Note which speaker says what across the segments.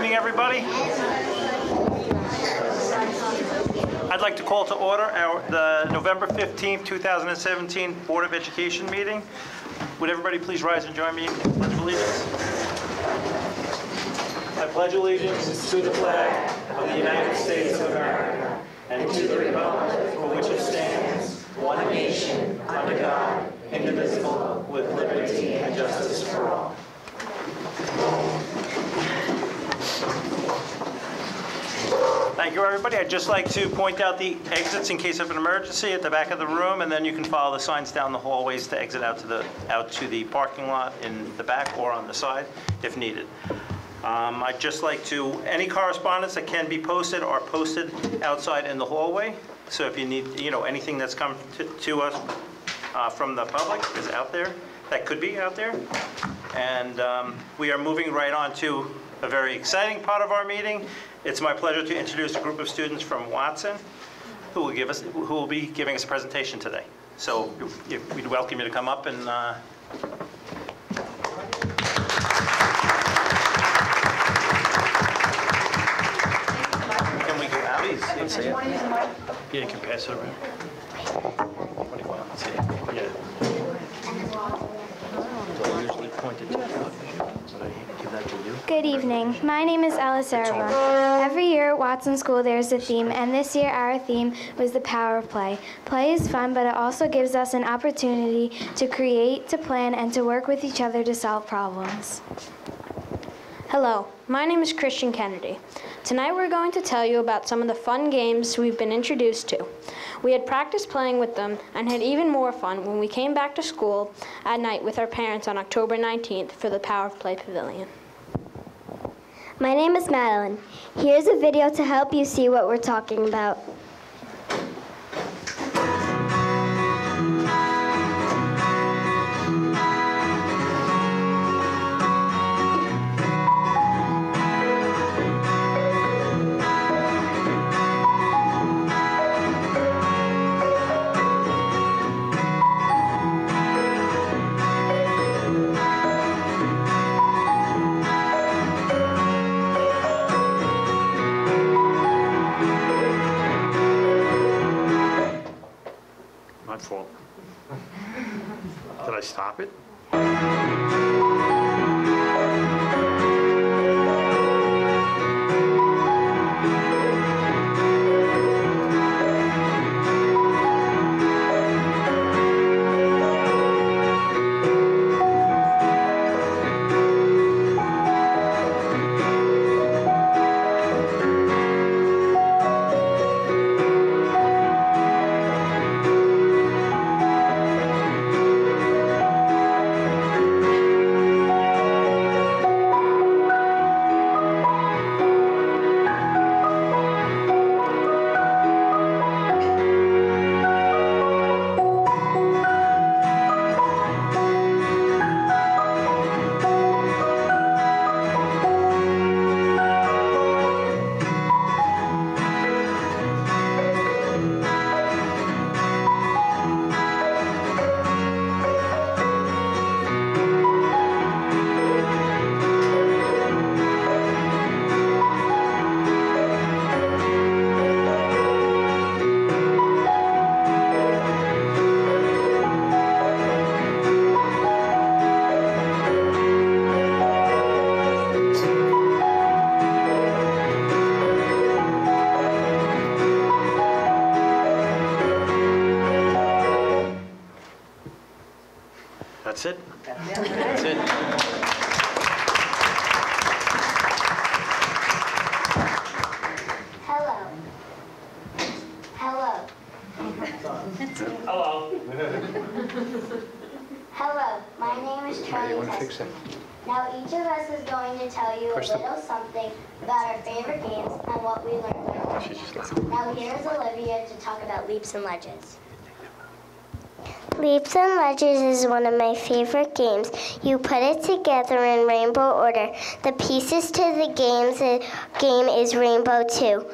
Speaker 1: evening, everybody. I'd like to call to order the November 15th, 2017 Board of Education meeting. Would everybody please rise and join me in the Pledge of Allegiance? I pledge allegiance to the flag of the United States of America and to the republic for which it stands, one nation, under God, indivisible, with liberty and justice for all. Thank you, everybody. I'd just like to point out the exits in case of an emergency at the back of the room, and then you can follow the signs down the hallways to exit out to the parking lot in the back or on the side if needed. I'd just like to, any correspondence that can be posted are posted outside in the hallway. So if you need, anything that's come to us from the public is out there, that could be out there. And we are moving right on to a very exciting part of our meeting. It's my pleasure to introduce a group of students from Watson who will be giving us a presentation today. So we'd welcome you to come up and can we go out? Please, let's see it. Yeah, you can pass it around. What do you want? Let's see it. Yeah. So I usually pointed to the television, so I give that to you.
Speaker 2: Good evening. My name is Ella Sarabon. Every year at Watson School there's a theme, and this year our theme was the power of play. Play is fun, but it also gives us an opportunity to create, to plan, and to work with each other to solve problems.
Speaker 3: Hello, my name is Christian Kennedy. Tonight we're going to tell you about some of the fun games we've been introduced to. We had practiced playing with them and had even more fun when we came back to school at night with our parents on October 19th for the Power of Play Pavilion.
Speaker 4: My name is Madeline. Here's a video to help you see what we're talking about.
Speaker 1: My fault. Did I stop it? That's it? That's it.
Speaker 4: Hello. Hello.
Speaker 1: Hello.
Speaker 4: Hello. My name is Charlie. Now each of us is going to tell you a little something about our favorite games and what we learned. Now here's Olivia to talk about leaps and ledges. Leaps and Ledges is one of my favorite games. You put it together in rainbow order. The pieces to the game is rainbow 2.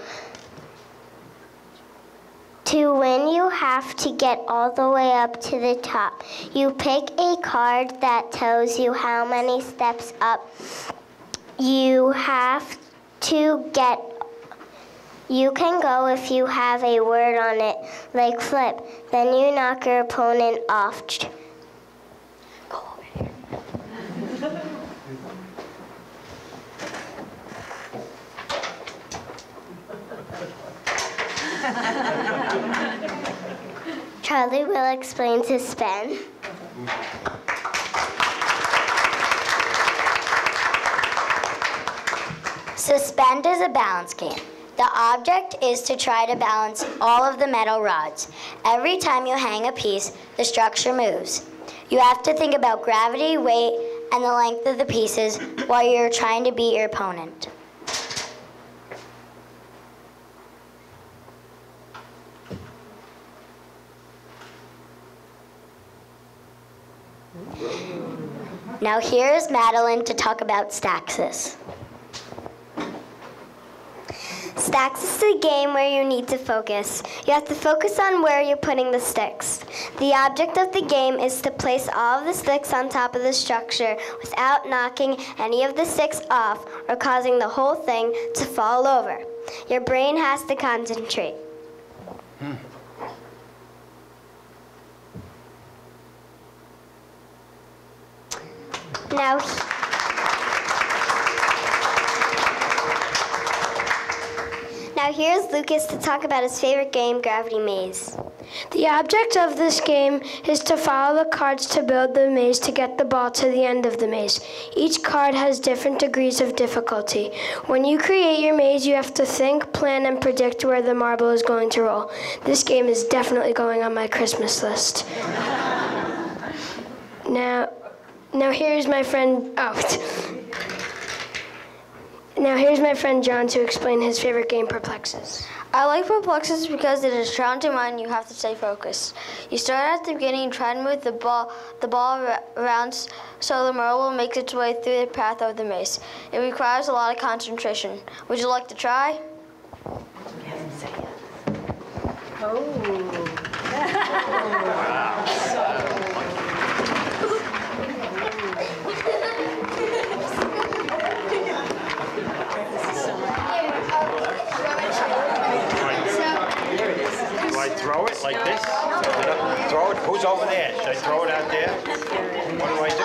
Speaker 4: To win, you have to get all the way up to the top. You pick a card that tells you how many steps up you have to get. You can go if you have a word on it, like flip. Then you knock your opponent off. Go over here. Charlie will explain to spin. Suspend is a balance game. The object is to try to balance all of the metal rods. Every time you hang a piece, the structure moves. You have to think about gravity, weight, and the length of the pieces while you're trying to beat your opponent. Now here's Madeline to talk about Staxis. Stacks is a game where you need to focus. You have to focus on where you're putting the sticks. The object of the game is to place all of the sticks on top of the structure without knocking any of the sticks off or causing the whole thing to fall over. Your brain has to concentrate. Now here's Lucas to talk about his favorite game, Gravity Maze.
Speaker 5: The object of this game is to follow the cards to build the maze to get the ball to the end of the maze. Each card has different degrees of difficulty. When you create your maze, you have to think, plan, and predict where the marble is going to roll. This game is definitely going on my Christmas list. Now here's my friend, Now here's my friend John to explain his favorite game, Perplexes.
Speaker 6: I like Perplexes because it is challenging mind and you have to stay focused. You start at the beginning and try to move the ball around so the marble makes its way through the path of the maze. It requires a lot of concentration. Would you like to try?
Speaker 1: Do I throw it like this? Throw it? Who's over there? Should I throw it out there? What do I do?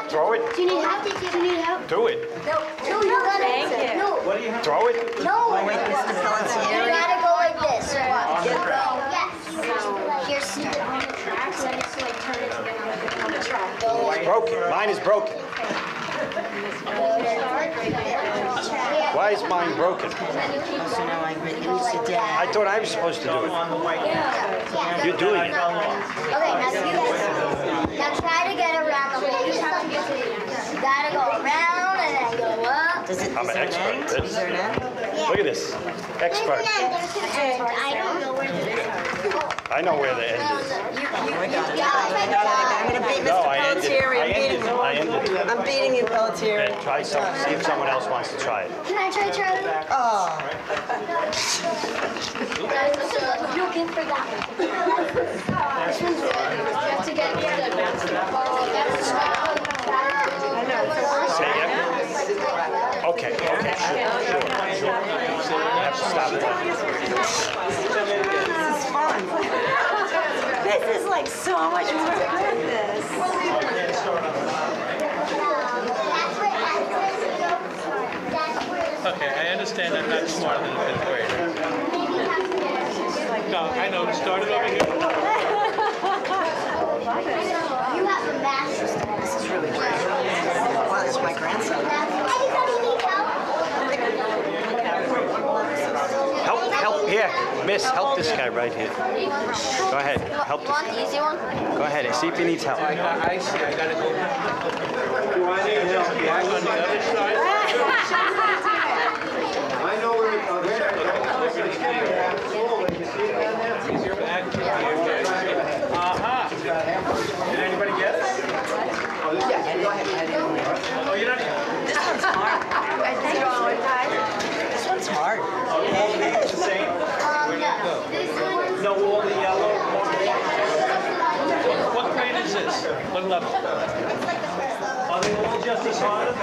Speaker 1: Throw it?
Speaker 4: Do you need help? Do you need help?
Speaker 1: Do it.
Speaker 4: No, you gotta. Thank you. No.
Speaker 1: Throw it?
Speaker 4: No. You gotta go like this. Yes. Here's on the tracks and it's like turn it to get on the track.
Speaker 1: It's broken. Mine is broken. Why is mine broken? I thought I was supposed to do it. You're doing it.
Speaker 4: Okay, now do this. Now try to get around the whole. You gotta go around and then go up.
Speaker 1: I'm an expert at this. Look at this. Expert.
Speaker 4: I don't know where the
Speaker 1: I know where the end is.
Speaker 7: I'm going to beat Mr. Pelletieri.
Speaker 1: I ended it.
Speaker 7: I'm beating you, Pelletieri.
Speaker 1: Okay, try some. See if someone else wants to try it.
Speaker 4: Can I try, Charlie?
Speaker 7: Oh.
Speaker 4: You looking for that one? This one's good. You have to get the basketball.
Speaker 1: Say again? Okay, sure. You have to stop it.
Speaker 7: This is fun. This is like so much more fun than this.
Speaker 8: Okay, I understand I'm not smarter than a fifth grader. No, I know. Start it over here.
Speaker 4: You have the master's.
Speaker 7: This is really great. Wow, this is my grandson.
Speaker 4: Anybody need help?
Speaker 1: Help here. Miss, help this guy right here. Go ahead. Help
Speaker 6: You want
Speaker 1: this
Speaker 6: the easy one?
Speaker 1: Go ahead and see if he needs help.
Speaker 8: I see. I gotta go. Do I need help back on the other side?
Speaker 9: I know where it goes.
Speaker 8: Easier back. Did anybody get it?
Speaker 7: Yeah, go ahead.
Speaker 8: Oh, you're not.
Speaker 7: This one's hard. This one's hard.
Speaker 8: It's the same. No, all the yellow. What grade is this? What level?
Speaker 1: Are they all just as hard? Are they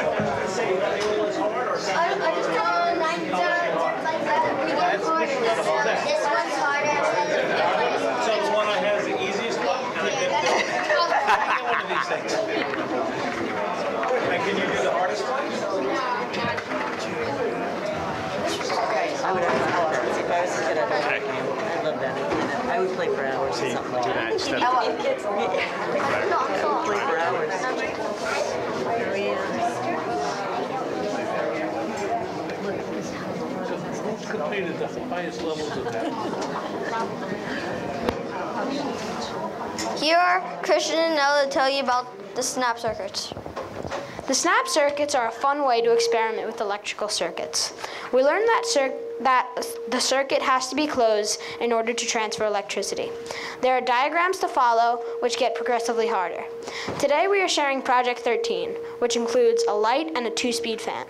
Speaker 1: all as hard or
Speaker 4: I just don't know, we get harder. This one's harder.
Speaker 1: So the one I have is the easiest one? One of these things. And can you do the hardest one?
Speaker 7: I would have hours. If I was good at that game, I love that. I would play for hours.
Speaker 1: See,
Speaker 7: Something
Speaker 1: do
Speaker 7: like
Speaker 1: that instead
Speaker 7: I
Speaker 1: of...
Speaker 7: would play for hours.
Speaker 8: Completed the highest levels of that.
Speaker 6: Here are Christian and Ella to tell you about the snap circuits.
Speaker 3: The snap circuits are a fun way to experiment with electrical circuits. We learned that the circuit has to be closed in order to transfer electricity. There are diagrams to follow, which get progressively harder. Today we are sharing Project 13, which includes a light and a 2-speed fan.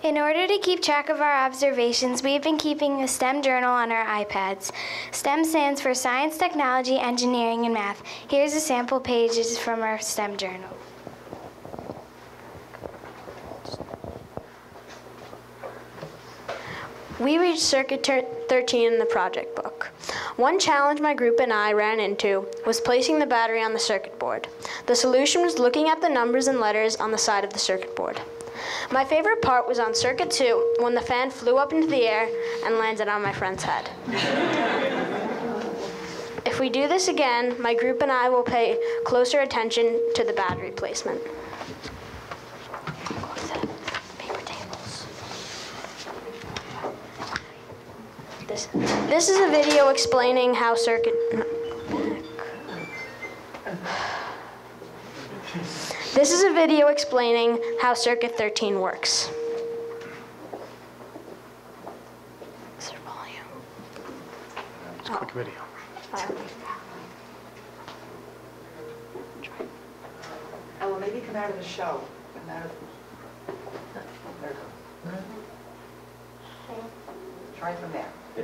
Speaker 2: In order to keep track of our observations, we've been keeping a STEM journal on our iPads. STEM stands for Science, Technology, Engineering, and Math. Here's a sample pages from our STEM journal.
Speaker 3: We reached Circuit 13 in the project book. One challenge my group and I ran into was placing the battery on the circuit board. The solution was looking at the numbers and letters on the side of the circuit board. My favorite part was on Circuit 2 when the fan flew up into the air and landed on my friend's head. If we do this again, my group and I will pay closer attention to the battery placement. This is a video explaining how Circuit 13 works. Is there volume?
Speaker 1: It's a quick video.
Speaker 7: Oh, well, maybe come out of the show. Come out of... There it goes. Try from there.
Speaker 3: No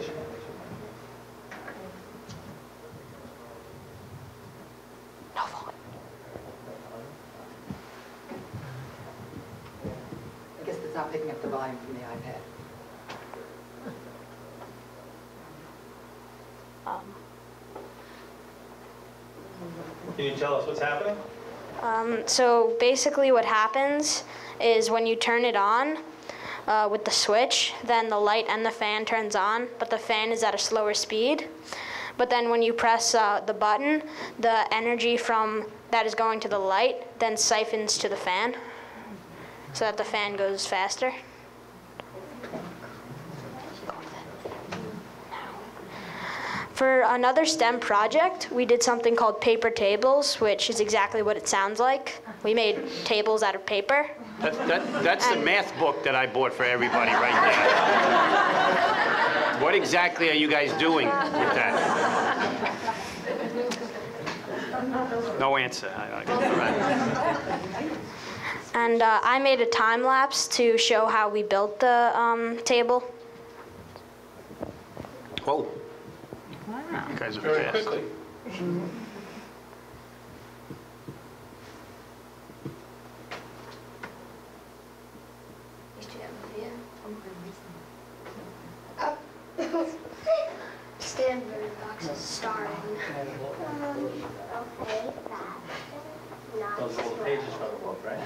Speaker 3: volume.
Speaker 7: I guess it's not picking up the volume from the iPad.
Speaker 1: Can you tell us what's happening?
Speaker 3: So basically what happens is when you turn it on with the switch, then the light and the fan turns on, but the fan is at a slower speed. But then when you press the button, the energy from that is going to the light then siphons to the fan so that the fan goes faster. For another STEM project, we did something called paper tables, which is exactly what it sounds like. We made tables out of paper.
Speaker 9: That's the math book that I bought for everybody right there. What exactly are you guys doing with that? No answer.
Speaker 3: And I made a time lapse to show how we built the table.
Speaker 9: Whoa. You guys are
Speaker 8: Very
Speaker 9: fast.
Speaker 8: quickly.
Speaker 4: Stanford boxes starting. Okay, that.
Speaker 1: Those are all the pages from the book, right?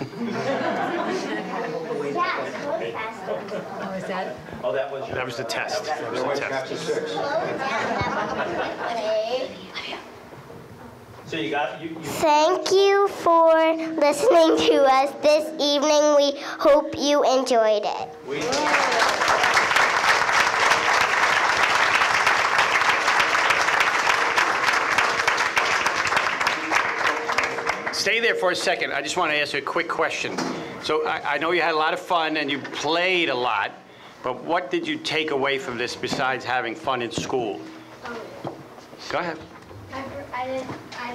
Speaker 4: Yeah, really fast.
Speaker 7: Oh, is that?
Speaker 1: Oh, that was your...
Speaker 9: That was the test. That was the test.
Speaker 4: Slow down. Okay.
Speaker 1: So you got...
Speaker 4: Thank you for listening to us this evening. We hope you enjoyed it.
Speaker 9: Stay there for a second. I just want to ask you a quick question. So I know you had a lot of fun and you played a lot, but what did you take away from this besides having fun in school? Go ahead.
Speaker 4: I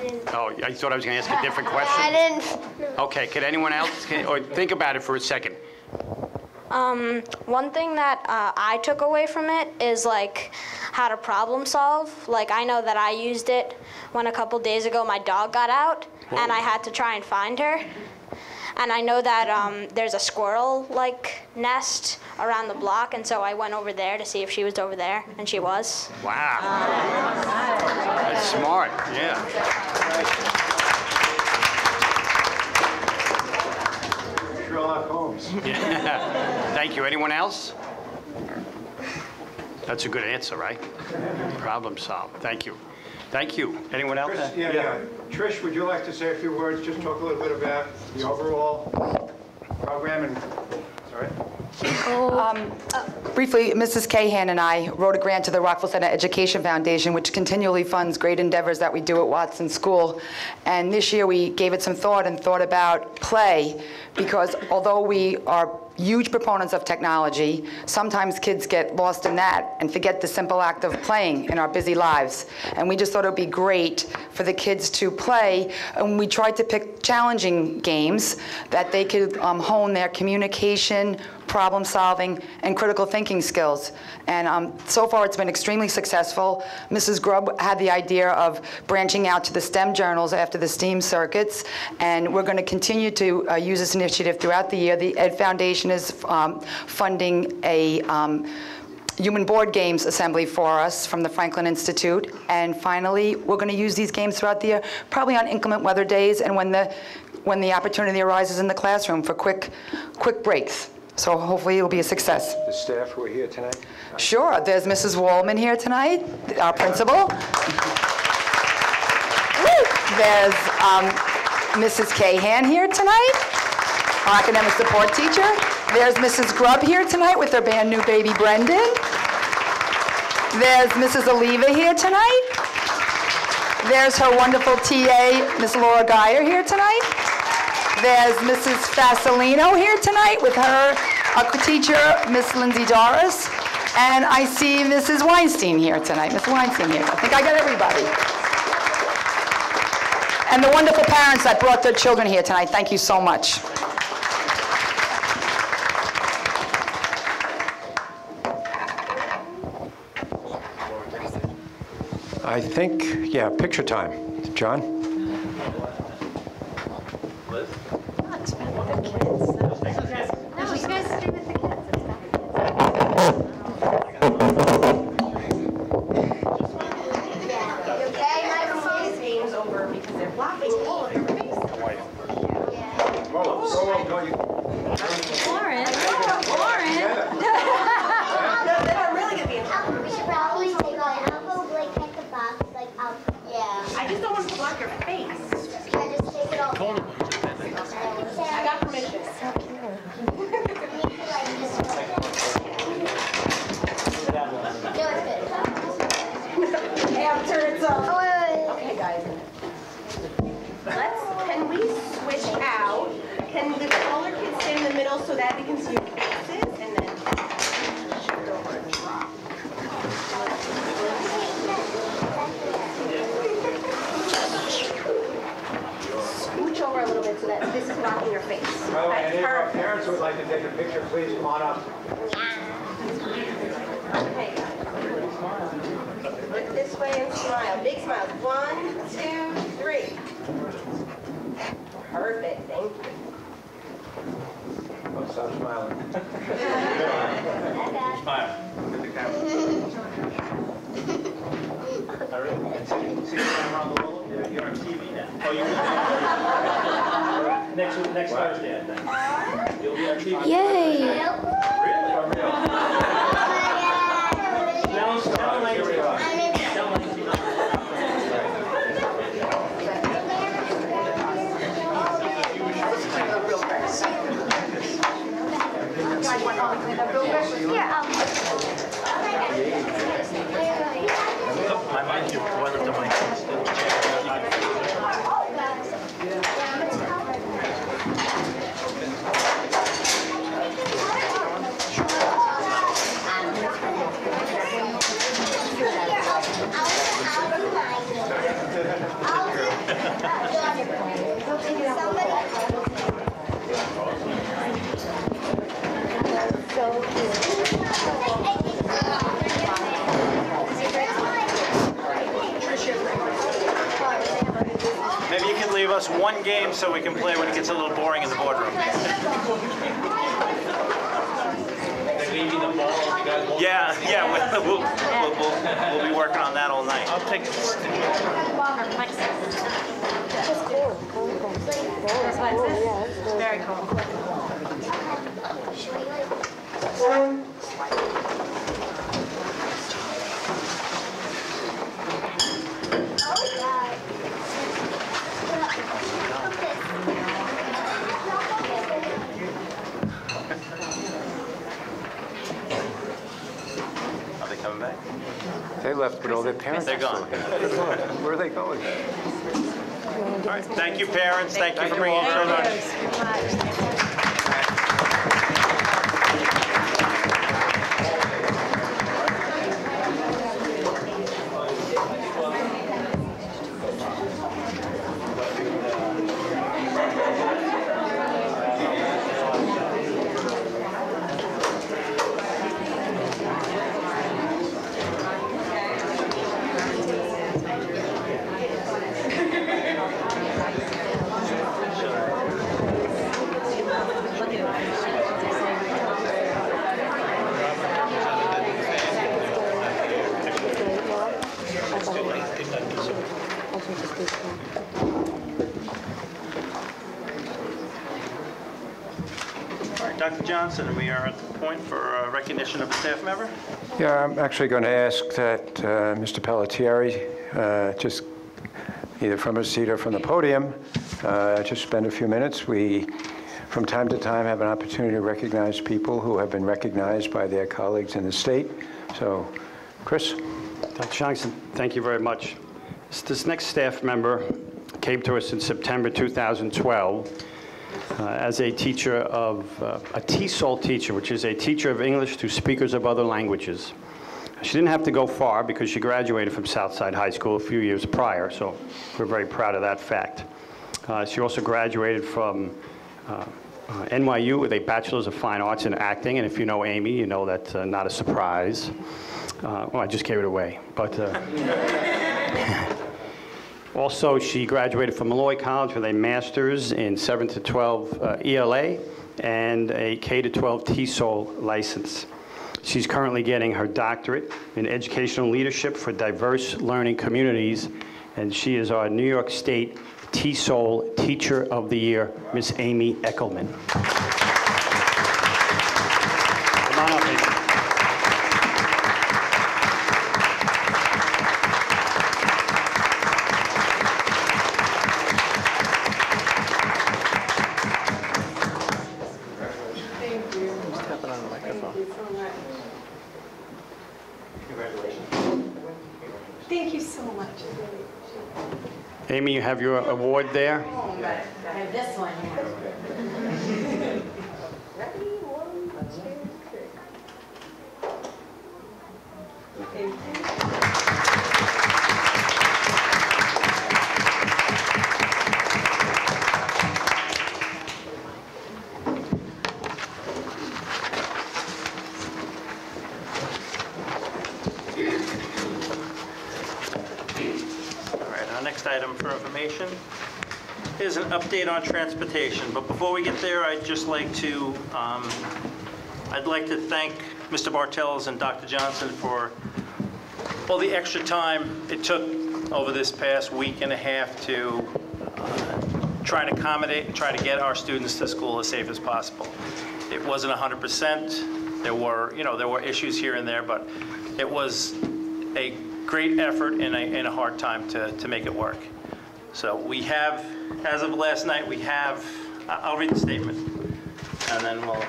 Speaker 4: didn't.
Speaker 9: Oh, I thought I was going to ask a different question.
Speaker 6: I didn't.
Speaker 9: Okay, could anyone else, or think about it for a second.
Speaker 3: One thing that I took away from it is like how to problem solve. Like I know that I used it when a couple days ago my dog got out and I had to try and find her. And I know that there's a squirrel like nest around the block, and so I went over there to see if she was over there, and she was.
Speaker 9: Wow. That's smart, yeah.
Speaker 8: Sherlock Holmes.
Speaker 9: Yeah. Thank you. Anyone else? That's a good answer, right? Problem solved. Thank you. Thank you. Anyone else?
Speaker 8: Trish, yeah. Trish, would you like to say a few words? Just talk a little bit about the overall program and, sorry.
Speaker 10: Briefly, Mrs. Cahan and I wrote a grant to the Rockville Center Education Foundation, which continually funds great endeavors that we do at Watson School. And this year we gave it some thought and thought about play, because although we are huge proponents of technology, sometimes kids get lost in that and forget the simple act of playing in our busy lives. And we just thought it would be great for the kids to play, and we tried to pick challenging games that they could hone their communication, problem solving, and critical thinking skills. And so far it's been extremely successful. Mrs. Grubb had the idea of branching out to the STEM journals after the STEAM circuits, and we're going to continue to use this initiative throughout the year. The Ed Foundation is funding a human board games assembly for us from the Franklin Institute. And finally, we're going to use these games throughout the year, probably on inclement weather days and when the opportunity arises in the classroom for quick breaks. So hopefully it'll be a success.
Speaker 8: The staff who are here tonight?
Speaker 10: Sure. There's Mrs. Wallman here tonight, our principal. There's Mrs. Cahan here tonight, our academic support teacher. There's Mrs. Grubb here tonight with her brand new baby Brendan. There's Mrs. Oliva here tonight. There's her wonderful TA, Miss Laura Geyer, here tonight. There's Mrs. Fasolino here tonight with her teacher, Miss Lindsay Doris. And I see Mrs. Weinstein here tonight. Miss Weinstein here. I think I got everybody. And the wonderful parents that brought their children here tonight. Thank you so much.
Speaker 8: I think, yeah, picture time. John?
Speaker 1: Liz?
Speaker 11: Can we switch out? Can the taller kids stay in the middle so that we can see your faces and then shift over and drop? Scooch over a little bit so that this is blocking your face.
Speaker 8: By the way, any of our parents who would like to take a picture, please come on up.
Speaker 11: Okay. Look this way and smile. Big smiles. 1, 2, 3. Perfect. Thank you.
Speaker 8: Oh, stop smiling.
Speaker 1: Smile. Look at the camera. All right. See the camera on the wall? You're on TV now. Oh, you're next Thursday, I think. You'll be on TV.
Speaker 5: Yay!
Speaker 1: My mind's your toilet to my us one game so we can play when it gets a little boring in the boardroom. Yeah, we'll be working on that all night. I'll take it.
Speaker 3: That's cool. Very cool.
Speaker 1: Are they coming back?
Speaker 8: They left, but all their parents
Speaker 1: They're gone.
Speaker 8: Where are they going?
Speaker 1: All right, thank you, parents. Thank you for bringing so much. All right, Dr. Johnson, we are at the point for recognition of a staff member.
Speaker 8: Yeah, I'm actually going to ask that Mr. Pelletieri just either from his seat or from the podium, just spend a few minutes. We, from time to time, have an opportunity to recognize people who have been recognized by their colleagues in the state. So, Chris.
Speaker 9: Dr. Johnson, thank you very much. This next staff member came to us in September 2012 as a teacher of, a TESOL teacher, which is a teacher of English to speakers of other languages. She didn't have to go far because she graduated from Southside High School a few years prior, so we're very proud of that fact. She also graduated from NYU with a Bachelor's of Fine Arts in Acting, and if you know Amy, you know that's not a surprise. Well, I just gave it away, but also she graduated from Malloy College with a Master's in 7 to 12 ELA and a K to 12 TESOL license. She's currently getting her doctorate in educational leadership for diverse learning communities, and she is our New York State TESOL Teacher of the Year, Miss Amy Eckelman. Come on up, Amy.
Speaker 11: Thank you so much.
Speaker 9: Amy, you have your award there.
Speaker 7: I have this one here.
Speaker 11: Ready? 1, 2, 3. Thank you.
Speaker 1: Item for information is an update on transportation. But before we get there, I'd just like to thank Mr. Bartels and Dr. Johnson for all the extra time it took over this past week and a half to try to accommodate and try to get our students to school as safe as possible. It wasn't 100%. There were issues here and there, but it was a great effort in a hard time to make it work. So we have, as of last night, we have, I'll read the statement, and then we'll,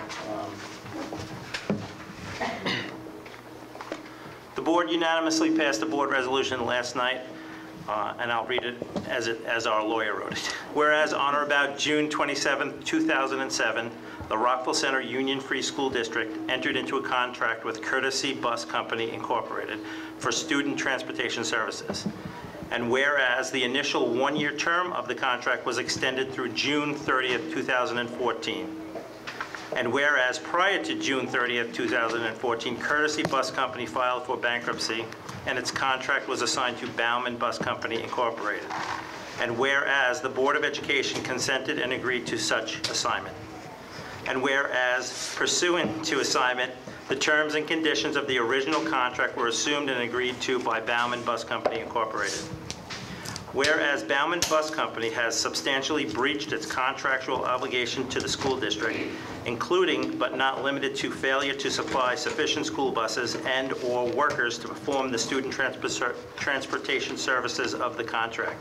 Speaker 1: the board unanimously passed a board resolution last night, and I'll read it as our lawyer wrote it. Whereas on or about June 27, 2007, the Rockville Center Union Free School District entered into a contract with Courtesy Bus Company, Incorporated, for student transportation services. And whereas the initial one-year term of the contract was extended through June 30th, 2014. And whereas prior to June 30th, 2014, Courtesy Bus Company filed for bankruptcy, and its contract was assigned to Bauman Bus Company, Incorporated. And whereas the Board of Education consented and agreed to such assignment. And whereas pursuant to assignment, the terms and conditions of the original contract were assumed and agreed to by Bauman Bus Company Incorporated. Whereas Bauman Bus Company has substantially breached its contractual obligation to the school district, including but not limited to failure to supply sufficient school buses and/or workers to perform the student transportation services of the contract.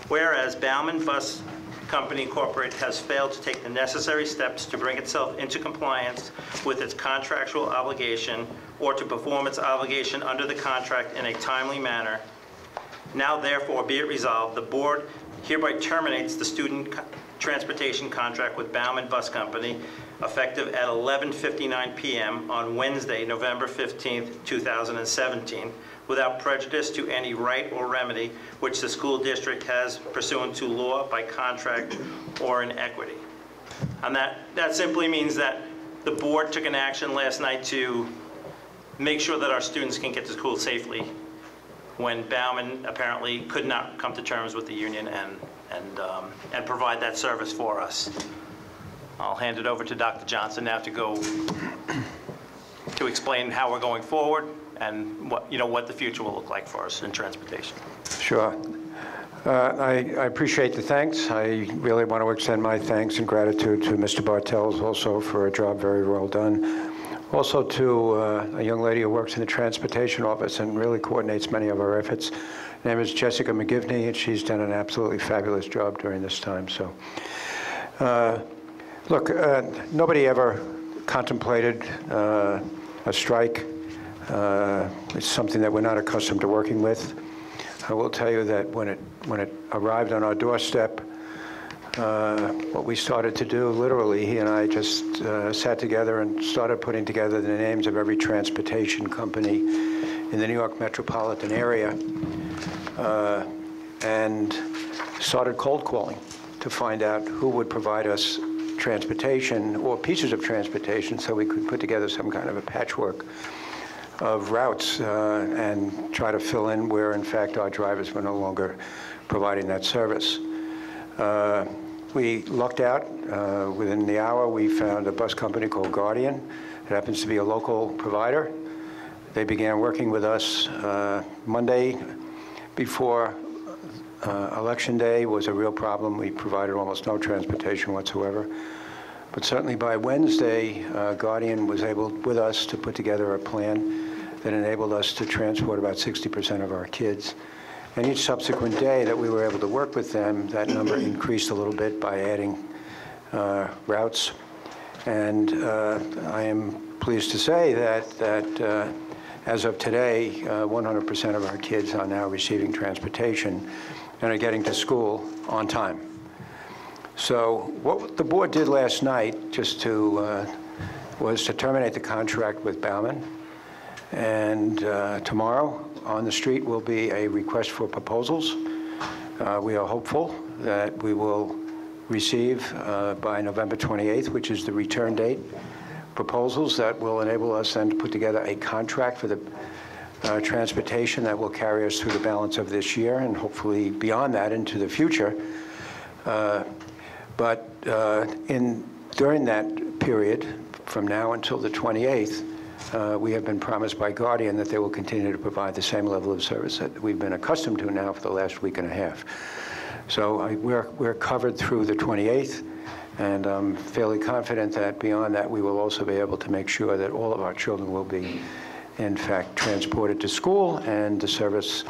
Speaker 1: Whereas Bauman Bus Company Incorporated has failed to take the necessary steps to bring itself into compliance with its contractual obligation or to perform its obligation under the contract in a timely manner. Now therefore be it resolved, the board hereby terminates the student transportation contract with Bauman Bus Company effective at 11:59 p.m. on Wednesday, November 15th, 2017, without prejudice to any right or remedy which the school district has pursuant to law, by contract, or in equity. And that simply means that the board took an action last night to make sure that our students can get to school safely when Bauman apparently could not come to terms with the union and provide that service for us. I'll hand it over to Dr. Johnson now to explain how we're going forward and what the future will look like for us in transportation.
Speaker 8: Sure. I appreciate the thanks. I really want to extend my thanks and gratitude to Mr. Bartels also for a job very well done. Also to a young lady who works in the transportation office and really coordinates many of our efforts. Her name is Jessica McGivney, and she's done an absolutely fabulous job during this time. So, look, nobody ever contemplated a strike. It's something that we're not accustomed to working with. I will tell you that when it arrived on our doorstep, what we started to do, literally, he and I just sat together and started putting together the names of every transportation company in the New York metropolitan area and started cold calling to find out who would provide us transportation or pieces of transportation so we could put together some kind of a patchwork of routes and try to fill in where, in fact, our drivers were no longer providing that service. We lucked out. Within the hour, we found a bus company called Guardian. It happens to be a local provider. They began working with us Monday before Election Day was a real problem. We provided almost no transportation whatsoever. But certainly by Wednesday, Guardian was able, with us, to put together a plan that enabled us to transport about 60% of our kids. And each subsequent day that we were able to work with them, that number increased a little bit by adding routes. And I am pleased to say that as of today, 100% of our kids are now receiving transportation and are getting to school on time. So what the board did last night was to terminate the contract with Bauman. And tomorrow on the street will be a request for proposals. We are hopeful that we will receive by November 28th, which is the return date, proposals that will enable us then to put together a contract for the transportation that will carry us through the balance of this year and hopefully beyond that into the future. But during that period, from now until the 28th, we have been promised by Guardian that they will continue to provide the same level of service that we've been accustomed to now for the last week and a half. So we're covered through the 28th, and I'm fairly confident that beyond that we will also be able to make sure that all of our children will be, in fact, transported to school and the service.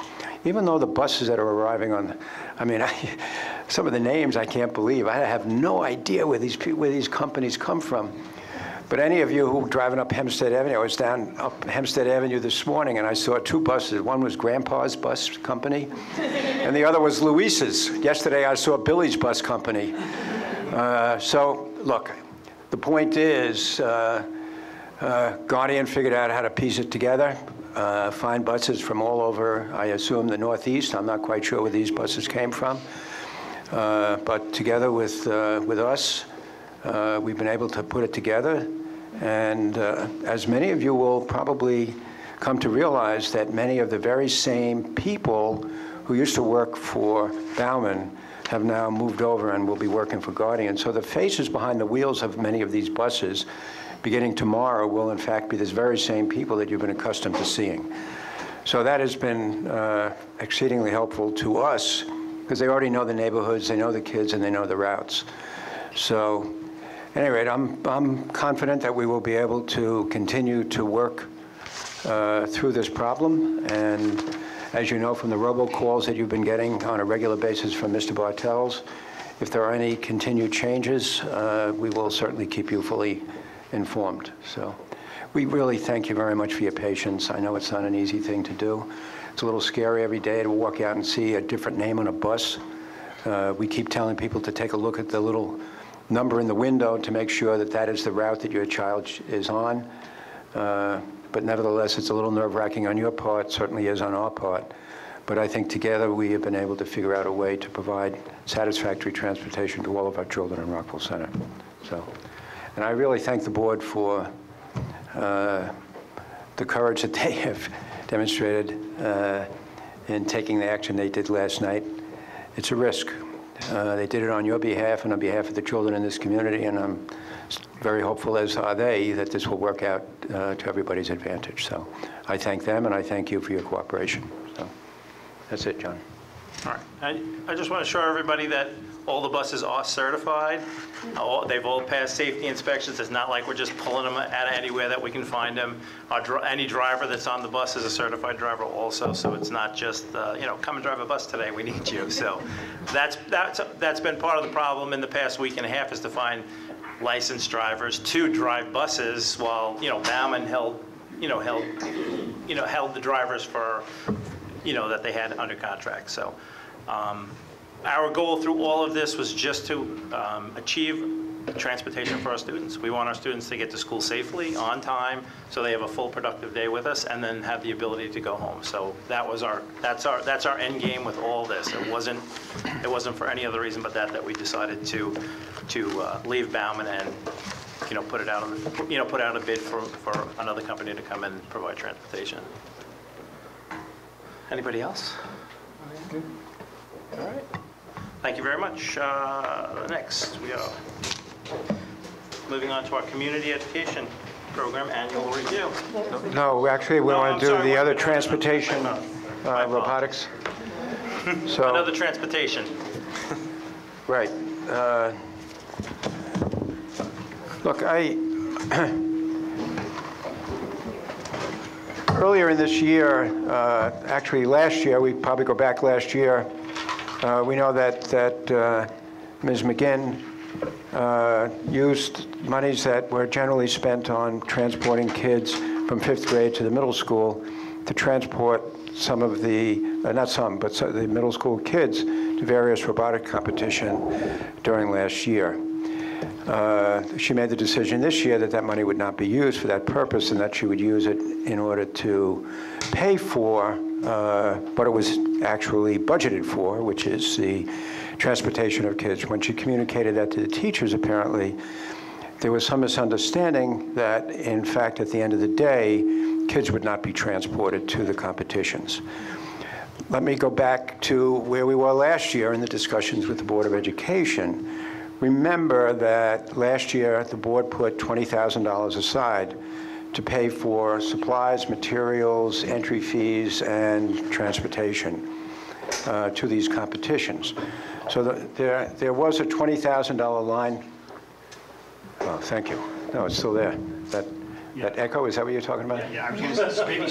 Speaker 8: Even though the buses that are arriving on, some of the names I can't believe. I have no idea where these companies come from. But any of you who are driving up Hempstead Avenue, I was down up Hempstead Avenue this morning and I saw two buses. One was Grandpa's Bus Company and the other was Luis's. Yesterday I saw Billy's Bus Company. So look, the point is Guardian figured out how to piece it together, find buses from all over, I assume the Northeast. I'm not quite sure where these buses came from. But together with us, we've been able to put it together, and as many of you will probably come to realize that many of the very same people who used to work for Bauman have now moved over and will be working for Guardian. So the faces behind the wheels of many of these buses, beginning tomorrow, will in fact be these very same people that you've been accustomed to seeing. So that has been exceedingly helpful to us, because they already know the neighborhoods, they know the kids, and they know the routes. So, at any rate, I'm confident that we will be able to continue to work through this problem. And as you know from the robocalls that you've been getting on a regular basis from Mr. Bartels, if there are any continued changes, we will certainly keep you fully informed. So we really thank you very much for your patience. I know it's not an easy thing to do. It's a little scary every day to walk out and see a different name on a bus. We keep telling people to take a look at the little number in the window to make sure that that is the route that your child is on. But nevertheless, it's a little nerve-wracking on your part, certainly is on our part. But I think together we have been able to figure out a way to provide satisfactory transportation to all of our children in Rockville Center. So, and I really thank the board for the courage that they have demonstrated in taking the action they did last night. It's a risk. They did it on your behalf and on behalf of the children in this community, and I'm very hopeful, as are they, that this will work out to everybody's advantage. So I thank them, and I thank you for your cooperation. So that's it, John.
Speaker 1: All right. I just want to show everybody that all the buses are certified. They've all passed safety inspections. It's not like we're just pulling them out of anywhere that we can find them. Any driver that's on the bus is a certified driver also, so it's not just, come and drive a bus today, we need you. So that's been part of the problem in the past week and a half, is to find licensed drivers to drive buses while, Bauman held the drivers for, that they had under contract. So our goal through all of this was just to achieve transportation for our students. We want our students to get to school safely, on time, so they have a full productive day with us, and then have the ability to go home. So that's our end game with all this. It wasn't for any other reason but that we decided to leave Bauman and put it out on put out a bid for another company to come and provide transportation. Anybody else? All right. Thank you very much. Next, we are moving on to our community education program annual review.
Speaker 8: No, actually, we want to do the other transportation, robotics. So
Speaker 1: another transportation.
Speaker 8: Right. Look, earlier in this year, actually last year, we probably go back last year, we know that Ms. McGinn used monies that were generally spent on transporting kids from 5th grade to the middle school to transport some of the, not some, but some of the middle school kids to various robotic competition during last year. She made the decision this year that that money would not be used for that purpose, and that she would use it in order to pay for what it was actually budgeted for, which is the transportation of kids. When she communicated that to the teachers, apparently, there was some misunderstanding that, in fact, at the end of the day, kids would not be transported to the competitions. Let me go back to where we were last year in the discussions with the Board of Education. Remember that last year the board put $20,000 aside to pay for supplies, materials, entry fees, and transportation to these competitions. So there was a $20,000 line. Oh, thank you. No, it's still there. That echo, is that what you're talking about?
Speaker 9: Yeah, I was going to maybe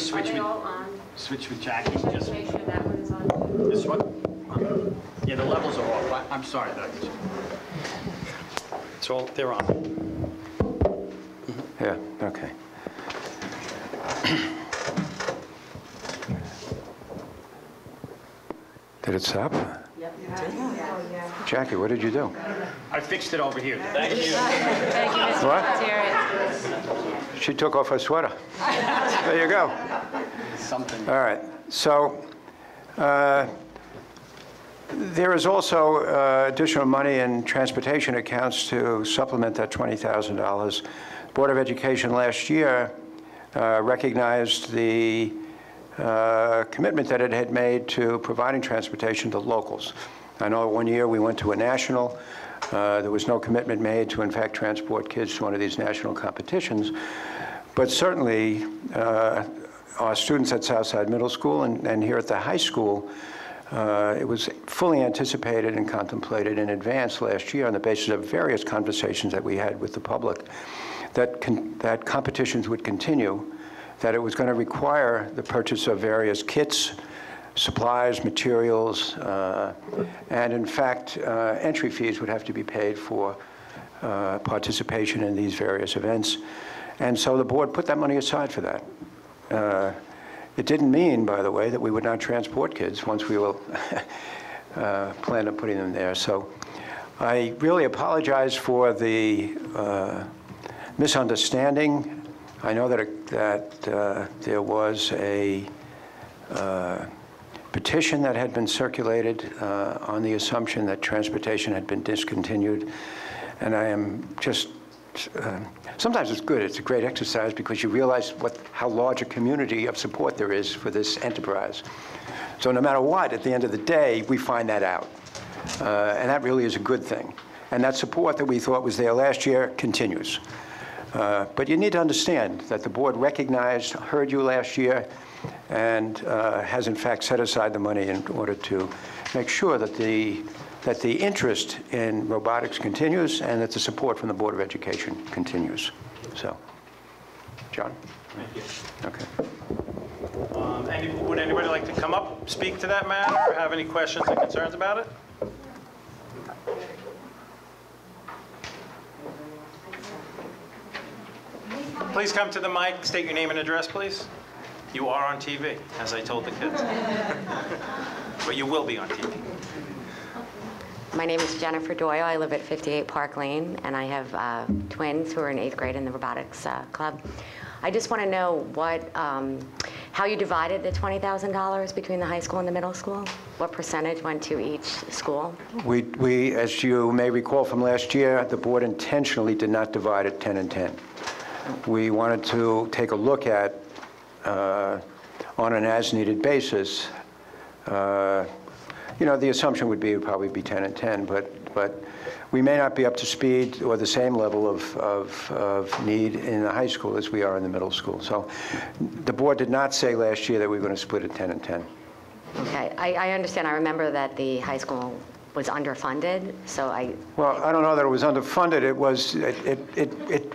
Speaker 9: switch with Jackie. Just make sure that one's on. This one? Yeah, the levels are off. I'm sorry. It's all, they're on.
Speaker 8: Mm-hmm. Yeah, okay. Did it stop?
Speaker 7: Yep.
Speaker 8: Jackie, what did you do?
Speaker 9: I fixed it over here.
Speaker 1: Thank you.
Speaker 12: Thank you, Mr.
Speaker 8: What? She took off her sweater. There you go.
Speaker 9: Something.
Speaker 8: All right. So there is also additional money in transportation accounts to supplement that $20,000. Board of Education last year recognized the commitment that it had made to providing transportation to locals. I know one year we went to a national. There was no commitment made to, in fact, transport kids to one of these national competitions. But certainly, our students at Southside Middle School and here at the high school, it was fully anticipated and contemplated in advance last year on the basis of various conversations that we had with the public that competitions would continue, that it was going to require the purchase of various kits, supplies, materials, and in fact, entry fees would have to be paid for participation in these various events. And so the board put that money aside for that. It didn't mean, by the way, that we would not transport kids once we will plan on putting them there. So I really apologize for the misunderstanding. I know that there was a petition that had been circulated on the assumption that transportation had been discontinued. And I am just, sometimes it's good, it's a great exercise because you realize how large a community of support there is for this enterprise. So no matter what, at the end of the day, we find that out. And that really is a good thing. And that support that we thought was there last year continues. But you need to understand that the board recognized, heard you last year, and has in fact set aside the money in order to make sure that the interest in robotics continues and that the support from the Board of Education continues. So, John?
Speaker 1: Thank you.
Speaker 8: Okay.
Speaker 1: Would anybody like to come up, speak to that matter, or have any questions or concerns about it? Please come to the mic, state your name and address, please. You are on TV, as I told the kids. But you will be on TV.
Speaker 12: My name is Jennifer Doyle. I live at 58 Park Lane, and I have twins who are in 8th grade in the robotics club. I just want to know how you divided the $20,000 between the high school and the middle school? What percentage went to each school?
Speaker 8: We, as you may recall from last year, the board intentionally did not divide it 10 and 10. We wanted to take a look at, on an as-needed basis, the assumption would probably be 10 and 10, but we may not be up to speed or the same level of need in the high school as we are in the middle school. So the board did not say last year that we were going to split it 10 and 10.
Speaker 12: Okay, I understand. I remember that the high school was underfunded, so
Speaker 8: Well, I don't know that it was underfunded. It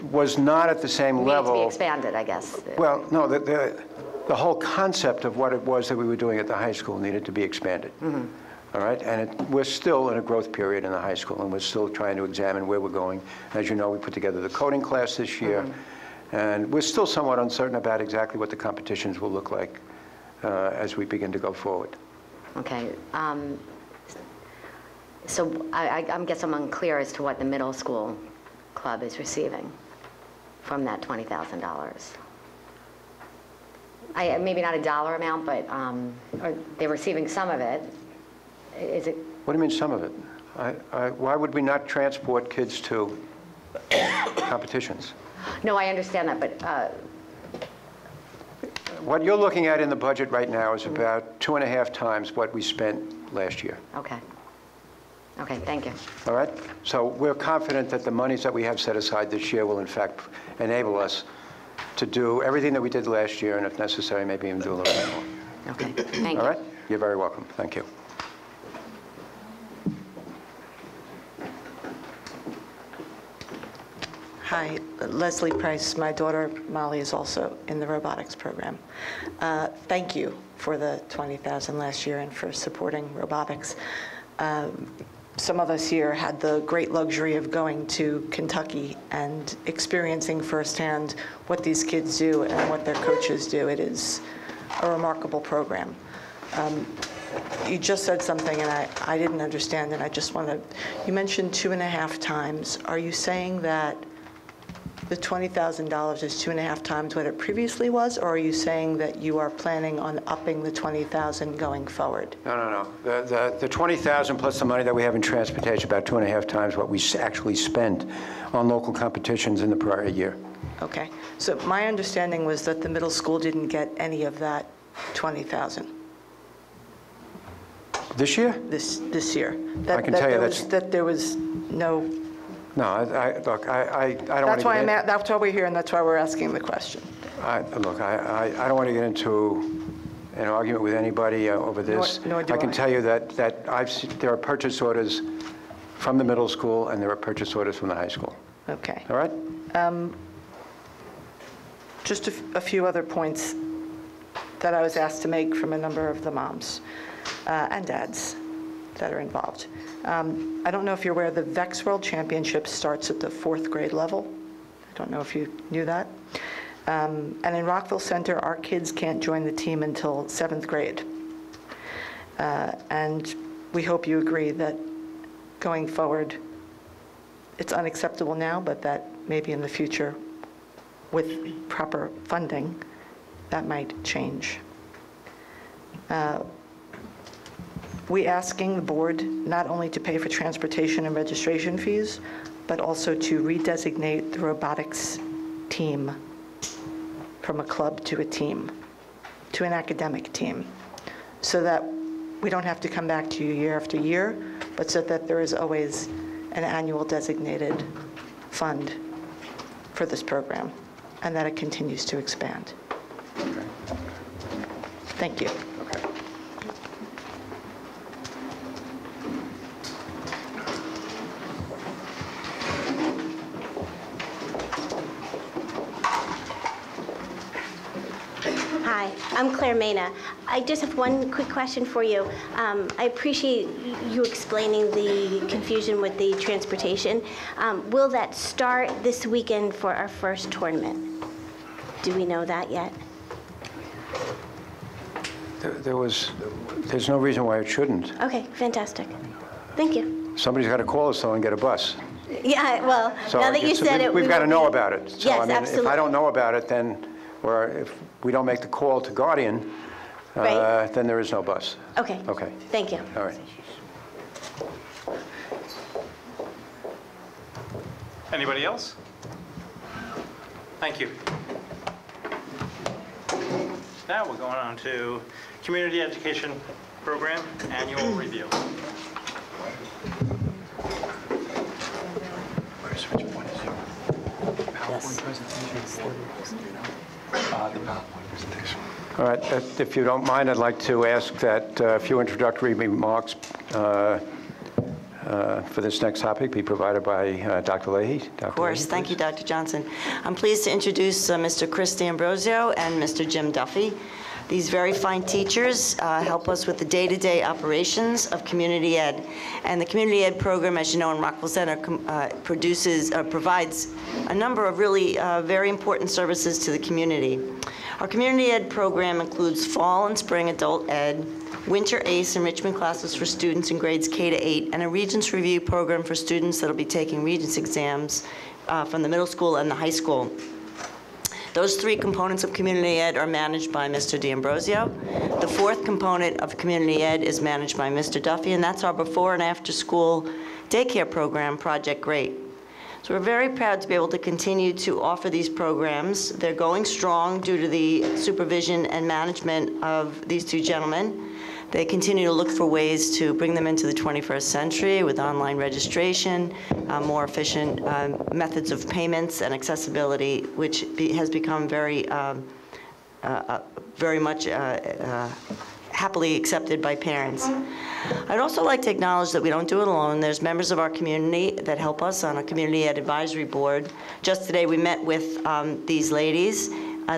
Speaker 8: was not at the same level.
Speaker 12: It needed to be expanded, I guess.
Speaker 8: Well, no, the whole concept of what it was that we were doing at the high school needed to be expanded. Mm-hmm. All right, and we're still in a growth period in the high school, and we're still trying to examine where we're going. As you know, we put together the coding class this year, and we're still somewhat uncertain about exactly what the competitions will look like as we begin to go forward.
Speaker 12: Okay. So I guess I'm unclear as to what the middle school club is receiving from that $20,000. Maybe not a dollar amount, but or they're receiving some of it. Is it?
Speaker 8: What do you mean some of it? Why would we not transport kids to competitions?
Speaker 12: No, I understand that, but
Speaker 8: what you're looking at in the budget right now is about 2.5 times what we spent last year.
Speaker 12: Okay. Okay, thank you.
Speaker 8: All right? So we're confident that the monies that we have set aside this year will in fact enable us to do everything that we did last year, and if necessary, maybe even do a little bit more.
Speaker 12: Okay, thank you.
Speaker 8: All right? You're very welcome. Thank you.
Speaker 13: Hi, Leslie Price. My daughter Molly is also in the robotics program. Thank you for the $20,000 last year and for supporting robotics. Some of us here had the great luxury of going to Kentucky and experiencing firsthand what these kids do and what their coaches do. It is a remarkable program. You just said something and I didn't understand, and I just want to, you mentioned 2.5 times. Are you saying that the $20,000 is 2.5 times what it previously was, or are you saying that you are planning on upping the $20,000 going forward?
Speaker 8: No. The $20,000 plus the money that we have in transportation, about 2.5 times what we actually spent on local competitions in the prior year.
Speaker 13: Okay. So my understanding was that the middle school didn't get any of that $20,000
Speaker 8: This year?
Speaker 13: this year.
Speaker 8: I can tell you
Speaker 13: that there was no.
Speaker 8: No, look, I don't want to get into...
Speaker 13: That's why we're here, and that's why we're asking the question.
Speaker 8: Look, I don't want to get into an argument with anybody over this.
Speaker 13: Nor do
Speaker 8: I can
Speaker 13: I.
Speaker 8: tell you that there are purchase orders from the middle school, and there are purchase orders from the high school.
Speaker 13: Okay.
Speaker 8: All right?
Speaker 13: Just a few other points that I was asked to make from a number of the moms and dads that are involved. I don't know if you're aware, the VEX World Championship starts at the 4th grade level. I don't know if you knew that. And in Rockville Center, our kids can't join the team until 7th grade. And we hope you agree that going forward, it's unacceptable now, but that maybe in the future, with proper funding, that might change. We asking the board not only to pay for transportation and registration fees, but also to redesignate the robotics team from a club to a team, to an academic team, so that we don't have to come back to you year after year, but so that there is always an annual designated fund for this program, and that it continues to expand.
Speaker 8: Okay.
Speaker 13: Thank you.
Speaker 8: Okay.
Speaker 11: Hi, I'm Claire Mena. I just have one quick question for you. I appreciate you explaining the confusion with the transportation. Will that start this weekend for our first tournament? Do we know that yet?
Speaker 8: There's no reason why it shouldn't.
Speaker 11: Okay, fantastic. Thank you.
Speaker 8: Somebody's got to call us though and get a bus.
Speaker 11: Yeah, well,
Speaker 8: So
Speaker 11: now that you said it,
Speaker 8: we've got to know about it. So,
Speaker 11: Yes,
Speaker 8: I mean,
Speaker 11: absolutely.
Speaker 8: if I don't know about it, then, or if we don't make the call to Guardian,
Speaker 11: Right.
Speaker 8: then there is no bus.
Speaker 11: Okay.
Speaker 8: Okay.
Speaker 11: Thank you.
Speaker 8: All right.
Speaker 1: Anybody else? Thank you. Now we're going on to Community Education Program Annual Review.
Speaker 8: Which one is your PowerPoint presentation? The PowerPoint presentation. All right, if you don't mind, I'd like to ask that a few introductory remarks for this next topic be provided by Dr. Leahy.
Speaker 14: Of course. Thank you, Dr. Johnson. I'm pleased to introduce Mr. Chris D'Ambrosio and Mr. Jim Duffy. These very fine teachers help us with the day-to-day operations of community ed. And the community ed program, as you know, in Rockville Center provides a number of really very important services to the community. Our community ed program includes fall and spring adult ed, winter ACE enrichment classes for students in grades K to 8, and a Regents Review program for students that will be taking Regents exams from the middle school and the high school. Those three components of community ed are managed by Mr. D'Ambrosio. The fourth component of community ed is managed by Mr. Duffy, and that's our before and after school daycare program, Project Great. So we're very proud to be able to continue to offer these programs. They're going strong due to the supervision and management of these two gentlemen. They continue to look for ways to bring them into the 21st century with online registration, more efficient methods of payments and accessibility, which has become very much happily accepted by parents. I'd also like to acknowledge that we don't do it alone. There's members of our community that help us on a community ed advisory board. Just today we met with these ladies.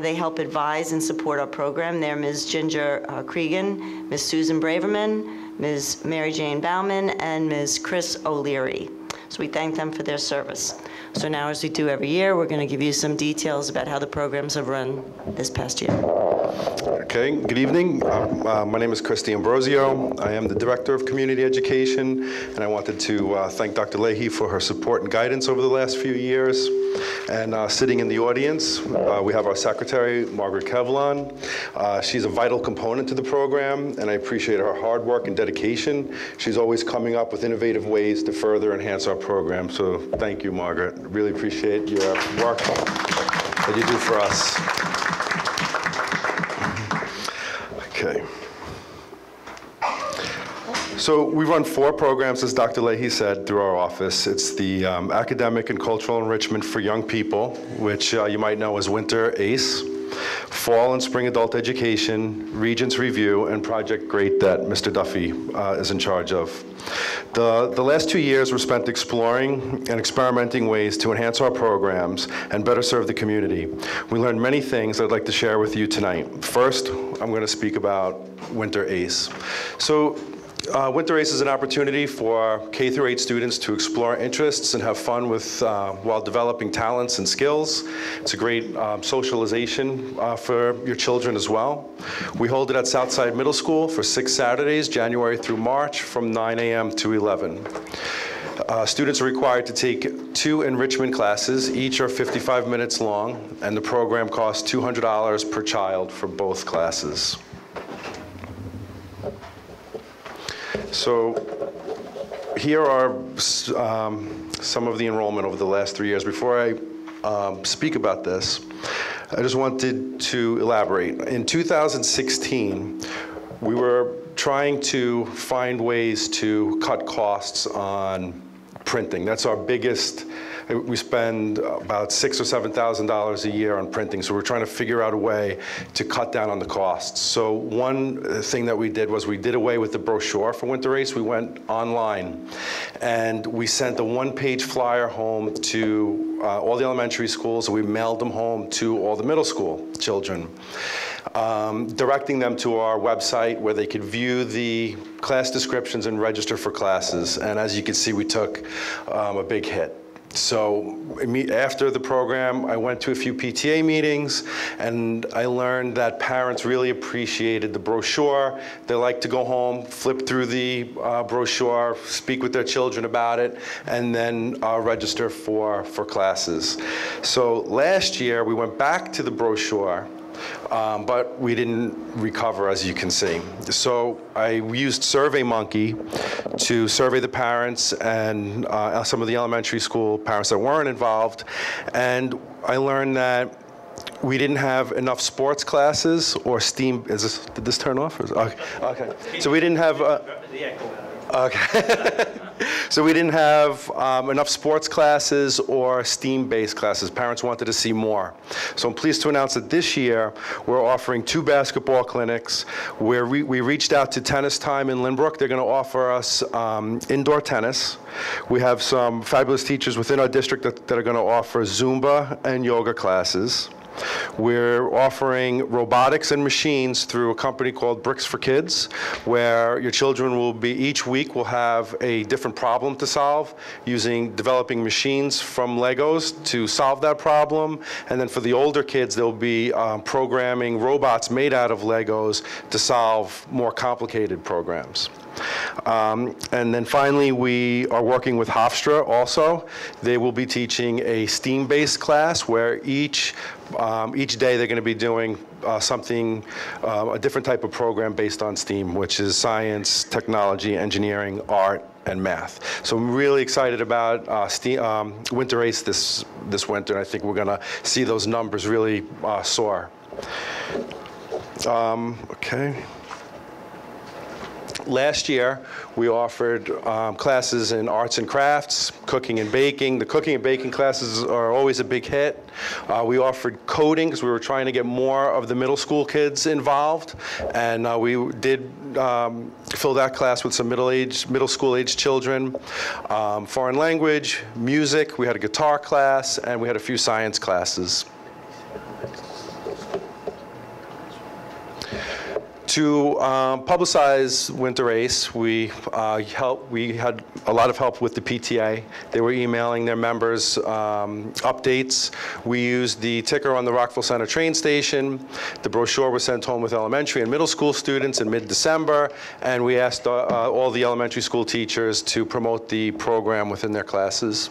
Speaker 14: They help advise and support our program. They're Ms. Ginger Cregan, Ms. Susan Braverman, Ms. Mary Jane Bauman, and Ms. Chris O'Leary. So we thank them for their service. So now, as we do every year, we're going to give you some details about how the programs have run this past year.
Speaker 15: Okay, good evening. My name is Chris D'Ambrosio. I am the Director of Community Education, and I wanted to thank Dr. Leahy for her support and guidance over the last few years. And sitting in the audience, we have our secretary, Margaret Kevlon. She's a vital component to the program, and I appreciate her hard work and dedication. She's always coming up with innovative ways to further enhance our program. So thank you, Margaret. Really appreciate your work that you do for us. Okay. So we run 4 programs, as Dr. Leahy said, through our office. It's the Academic and Cultural Enrichment for Young People, which you might know as Winter ACE, Fall and Spring Adult Education, Regents Review, and Project Great that Mr. Duffy is in charge of. The last 2 years were spent exploring and experimenting ways to enhance our programs and better serve the community. We learned many things I'd like to share with you tonight. First, I'm going to speak about Winter ACE. So Winter ACE is an opportunity for K through 8 students to explore interests and have fun with while developing talents and skills. It's a great socialization for your children as well. We hold it at Southside Middle School for 6 Saturdays, January through March, from 9 a.m. to 11. Students are required to take 2 enrichment classes. Each are 55 minutes long, and the program costs $200 per child for both classes. So here are some of the enrollment over the last 3 years. Before I speak about this, I just wanted to elaborate. In 2016, we were trying to find ways to cut costs on printing. That's our biggest. We spend about $6,000 or $7,000 a year on printing, so we're trying to figure out a way to cut down on the costs. So one thing that we did was we did away with the brochure for Winter ACE. We went online, and we sent a 1-page flyer home to all the elementary schools, and we mailed them home to all the middle school children, directing them to our website where they could view the class descriptions and register for classes. And as you can see, we took a big hit. So after the program, I went to a few PTA meetings, and I learned that parents really appreciated the brochure. They like to go home, flip through the brochure, speak with their children about it, and then register for classes. So last year, we went back to the brochure, but we didn't recover, as you can see. So I used SurveyMonkey to survey the parents and some of the elementary school parents that weren't involved, and I learned that we didn't have enough sports classes or STEAM. Did this turn off? Okay. So we didn't have. Okay. So we didn't have enough sports classes or STEAM-based classes. Parents wanted to see more. So I'm pleased to announce that this year we're offering 2 basketball clinics where we reached out to Tennis Time in Lynbrook. They're going to offer us indoor tennis. We have some fabulous teachers within our district that are going to offer Zumba and yoga classes. We're offering robotics and machines through a company called Bricks for Kids, where your children will be, each week will have a different problem to solve, developing machines from Legos to solve that problem. And then for the older kids, they'll be programming robots made out of Legos to solve more complicated programs. And then finally, we are working with Hofstra also. They will be teaching a STEAM-based class where each day they're going to be doing a different type of program based on STEAM, which is science, technology, engineering, art, and math. So I'm really excited about Winter ACE this winter, and I think we're going to see those numbers really soar. Okay. Last year, we offered classes in arts and crafts, cooking and baking. The cooking and baking classes are always a big hit. We offered coding because we were trying to get more of the middle school kids involved. And we did fill that class with some middle school age children. Foreign language, music, we had a guitar class, and we had a few science classes. To publicize Winter ACE, we had a lot of help with the PTA. They were emailing their members updates. We used the ticker on the Rockville Center train station. The brochure was sent home with elementary and middle school students in mid-December, and we asked all the elementary school teachers to promote the program within their classes.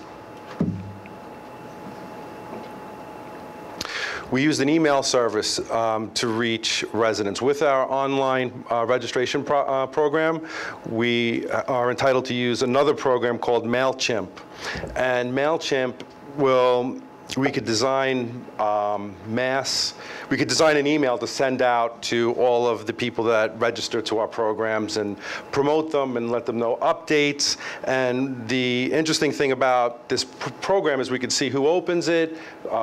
Speaker 15: We used an email service to reach residents. With our online registration program, we are entitled to use another program called MailChimp. And MailChimp will we could design we could design an email to send out to all of the people that register to our programs and promote them and let them know updates. And the interesting thing about this program is we could see who opens it,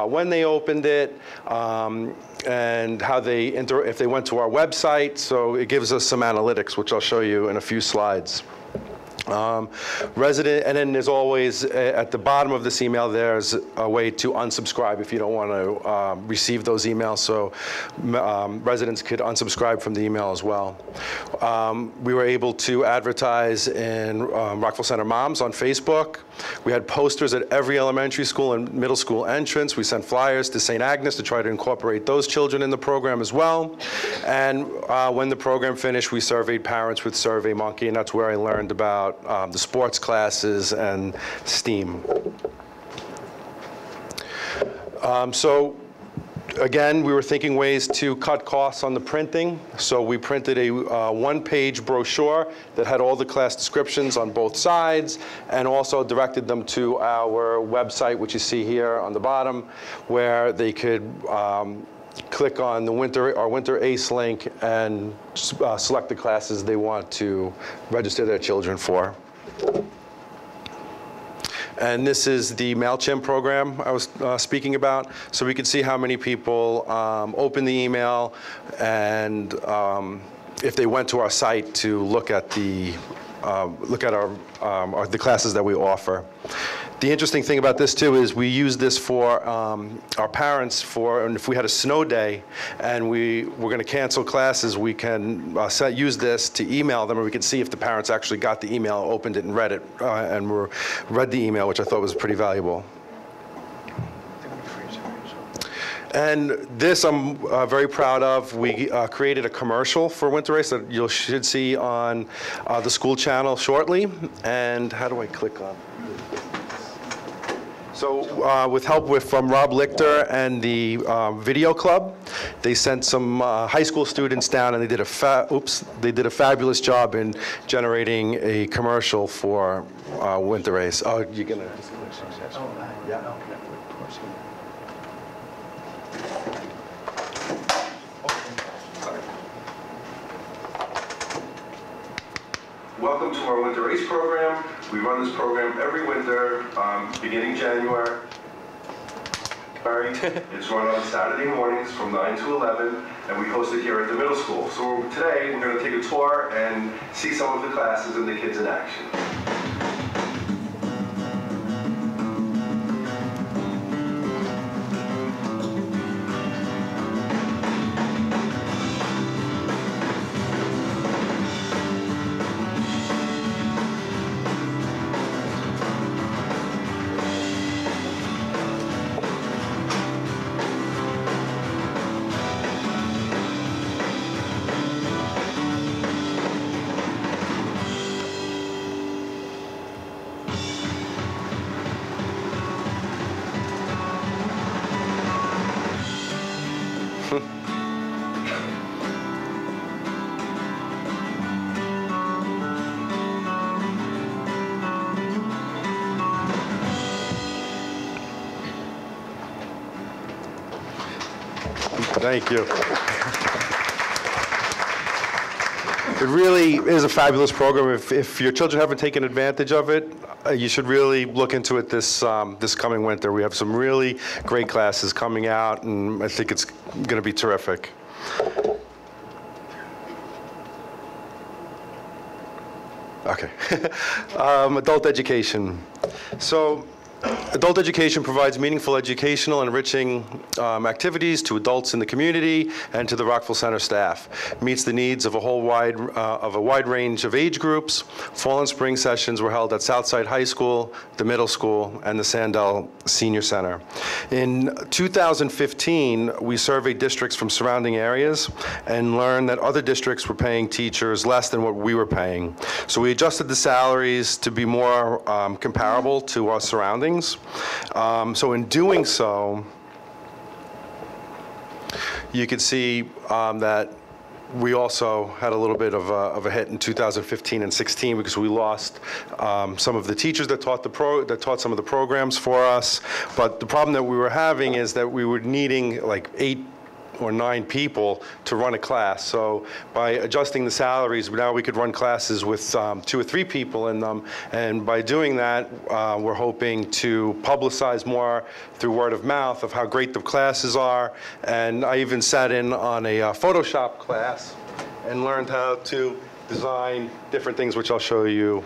Speaker 15: when they opened it, and how they if they went to our website. So it gives us some analytics, which I'll show you in a few slides. And then there's always, at the bottom of this email, there's a way to unsubscribe if you don't want to receive those emails, so residents could unsubscribe from the email as well. We were able to advertise in Rockville Center Moms on Facebook. We had posters at every elementary school and middle school entrance. We sent flyers to St. Agnes to try to incorporate those children in the program as well. And when the program finished, we surveyed parents with SurveyMonkey, and that's where I learned about the sports classes and STEAM. So again, we were thinking ways to cut costs on the printing. So we printed a one-page brochure that had all the class descriptions on both sides, and also directed them to our website, which you see here on the bottom, where they could click on the our Winter ACE link and select the classes they want to register their children for. And this is the MailChimp program I was speaking about. So we could see how many people open the email, and if they went to our site to look at the the classes that we offer. The interesting thing about this too is we use this for our parents and if we had a snow day and we were going to cancel classes, we can use this to email them, and we can see if the parents actually got the email, opened it, and read it, and read the email, which I thought was pretty valuable. And this I'm very proud of. We created a commercial for Winter Race that you should see on the school channel shortly. And how do I click on? So with help from Rob Lichter and the Video Club, they sent some high school students down, and they did a fabulous job in generating a commercial for Winter Race. Oh, you're gonna? Yeah. Welcome to our Winter Race program. We run this program every winter, beginning January. It's run on Saturday mornings from 9 to 11, and we host it here at the middle school. So today, we're going to take a tour and see some of the classes and the kids in action. Thank you. It really is a fabulous program. If your children haven't taken advantage of it, you should really look into it this coming winter. We have some really great classes coming out, and I think it's going to be terrific. Okay. Adult education. So adult education provides meaningful educational and enriching activities to adults in the community and to the Rockville Center staff. It meets the needs of a wide range of age groups. Fall and spring sessions were held at Southside High School, the middle school, and the Sandell Senior Center. In 2015, we surveyed districts from surrounding areas and learned that other districts were paying teachers less than what we were paying. So we adjusted the salaries to be more comparable to our surroundings. So in doing so, you can see that we also had a little bit of a hit in 2015 and 16 because we lost some of the teachers that taught some of the programs for us. But the problem that we were having is that we were needing like 8 or 9 people to run a class. So by adjusting the salaries, now we could run classes with 2 or 3 people in them. And by doing that, we're hoping to publicize more through word of mouth of how great the classes are. And I even sat in on a Photoshop class and learned how to design different things, which I'll show you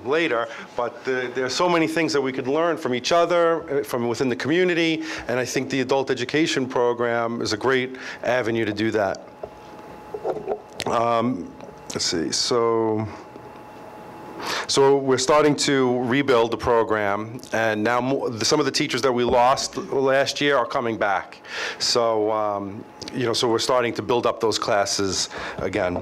Speaker 15: later. But there's so many things that we could learn from each other, from within the community, and I think the adult education program is a great avenue to do that. Let's see, so we're starting to rebuild the program, and now some of the teachers that we lost last year are coming back. So, so we're starting to build up those classes again.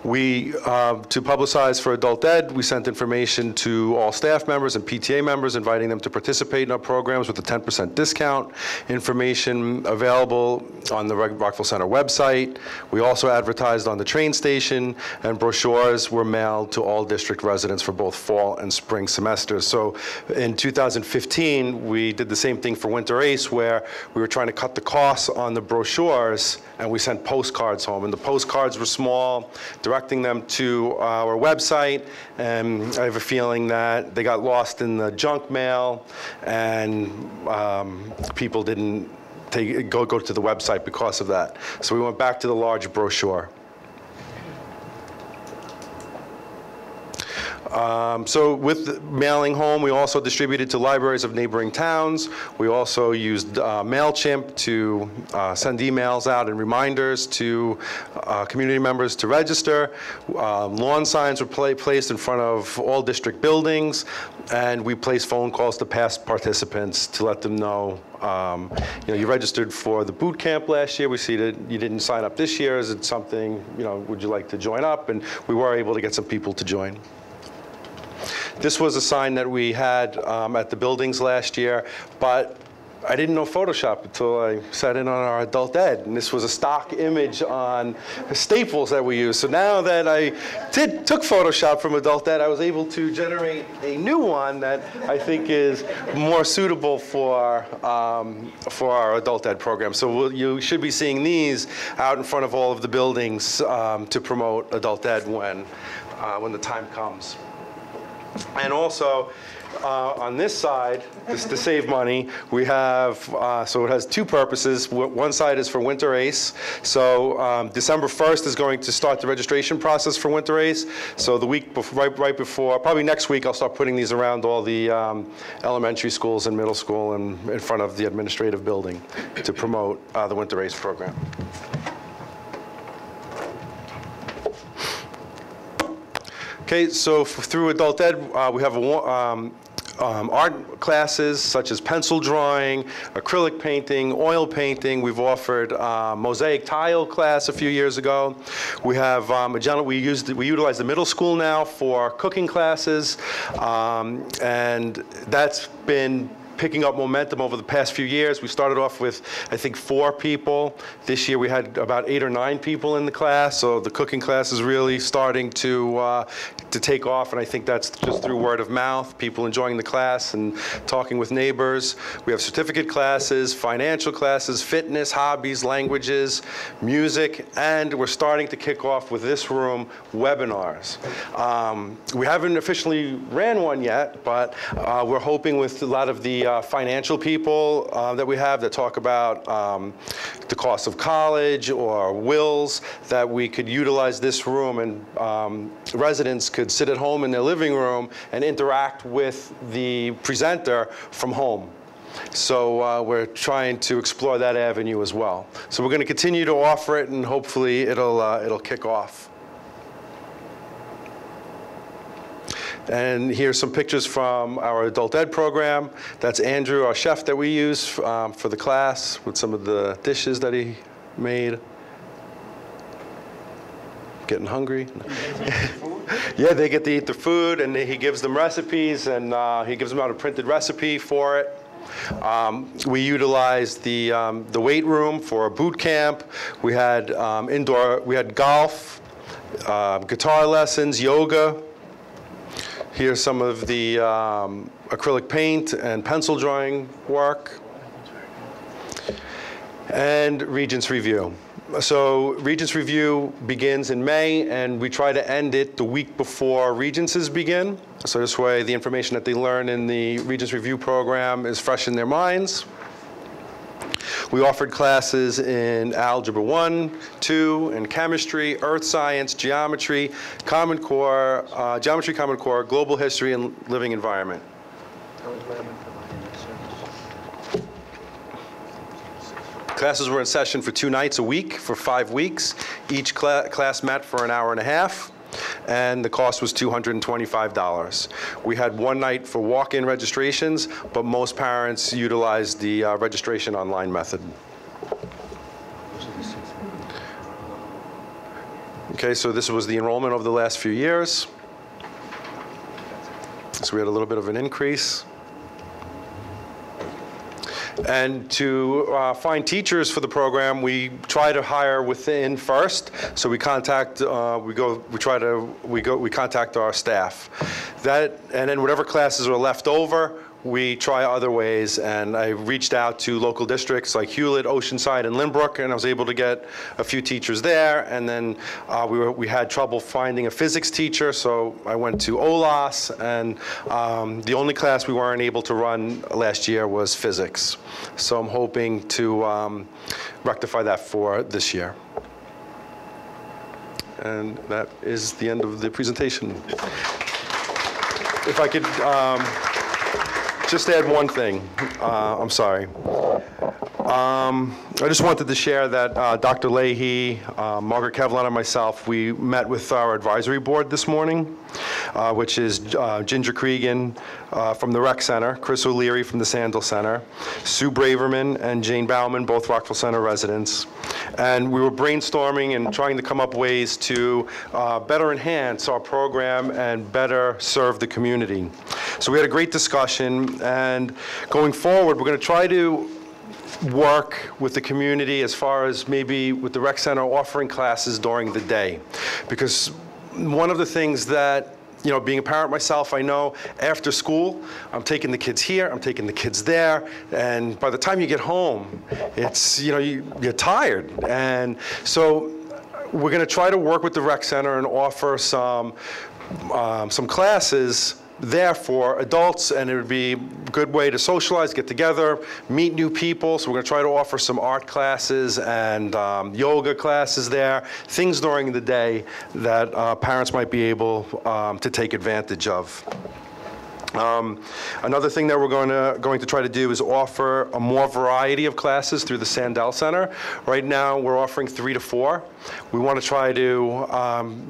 Speaker 15: To publicize for adult ed, we sent information to all staff members and PTA members, inviting them to participate in our programs with a 10% discount. Information available on the Rockville Center website. We also advertised on the train station, and brochures were mailed to all district residents for both fall and spring semesters. So in 2015, we did the same thing for Winter ACE, where we were trying to cut the costs on the brochures, and we sent postcards home. And the postcards were small, directing them to our website, and I have a feeling that they got lost in the junk mail, and people didn't go to the website because of that. So we went back to the large brochure. So with mailing home, we also distributed to libraries of neighboring towns. We also used MailChimp to send emails out and reminders to community members to register. Lawn signs were placed in front of all district buildings, and we placed phone calls to past participants to let them know, you registered for the boot camp last year. We see that you didn't sign up this year. Is it something, would you like to join up? And we were able to get some people to join. This was a sign that we had at the buildings last year, but I didn't know Photoshop until I sat in on our adult ed, and this was a stock image on staples that we use. So now that I took Photoshop from adult ed, I was able to generate a new one that I think is more suitable for our adult ed program. So you should be seeing these out in front of all of the buildings to promote adult ed when the time comes. And also, on this side, to save money, we have, so it has 2 purposes. One side is for Winter ACE. So December 1st is going to start the registration process for Winter ACE. So the week before, right before, probably next week, I'll start putting these around all the elementary schools and middle school and in front of the administrative building to promote the Winter ACE program. Okay, so through adult ed, we have art classes such as pencil drawing, acrylic painting, oil painting. We've offered mosaic tile class a few years ago. We have we utilize the middle school now for cooking classes, and that's been picking up momentum over the past few years. We started off with, I think, 4 people. This year we had about 8 or 9 people in the class, so the cooking class is really starting to take off, and I think that's just through word of mouth, people enjoying the class and talking with neighbors. We have certificate classes, financial classes, fitness, hobbies, languages, music, and we're starting to kick off with this room, webinars. We haven't officially ran one yet, but we're hoping with a lot of the financial people that we have that talk about the cost of college or wills, that we could utilize this room, and residents could sit at home in their living room and interact with the presenter from home. So we're trying to explore that avenue as well. So we're going to continue to offer it, and hopefully it'll kick off. And here's some pictures from our adult ed program. That's Andrew, our chef that we use for the class, with some of the dishes that he made. Getting hungry? Yeah, they get to eat the food, and he gives them recipes, and he gives them out a printed recipe for it. We utilized the weight room for a boot camp. We had we had golf, guitar lessons, yoga. Here's some of the acrylic paint and pencil drawing work. And Regents Review. So Regents Review begins in May, and we try to end it the week before Regencies begin. So this way, the information that they learn in the Regents Review program is fresh in their minds. We offered classes in Algebra 1, 2, and Chemistry, Earth Science, Geometry, Common Core, Geometry Common Core, Global History, and Living Environment. Classes were in session for 2 nights a week for 5 weeks. Each class met for an hour and a half, and the cost was $225. We had 1 night for walk-in registrations, but most parents utilized the registration online method. Okay, so this was the enrollment over the last few years. So we had a little bit of an increase. And to find teachers for the program, we try to hire within first. So we contact, we contact our staff. And then whatever classes are left over, we try other ways. And I reached out to local districts like Hewlett, Oceanside, and Lynbrook, and I was able to get a few teachers there. And then we had trouble finding a physics teacher, so I went to OLAS, and the only class we weren't able to run last year was physics. So I'm hoping to rectify that for this year. And that is the end of the presentation. If I could just add one thing. I'm sorry. I just wanted to share that Dr. Leahy, Margaret Kevlin, and myself, we met with our advisory board this morning, which is Ginger Cregan from the Rec Center, Chris O'Leary from the Sandal Center, Sue Braverman and Jane Bauman, both Rockville Center residents. And we were brainstorming and trying to come up ways to better enhance our program and better serve the community. So we had a great discussion, and going forward, we're going to try to work with the community as far as maybe with the Rec Center offering classes during the day. Because one of the things that, you know, being a parent myself, I know after school, I'm taking the kids here, I'm taking the kids there, and by the time you get home, it's, you know, you're tired. And so we're going to try to work with the Rec Center and offer some classes there for adults, and it would be a good way to socialize, get together, meet new people. So we're going to try to offer some art classes and yoga classes there, things during the day that parents might be able to take advantage of. Another thing that we're going to try to do is offer a more variety of classes through the Sandal Center. Right now, we're offering 3 to 4. We want to try to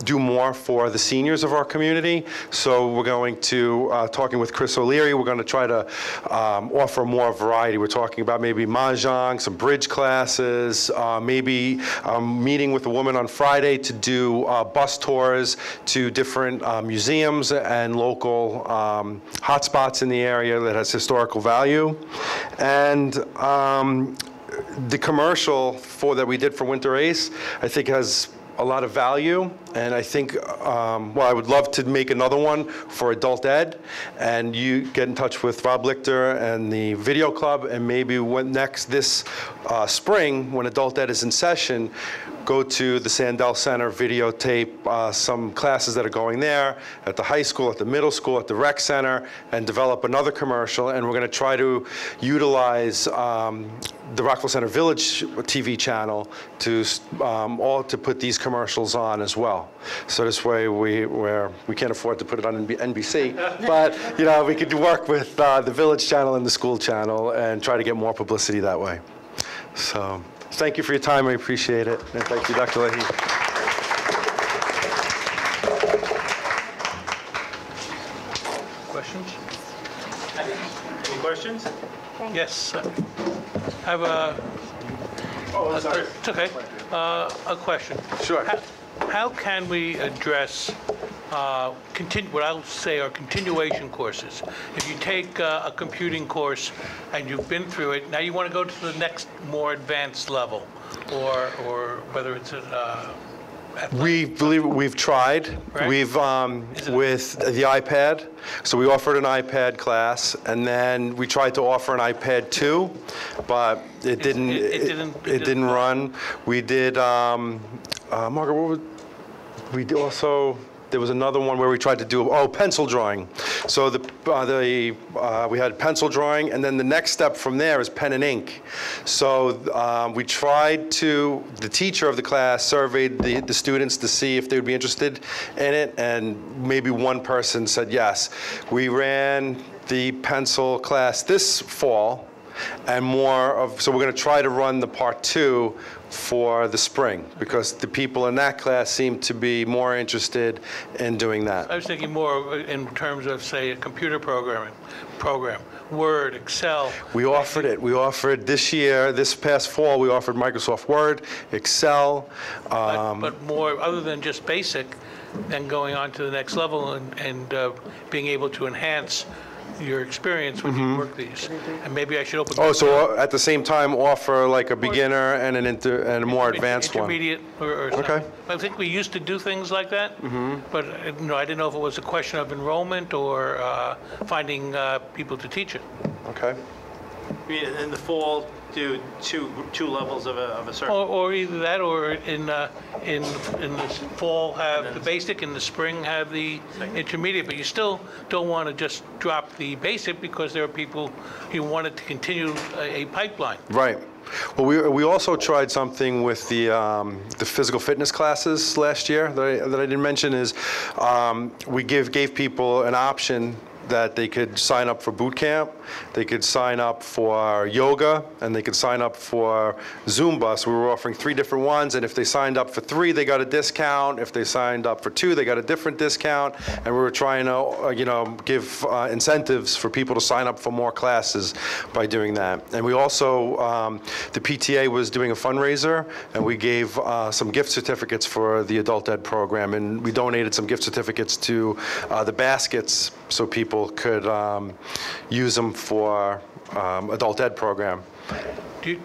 Speaker 15: do more for the seniors of our community. So we're going to, talking with Chris O'Leary, we're going to try to offer more variety. We're talking about maybe mahjong, some bridge classes, maybe meeting with a woman on Friday to do bus tours to different museums and local hotspots in the area that has historical value. And the commercial that we did for Winter Ace, I think has a lot of value, and I think, well, I would love to make another one for adult ed, and you get in touch with Rob Lichter and the video club, and maybe this spring, when adult ed is in session, go to the Sandal Center, videotape some classes that are going there at the high school, at the middle school, at the rec center, and develop another commercial. And we're going to try to utilize the Rockville Center Village TV channel to put these commercials on as well. So this way we can't afford to put it on NBC, but you know, we could work with the Village channel and the school channel and try to get more publicity that way. So thank you for your time. I appreciate it. And thank you, Dr. Leahy.
Speaker 16: Questions?
Speaker 1: Any questions?
Speaker 16: Yes. I have a... Oh, sorry. It's okay. A question.
Speaker 15: Sure.
Speaker 16: How can we address what I'll say are continuation courses. If you take a computing course and you've been through it, now you want to go to the next more advanced level, or whether it's
Speaker 15: We've tried.
Speaker 16: Right.
Speaker 15: We've with the iPad. So we offered an iPad class, and then we tried to offer an iPad 2, but it didn't run. We did Margaret, what was, we also. There was another one where we tried to do, pencil drawing. So we had pencil drawing, and then the next step from there is pen and ink. So we tried to, the teacher of the class surveyed the students to see if they would be interested in it, and maybe one person said yes. We ran the pencil class this fall, and so we're going to try to run the part 2 for the spring, because the people in that class seem to be more interested in doing that.
Speaker 16: I was thinking more in terms of, say, a computer program, Word, Excel.
Speaker 15: We offered it. We offered this year, this past fall, we offered Microsoft Word, Excel.
Speaker 16: But more, other than just basic, then going on to the next level and being able to enhance your experience when you work these. And maybe I should open.
Speaker 15: So at the same time offer like a beginner and and a more advanced one.
Speaker 16: Intermediate or something. Okay. I think we used to do things like that, but I didn't know if it was a question of enrollment or finding people to teach it.
Speaker 15: Okay.
Speaker 1: In the fall, do two levels of a certain.
Speaker 16: Or either that, or in the fall have the basic, in the spring have the intermediate. But you still don't want to just drop the basic, because there are people who want it to continue a pipeline.
Speaker 15: Right. Well, we also tried something with the physical fitness classes last year that I didn't mention. Is we gave people an option that they could sign up for boot camp, they could sign up for yoga, and they could sign up for Zumba. So we were offering 3 different ones, and if they signed up for 3, they got a discount. If they signed up for 2, they got a different discount. And we were trying to, give incentives for people to sign up for more classes by doing that. And we also, the PTA was doing a fundraiser, and we gave some gift certificates for the adult ed program, and we donated some gift certificates to the baskets so people could use them for adult ed program.
Speaker 16: Do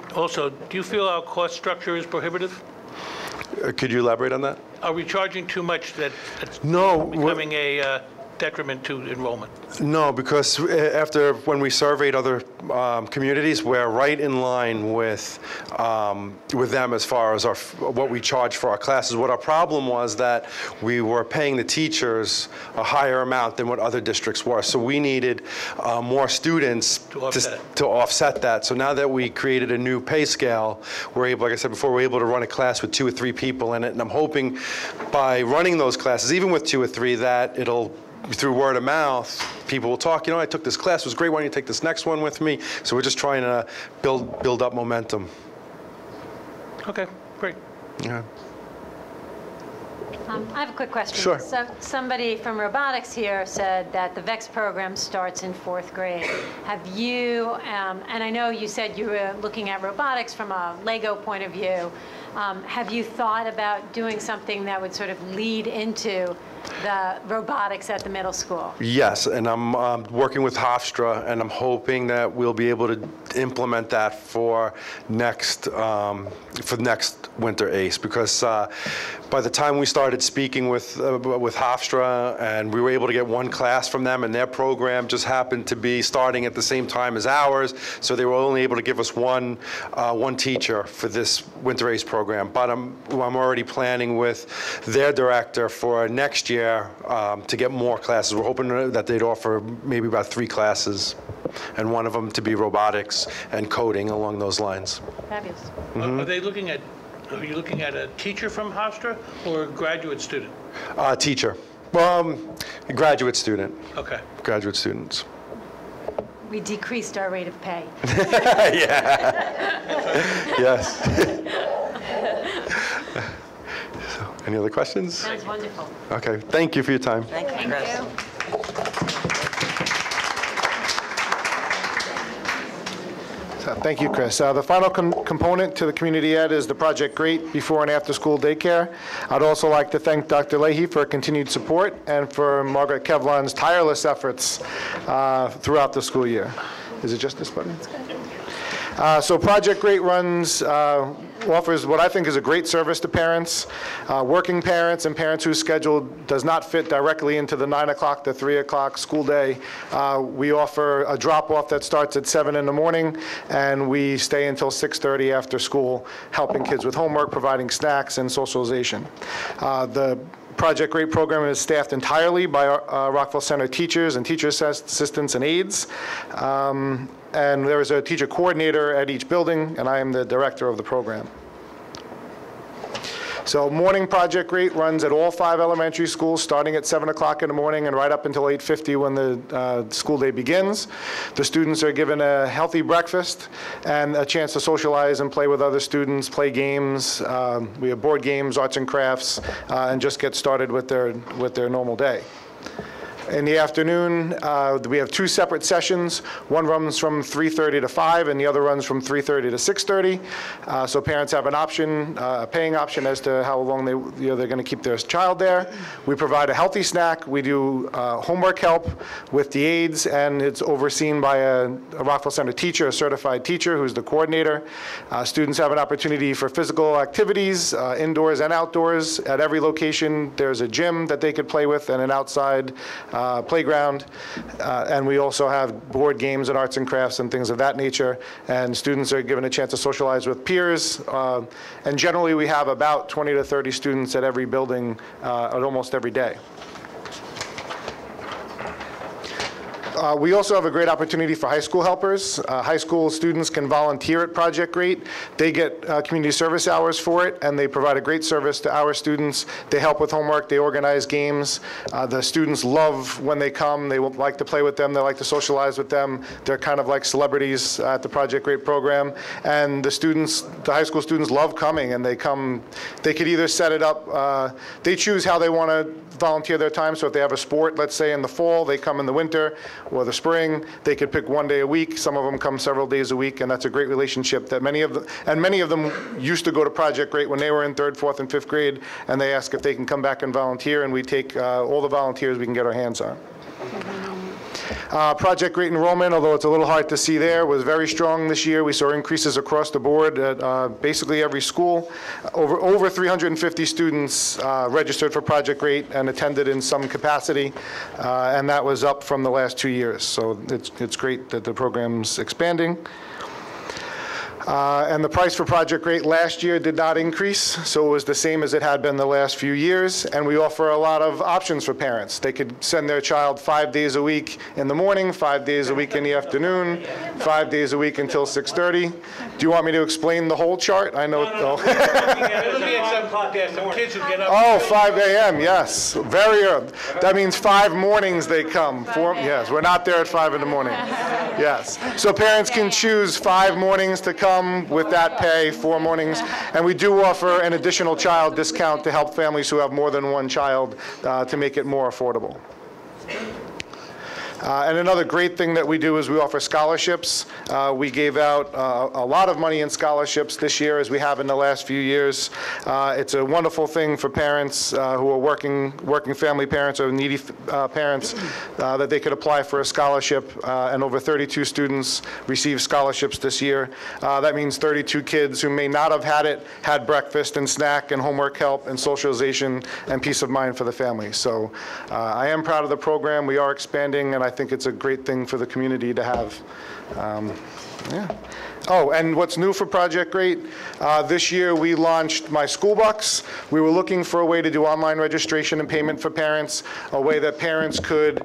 Speaker 16: you feel our cost structure is prohibitive?
Speaker 15: Could you elaborate on that?
Speaker 16: Are we charging too much that it's becoming a detriment to enrollment?
Speaker 15: No, because when we surveyed other communities, we're right in line with them as far as what we charge for our classes. What our problem was that we were paying the teachers a higher amount than what other districts were. So we needed more students to offset that. So now that we created a new pay scale, we're able, like I said before, we're able to run a class with 2 or 3 people in it. And I'm hoping by running those classes, even with 2 or 3, that it'll, through word of mouth, people will talk, I took this class, it was great, why don't you take this next one with me? So we're just trying to build up momentum.
Speaker 16: Okay, great.
Speaker 15: Yeah.
Speaker 17: I have a quick question.
Speaker 15: Sure.
Speaker 17: So somebody from robotics here said that the VEX program starts in 4th grade. Have you, and I know you said you were looking at robotics from a Lego point of view, have you thought about doing something that would sort of lead into the robotics at the middle school?
Speaker 15: Yes, and I'm working with Hofstra, and I'm hoping that we'll be able to implement that for next winter ACE, because by the time we started speaking with Hofstra, and we were able to get 1 class from them, and their program just happened to be starting at the same time as ours, so they were only able to give us one teacher for this winter ACE program. But I'm already planning with their director for next year to get more classes. We're hoping that they'd offer maybe about 3 classes, and one of them to be robotics and coding along those lines.
Speaker 17: Fabulous.
Speaker 16: Are you looking at a teacher from Hofstra or a graduate student?
Speaker 15: Teacher. Well, a graduate student.
Speaker 16: Okay.
Speaker 15: Graduate students.
Speaker 17: We decreased our rate of pay.
Speaker 15: Yeah. Yes. So, any other questions?
Speaker 17: That was wonderful.
Speaker 15: Okay. Thank you for your time.
Speaker 17: Thank you.
Speaker 18: So, thank you, Chris. The final component to the community ed is the Project Great before and after school daycare. I'd also like to thank Dr. Leahy for continued support and for Margaret Kevlin's tireless efforts throughout the school year. Is it just this button? So Project Great offers what I think is a great service to parents, working parents and parents whose schedule does not fit directly into the 9 o'clock to 3 o'clock school day. We offer a drop-off that starts at 7 in the morning, and we stay until 6:30 after school, helping kids with homework, providing snacks, and socialization. The Project Great program is staffed entirely by Rockville Center teachers and teacher assistants and aides. And there is a teacher coordinator at each building, and I am the director of the program. So morning Project Great runs at all 5 elementary schools, starting at 7 o'clock in the morning and right up until 8:50 when the school day begins. The students are given a healthy breakfast and a chance to socialize and play with other students, play games. We have board games, arts and crafts, and just get started with their normal day. In the afternoon, we have 2 separate sessions. One runs from 3:30 to 5, and the other runs from 3:30 to 6:30. So parents have an option, a paying option as to how long they're going to keep their child there. We provide a healthy snack. We do homework help with the aides, and it's overseen by a Rockville Center teacher, a certified teacher who's the coordinator. Students have an opportunity for physical activities, indoors and outdoors. At every location, there's a gym that they could play with and an outside playground, and we also have board games and arts and crafts and things of that nature, and students are given a chance to socialize with peers, and generally we have about 20 to 30 students at every building at almost every day. We also have a great opportunity for high school helpers. High school students can volunteer at Project Great. They get community service hours for it, and they provide a great service to our students. They help with homework. They organize games. The students love when they come. They like to play with them. They like to socialize with them. They're kind of like celebrities at the Project Great program. And the high school students love coming, and they come. They could either set it up. They choose how they want to volunteer their time. So if they have a sport, let's say in the fall, they come in the winter or the spring. They could pick one day a week. Some of them come several days a week, and that's a great relationship that many of them used to go to Project Great when they were in 3rd, 4th, and 5th grade, and they ask if they can come back and volunteer, and we take all the volunteers we can get our hands on. Project Great enrollment, although it's a little hard to see there, was very strong this year. We saw increases across the board at basically every school. Over 350 students registered for Project Great and attended in some capacity, and that was up from the last 2 years. So it's great that the program's expanding. And the price for Project Great last year did not increase, so it was the same as it had been the last few years. And we offer a lot of options for parents. They could send their child 5 days a week in the morning, 5 days a week in the afternoon, 5 days a week until 6:30. Do you want me to explain the whole chart? I know.
Speaker 16: It'll be at 7 o'clock. Some kids who get up.
Speaker 18: Oh, 5 a.m., yes. Very early. That means 5 mornings they come. Yes, we're not there at 5 in the morning. Yes. So parents can choose 5 mornings to come with that pay, 4 mornings. And we do offer an additional child discount to help families who have more than one child to make it more affordable. And another great thing that we do is we offer scholarships. We gave out a lot of money in scholarships this year, as we have in the last few years. It's a wonderful thing for parents who are working family parents or needy parents that they could apply for a scholarship. And over 32 students received scholarships this year. That means 32 kids who may not have had breakfast and snack and homework help and socialization and peace of mind for the family. So I am proud of the program. We are expanding, and I think it's a great thing for the community to have. Yeah. Oh, and what's new for Project Great? This year we launched My School Bucks. We were looking for a way to do online registration and payment for parents, a way that parents could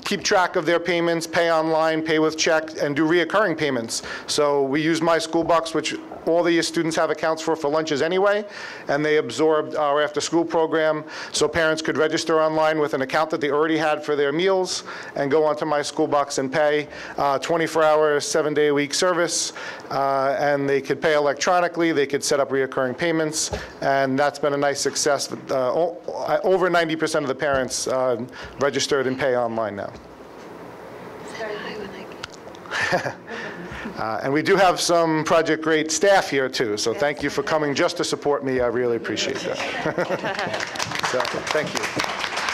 Speaker 18: keep track of their payments, pay online, pay with check, and do reoccurring payments. So we use My School Bucks, which all the students have accounts for lunches anyway, and they absorbed our after-school program. So parents could register online with an account that they already had for their meals and go onto My School Bucks and pay 24-hour, 7-day-a-week service, and they could pay electronically. They could set up reoccurring payments, and that's been a nice success. Over 90% of the parents registered and pay online now. And we do have some Project Great staff here too, so thank you for coming just to support me. I really appreciate that. So, thank you.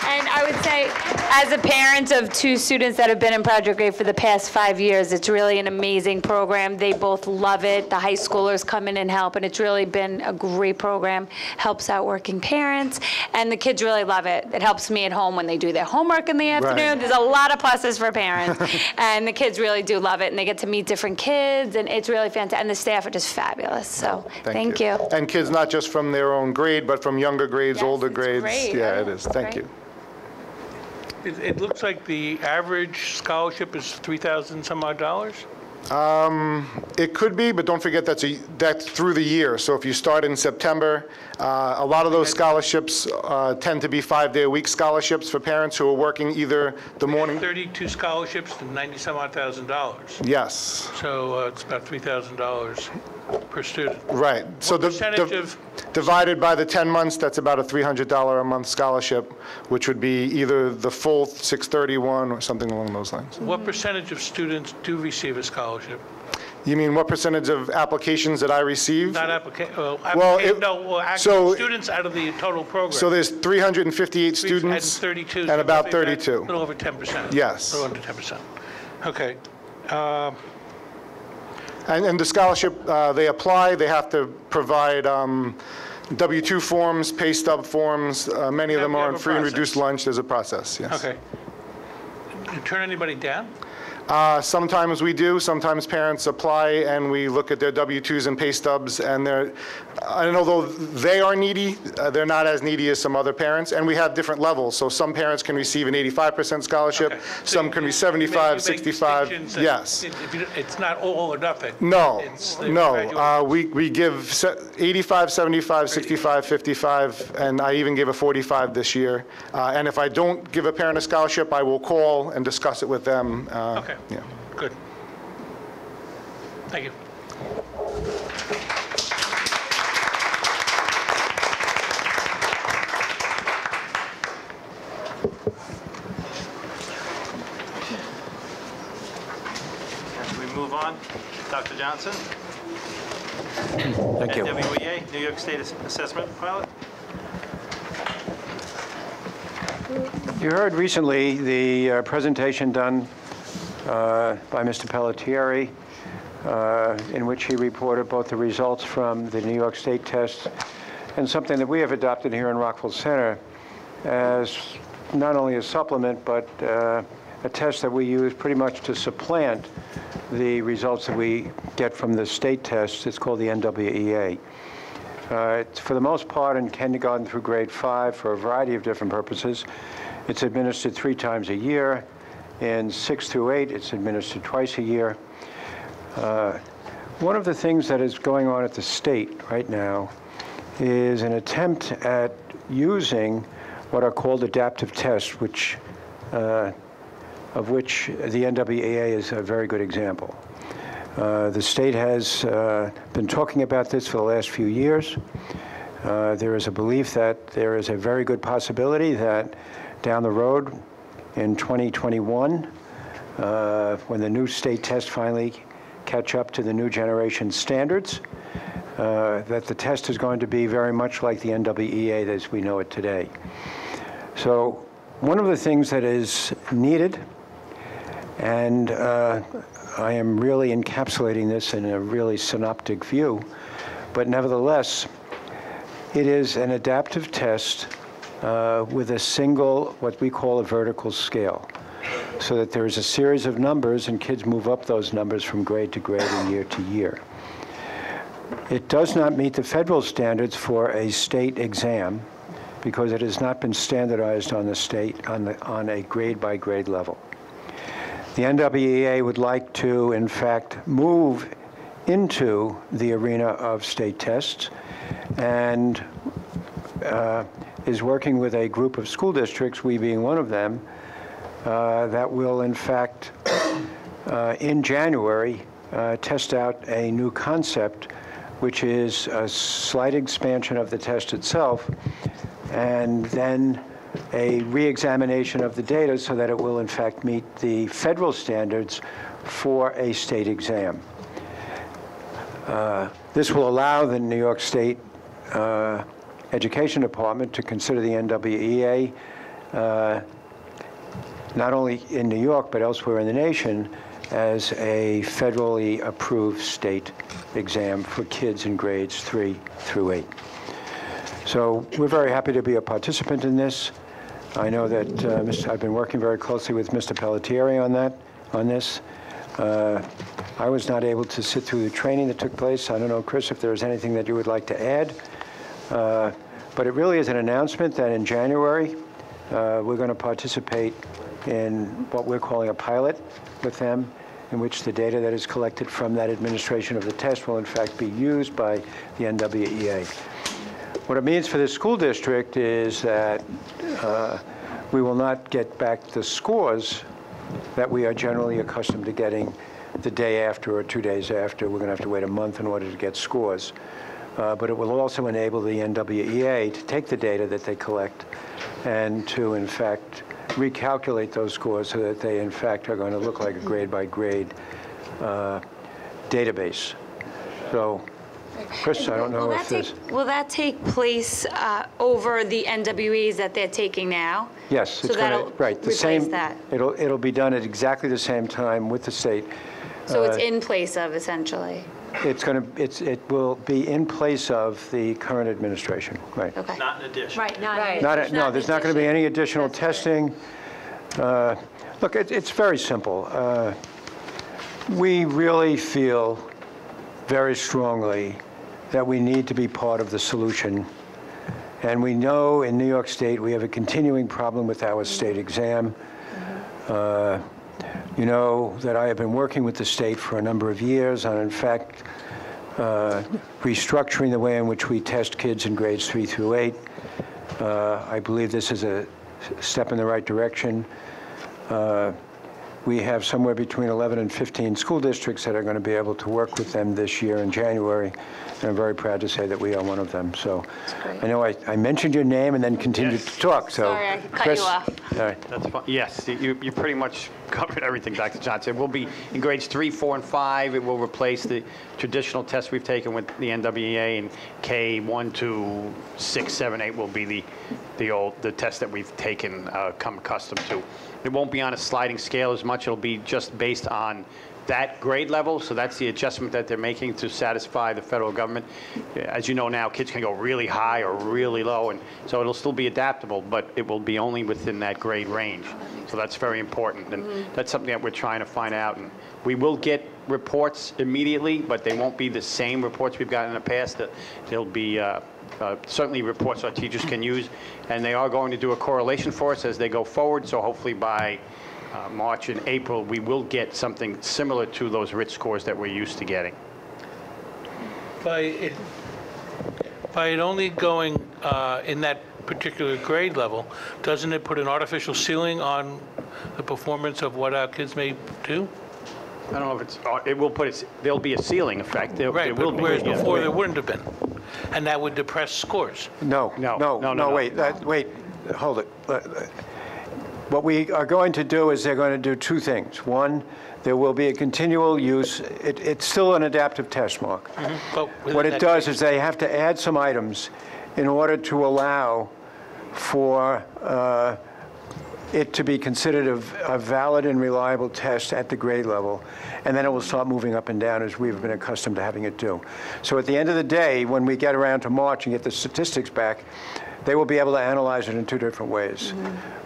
Speaker 19: And I would say, as a parent of 2 students that have been in Project Great for the past 5 years, it's really an amazing program. They both love it. The high schoolers come in and help, and it's really been a great program. Helps out working parents, and the kids really love it. It helps me at home when they do their homework in the afternoon.
Speaker 18: Right.
Speaker 19: There's a lot of pluses for parents, and the kids really do love it, and they get to meet different kids, and it's really fantastic. And the staff are just fabulous, so thank you.
Speaker 18: And kids not just from their own grade, but from younger grades,
Speaker 19: Yes,
Speaker 18: older
Speaker 19: it's
Speaker 18: grades.
Speaker 19: great.
Speaker 18: Yeah, it is. Thank
Speaker 19: Great.
Speaker 18: you.
Speaker 16: It looks like the average scholarship is $3,000 some odd dollars?
Speaker 18: It could be, but don't forget that's through the year. So if you start in September, a lot of those scholarships tend to be 5-day-a-week scholarships for parents who are working either the morning.
Speaker 16: 32 scholarships to $90 some odd thousand.
Speaker 18: Yes.
Speaker 16: So it's about $3,000 per student.
Speaker 18: Right. So
Speaker 16: What percentage of
Speaker 18: divided by the 10 months, that's about a $300 a month scholarship, which would be either the full 631 or something along those lines.
Speaker 16: what percentage of students do receive a scholarship?
Speaker 18: You mean what percentage of applications that I receive?
Speaker 16: Not
Speaker 18: so
Speaker 16: students out of the total program.
Speaker 18: So there's 358 students
Speaker 16: 32,
Speaker 18: and
Speaker 16: so
Speaker 18: about
Speaker 16: roughly
Speaker 18: 32.
Speaker 16: A little over 10%.
Speaker 18: Yes.
Speaker 16: A little under 10%. Okay.
Speaker 18: And the scholarship, they apply, they have to provide W-2 forms, pay stub forms. Many of them are on free and reduced lunch. There's a process, yes.
Speaker 16: Okay. Do you turn anybody down?
Speaker 18: Sometimes we do. Sometimes parents apply and we look at their W-2s and pay stubs, and although they are needy, they're not as needy as some other parents, and we have different levels. So some parents can receive an 85% scholarship, some can be 75, 65. Yes.
Speaker 16: It's not all or nothing.
Speaker 18: No, we give 85, 75, 65, 55, and I even give a 45 this year. And if I don't give a parent a scholarship, I will call and discuss it with them.
Speaker 16: Okay.
Speaker 18: Yeah.
Speaker 16: Good. Thank you.
Speaker 1: As we move on, Dr. Johnson.
Speaker 8: Thank you.
Speaker 1: NWEA, New York State Assessment Pilot.
Speaker 8: You heard recently the presentation done by Mr. Pelletieri, in which he reported both the results from the New York State test and something that we have adopted here in Rockville Center as not only a supplement, but a test that we use pretty much to supplant the results that we get from the state test. It's called the NWEA. It's for the most part in kindergarten through grade 5 for a variety of different purposes. It's administered 3 times a year. In 6 through 8, it's administered twice a year. One of the things that is going on at the state right now is an attempt at using what are called adaptive tests, of which the NWEA is a very good example. The state has been talking about this for the last few years. There is a belief that there is a very good possibility that down the road in 2021, when the new state tests finally catch up to the new generation standards, that the test is going to be very much like the NWEA as we know it today. So one of the things that is needed, and I am really encapsulating this in a really synoptic view, but nevertheless, it is an adaptive test with a single, what we call a vertical scale, so that there's a series of numbers and kids move up those numbers from grade to grade and year to year. It does not meet the federal standards for a state exam because it has not been standardized on the state on a grade by grade level. The NWEA would like to, in fact, move into the arena of state tests and is working with a group of school districts, we being one of them, that will, in fact, in January, test out a new concept, which is a slight expansion of the test itself, and then a re-examination of the data so that it will, in fact, meet the federal standards for a state exam. This will allow the New York State Education Department to consider the NWEA not only in New York but elsewhere in the nation as a federally approved state exam for kids in grades 3 through 8. So we're very happy to be a participant in this. I know that I've been working very closely with Mr. Pelletieri on this. I was not able to sit through the training that took place. I don't know, Chris, if there's anything that you would like to add. But it really is an announcement that in January, we're going to participate in what we're calling a pilot with them, in which the data that is collected from that administration of the test will in fact be used by the NWEA. What it means for the school district is that we will not get back the scores that we are generally accustomed to getting the day after or 2 days after. We're going to have to wait a month in order to get scores. But it will also enable the NWEA to take the data that they collect and to, in fact, recalculate those scores so that they, in fact, are going to look like a grade-by-grade database. So, Chris, I don't know if this...
Speaker 19: Will that take place over the NWEs that they're taking now?
Speaker 8: Yes, it's
Speaker 19: going
Speaker 8: to, right, the same,
Speaker 19: that.
Speaker 8: It'll be done at exactly the same time with the state.
Speaker 19: So it's in place of, essentially?
Speaker 8: It will be in place of the current administration, right?
Speaker 19: Okay.
Speaker 1: Not in addition.
Speaker 17: Right,
Speaker 8: No, there's not going to be any additional testing. Look, it's very simple. We really feel very strongly that we need to be part of the solution. And we know in New York State we have a continuing problem with our state exam. You know that I have been working with the state for a number of years on, in fact, restructuring the way in which we test kids in grades 3 through 8. I believe this is a step in the right direction. We have somewhere between 11 and 15 school districts that are going to be able to work with them this year in January, and I'm very proud to say that we are one of them. So I know I mentioned your name and then continued to talk. So
Speaker 19: Sorry, I cut
Speaker 8: Chris,
Speaker 19: you off.
Speaker 8: All right.
Speaker 9: That's fine. Yes, you pretty much covered everything, Dr. Johnson. It will be in grades 3, 4, and 5. It will replace the traditional tests we've taken with the NWEA, and K 1 to 6, 7, 8 will be the test that we've taken, come accustomed to. It won't be on a sliding scale as much. It'll be just based on that grade level. So that's the adjustment that they're making to satisfy the federal government. As you know now, kids can go really high or really low, and so it'll still be adaptable, but it will be only within that grade range. So that's very important, and that's something that we're trying to find out. And we will get reports immediately, but they won't be the same reports we've gotten in the past. They'll be certainly reports our teachers can use, and they are going to do a correlation for us as they go forward, so hopefully by March and April we will get something similar to those RIT scores that we're used to getting.
Speaker 16: By it only going in that particular grade level, doesn't it put an artificial ceiling on the performance of what our kids may do?
Speaker 9: I don't know if it will put there'll be a ceiling effect.
Speaker 16: Right, but whereas before there wouldn't have been. And that would depress scores.
Speaker 8: No, wait, hold it. What we are going to do is they're going to do two things. One, there will be a continual use. It's still an adaptive test, Mark. What it does is they have to add some items in order to allow for it to be considered a valid and reliable test at the grade level, and then it will start moving up and down as we've been accustomed to having it do. So at the end of the day, when we get around to March and get the statistics back, they will be able to analyze it in two different ways.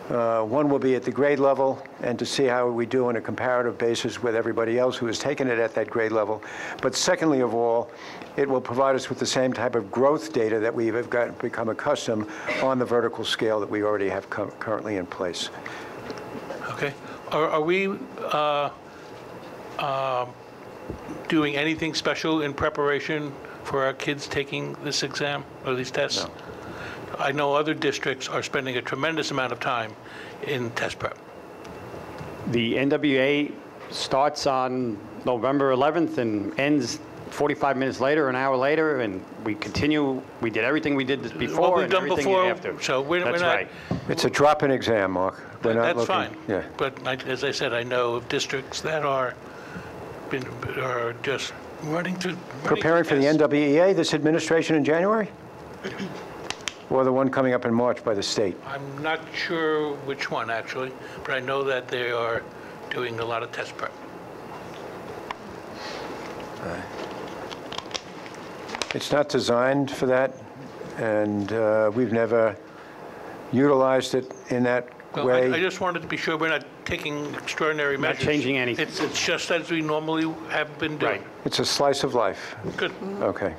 Speaker 8: One will be at the grade level and to see how we do on a comparative basis with everybody else who has taken it at that grade level. But secondly of all, it will provide us with the same type of growth data that we have become accustomed on the vertical scale that we already have currently in place.
Speaker 16: Okay. Are we doing anything special in preparation for our kids taking this exam or these tests?
Speaker 8: No.
Speaker 16: I know other districts are spending a tremendous amount of time in test prep.
Speaker 9: The NWEA starts on November 11th and ends 45 minutes later, an hour later, and we continue. We did everything we did before
Speaker 16: What we've
Speaker 9: and
Speaker 16: done
Speaker 9: everything
Speaker 16: before,
Speaker 9: after.
Speaker 16: so we're
Speaker 9: That's
Speaker 16: not,
Speaker 9: right.
Speaker 8: It's a drop-in exam, Mark. We're not
Speaker 16: that's
Speaker 8: looking,
Speaker 16: fine.
Speaker 8: Yeah.
Speaker 16: But as I said, I know of districts that are are just running through.
Speaker 8: Preparing for the NWEA, this administration in January? Or the one coming up in March by the state?
Speaker 16: I'm not sure which one, actually, but I know that they are doing a lot of test prep.
Speaker 8: It's not designed for that, and we've never utilized it in that
Speaker 16: Well,
Speaker 8: way.
Speaker 16: I just wanted to be sure we're not taking extraordinary
Speaker 9: Not
Speaker 16: measures.
Speaker 9: changing anything.
Speaker 16: It's just as we normally have been doing.
Speaker 8: It's a slice of life.
Speaker 16: Good.
Speaker 8: Okay.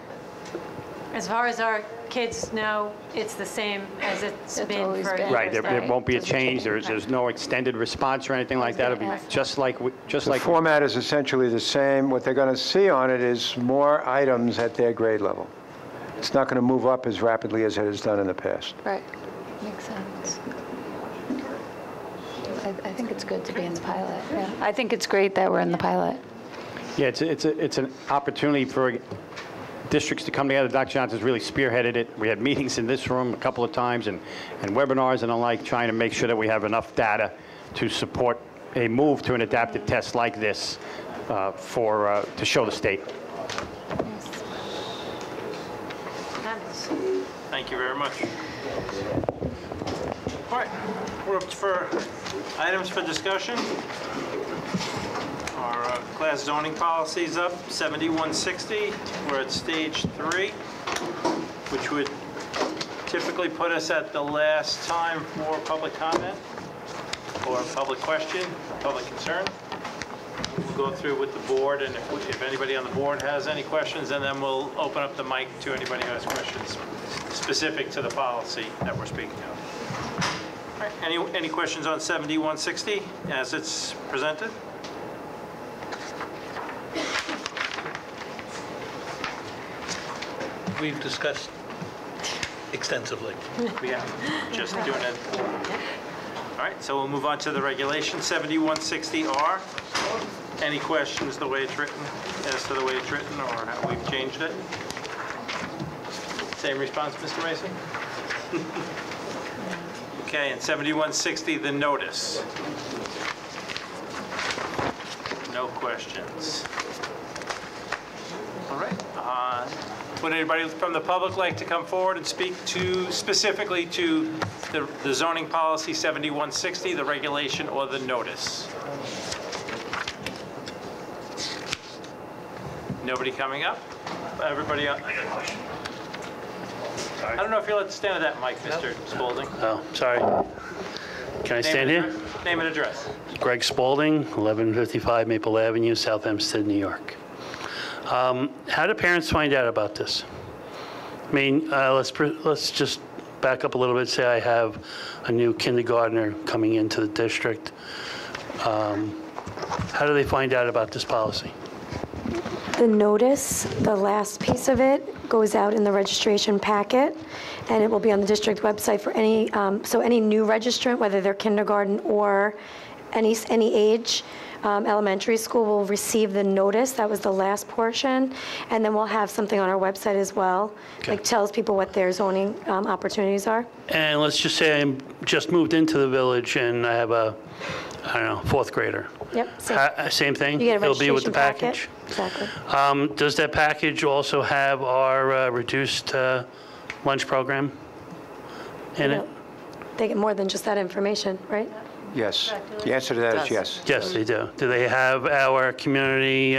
Speaker 17: As far as our kids know, it's the same as it's been for years.
Speaker 9: Right, there won't be a change, there's no extended response or anything like that, it'll be just like.
Speaker 8: The format is essentially the same. What they're going to see on it is more items at their grade level. It's not going to move up as rapidly as it has done in the past.
Speaker 19: Right. Makes sense. I think it's good to be in the pilot. Yeah. I think it's great that we're in the pilot.
Speaker 9: Yeah, it's an opportunity for districts to come together. Dr. Johnson's really spearheaded it. We had meetings in this room a couple of times and webinars and the like, trying to make sure that we have enough data to support a move to an adapted test like this to show the state.
Speaker 1: Thank you very much. All right, we're up for items for discussion. Our class zoning policy is up, 7160. We're at stage 3, which would typically put us at the last time for public comment or public question, public concern. We'll go through with the board, and if anybody on the board has any questions, and then we'll open up the mic to anybody who has questions specific to the policy that we're speaking of. All right, any questions on 7160 as it's presented?
Speaker 16: We've discussed extensively.
Speaker 1: We have, just doing it. All right, so we'll move on to the regulation, 7160R. Any questions the way it's written, as to the way it's written, or how we've changed it? Same response, Mr. Mason? Okay, and 7160, the notice. No questions. All right. Would anybody from the public like to come forward and speak specifically to the zoning policy 7160, the regulation, or the notice? Nobody coming up? Everybody up? I got a question. I don't know if you'll let to stand at that mic, Mr. Spaulding.
Speaker 20: Oh, sorry. Can I stand here?
Speaker 1: Name and address.
Speaker 20: Greg Spaulding, 1155 Maple Avenue, South Hempstead, New York. How do parents find out about this? I mean, let's just back up a little bit. Say I have a new kindergartner coming into the district. How do they find out about this policy?
Speaker 21: The notice, the last piece of it, goes out in the registration packet, and it will be on the district website for any, so any new registrant, whether they're kindergarten or any age, elementary school will receive the notice. That was the last portion. And then we'll have something on our website as well, like tells people what their zoning opportunities are.
Speaker 20: And let's just say I just moved into the village and I have a, I don't know, fourth grader.
Speaker 21: Yep,
Speaker 20: same thing?
Speaker 21: You get a
Speaker 20: It'll be with the
Speaker 21: registration
Speaker 20: package?
Speaker 21: Exactly.
Speaker 20: Does that package also have our reduced lunch program in it?
Speaker 21: They get more than just that information, right?
Speaker 8: Yes. The answer to that is yes.
Speaker 20: Yes, they do. Do they have our community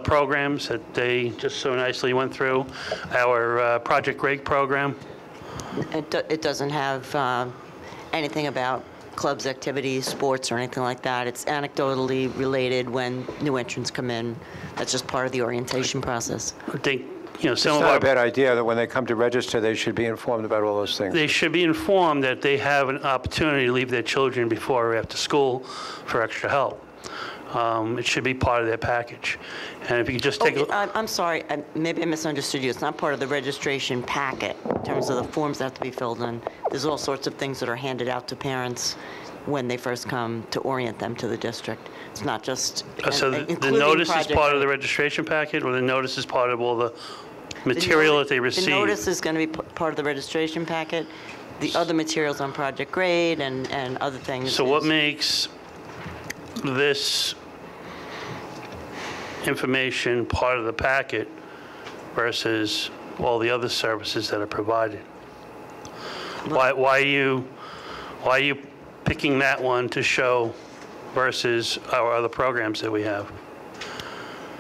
Speaker 20: programs that they just so nicely went through? Our Project Greg program?
Speaker 14: It doesn't have anything about clubs, activities, sports, or anything like that. It's anecdotally related when new entrants come in. That's just part of the orientation process.
Speaker 20: I think,
Speaker 8: It's not a bad idea that when they come to register, they should be informed about all those things.
Speaker 20: They should be informed that they have an opportunity to leave their children before or after school for extra help. It should be part of their package. And if you could just take a look.
Speaker 14: I'm sorry, maybe I misunderstood you. It's not part of the registration packet in terms of the forms that have to be filled in. There's all sorts of things that are handed out to parents when they first come to orient them to the district. It's not just
Speaker 20: So the notice is part of the registration packet, or the notice is part of all the material that they receive?
Speaker 14: The notice is going to be part of the registration packet. The other materials on Project Grade and other things.
Speaker 20: So what makes this information part of the packet versus all the other services that are provided? Why are you picking that one to show versus our other programs that we have?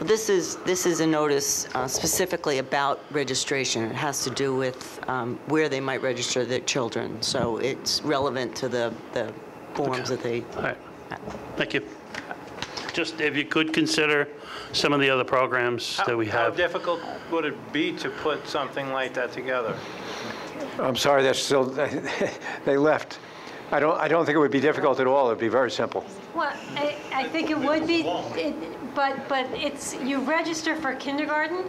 Speaker 14: This is a notice specifically about registration. It has to do with where they might register their children. So it's relevant to the forms that they...
Speaker 20: All right. Thank you. Just if you could consider some of the other programs that we have.
Speaker 1: How difficult would it be to put something like that together?
Speaker 8: I'm sorry, they're still, they left. I don't think it would be difficult at all. It'd be very simple.
Speaker 17: Well, I think it would be, but it's, you register for kindergarten.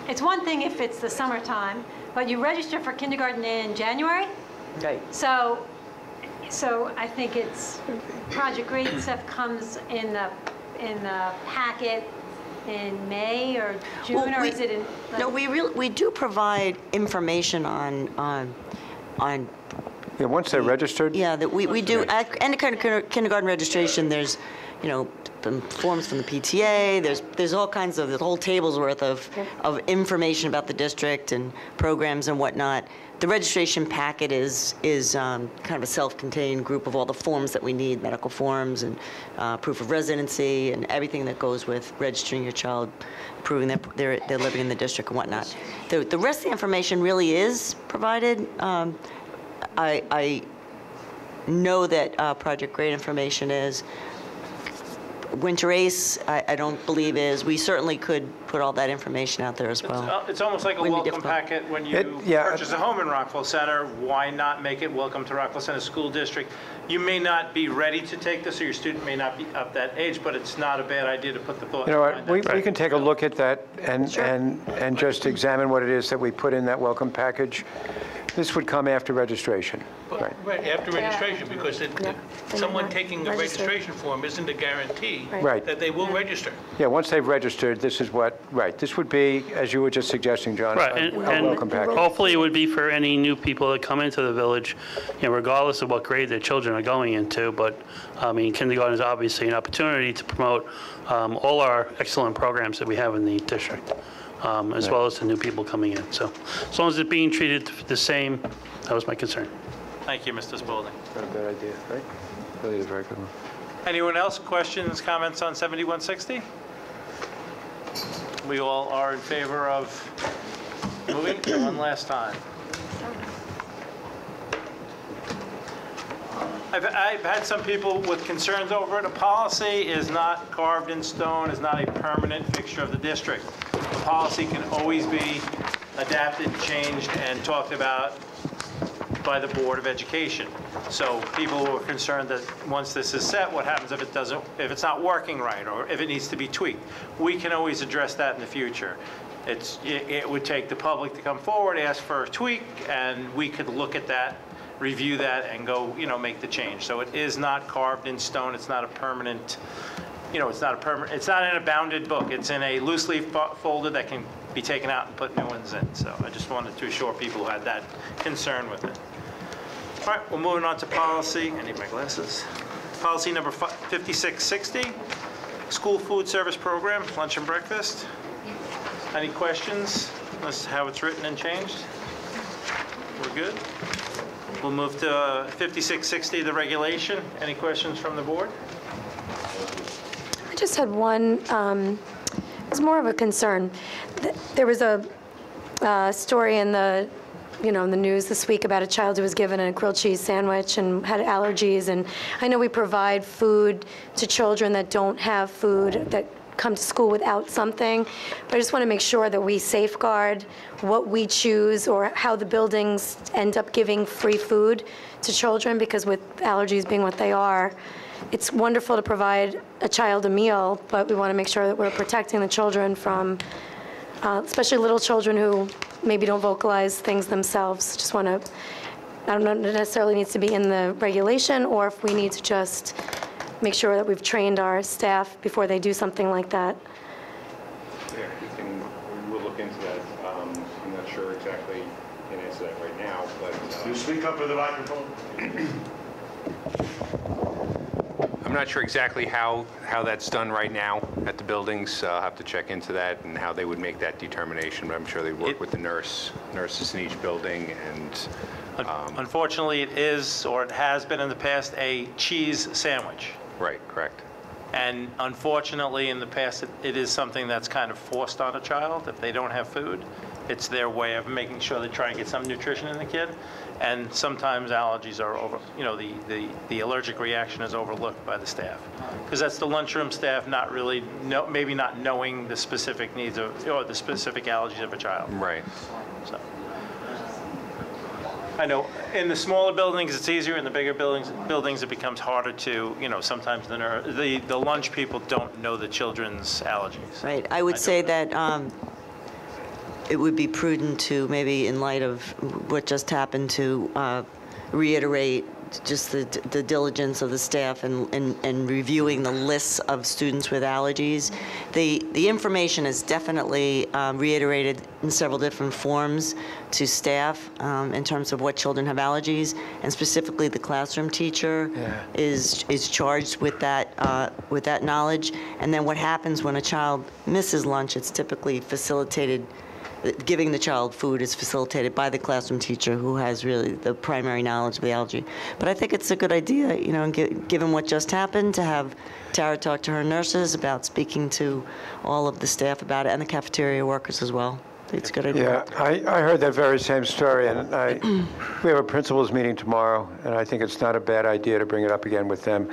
Speaker 17: It's one thing if it's the summertime, but you register for kindergarten in January.
Speaker 14: Right.
Speaker 17: So I think it's, Project Great stuff comes in the packet in May or June, or is it in? Like,
Speaker 14: no, we do provide information on.
Speaker 8: Yeah, once they're registered.
Speaker 14: Yeah, that we do. At any kind of kindergarten registration, there's, forms from the PTA. There's all kinds of, there's whole tables worth of information about the district and programs and whatnot. The registration packet is kind of a self-contained group of all the forms that we need, medical forms and proof of residency and everything that goes with registering your child, proving that they're living in the district and whatnot. The rest of the information really is provided. I know that Project Great information is. Winter ACE, I don't believe is. We certainly could put all that information out there as well.
Speaker 1: It's almost like a welcome packet when you purchase a home in Rockville Center. Why not make it welcome to Rockville Center School District? You may not be ready to take this, or your student may not be up that age, but it's not a bad idea to put the thought.
Speaker 8: You know what, we can take a look at that and just examine what it is that we put in that welcome package. This would come after registration.
Speaker 16: Right, after registration, because someone taking the registration form isn't a guarantee that they will register.
Speaker 8: Yeah, once they've registered, this is what, this would be, as you were just suggesting, John,
Speaker 20: right,
Speaker 8: a welcome package.
Speaker 20: Hopefully it would be for any new people that come into the village, regardless of what grade their children are going into. But I mean, kindergarten is obviously an opportunity to promote all our excellent programs that we have in the district, as well as the new people coming in. So as long as it's being treated the same, that was my concern.
Speaker 1: Thank you, Mr. Spaulding.
Speaker 8: Not a bad idea, right? Really is a very good one.
Speaker 1: Anyone else? Questions, comments on 7160? We all are in favor of moving one last time. I've had some people with concerns over it. A policy is not carved in stone, is not a permanent fixture of the district. A policy can always be adapted, changed, and talked about by the Board of Education. So people who are concerned that once this is set, what happens if it's not working right, or if it needs to be tweaked? We can always address that in the future. It would take the public to come forward, ask for a tweak, and we could look at that, review that, and go, make the change. So it is not carved in stone. It's not a permanent, it's not in a bounded book. It's in a loose leaf folder that can be taken out and put new ones in. So I just wanted to assure people who had that concern with it. All right, we're moving on to policy. I need my glasses. Policy number 5660, school food service program, lunch and breakfast. Any questions? This is how it's written and changed. We're good. We'll move to 5660, the regulation. Any questions from the board?
Speaker 21: I just had one. It's more of a concern. There was a story in the in the news this week about a child who was given a grilled cheese sandwich and had allergies. And I know we provide food to children that don't have food, that come to school without something. But I just want to make sure that we safeguard what we choose or how the buildings end up giving free food to children, because with allergies being what they are, it's wonderful to provide a child a meal, but we want to make sure that we're protecting the children from, especially little children who maybe don't vocalize things themselves. Just want to, I don't know if it necessarily needs to be in the regulation, or if we need to just make sure that we've trained our staff before they do something like that.
Speaker 2: Yeah, we'll look into that. I'm not sure exactly can answer that right now, but...
Speaker 22: You speak up for the microphone.
Speaker 2: I'm I'm not sure exactly how that's done right now at the buildings. I'll have to check into that and how they would make that determination, but I'm sure they work with the nurses in each building. And
Speaker 1: unfortunately, it is, or it has been in the past, a cheese sandwich.
Speaker 2: Right, correct.
Speaker 1: And unfortunately, in the past, it is something that's kind of forced on a child. If they don't have food, it's their way of making sure they try and get some nutrition in the kid. And sometimes allergies are the allergic reaction is overlooked by the staff. Because that's the lunchroom staff not really, maybe not knowing the specific needs of, or the specific allergies of a child.
Speaker 2: Right.
Speaker 1: So. I know in the smaller buildings it's easier. In the bigger buildings it becomes harder to, sometimes the lunch people don't know the children's allergies.
Speaker 14: Right. I would say that it would be prudent to, maybe in light of what just happened, to reiterate just the diligence of the staff and reviewing the lists of students with allergies. The information is definitely reiterated in several different forms to staff in terms of what children have allergies, and specifically the classroom teacher is charged with that knowledge. And then what happens when a child misses lunch, it's typically facilitated. Giving the child food is facilitated by the classroom teacher, who has really the primary knowledge of the allergy. But I think it's a good idea, given what just happened, to have Tara talk to her nurses about speaking to all of the staff about it, and the cafeteria workers as well. It's a good idea.
Speaker 8: Yeah, I heard that very same story, and we have a principals meeting tomorrow, and I think it's not a bad idea to bring it up again with them.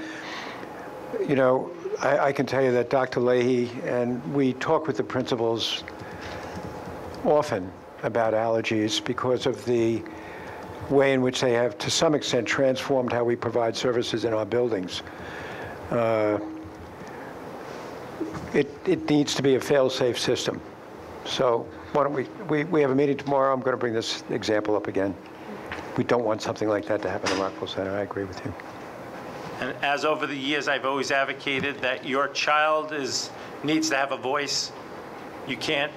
Speaker 8: I can tell you that Dr. Leahy, and we talk with the principals often about allergies because of the way in which they have, to some extent, transformed how we provide services in our buildings. It needs to be a fail-safe system. So why don't we have a meeting tomorrow. I'm going to bring this example up again. We don't want something like that to happen in Rockville Center. I agree with you.
Speaker 1: And as over the years, I've always advocated that your child needs to have a voice. You can't,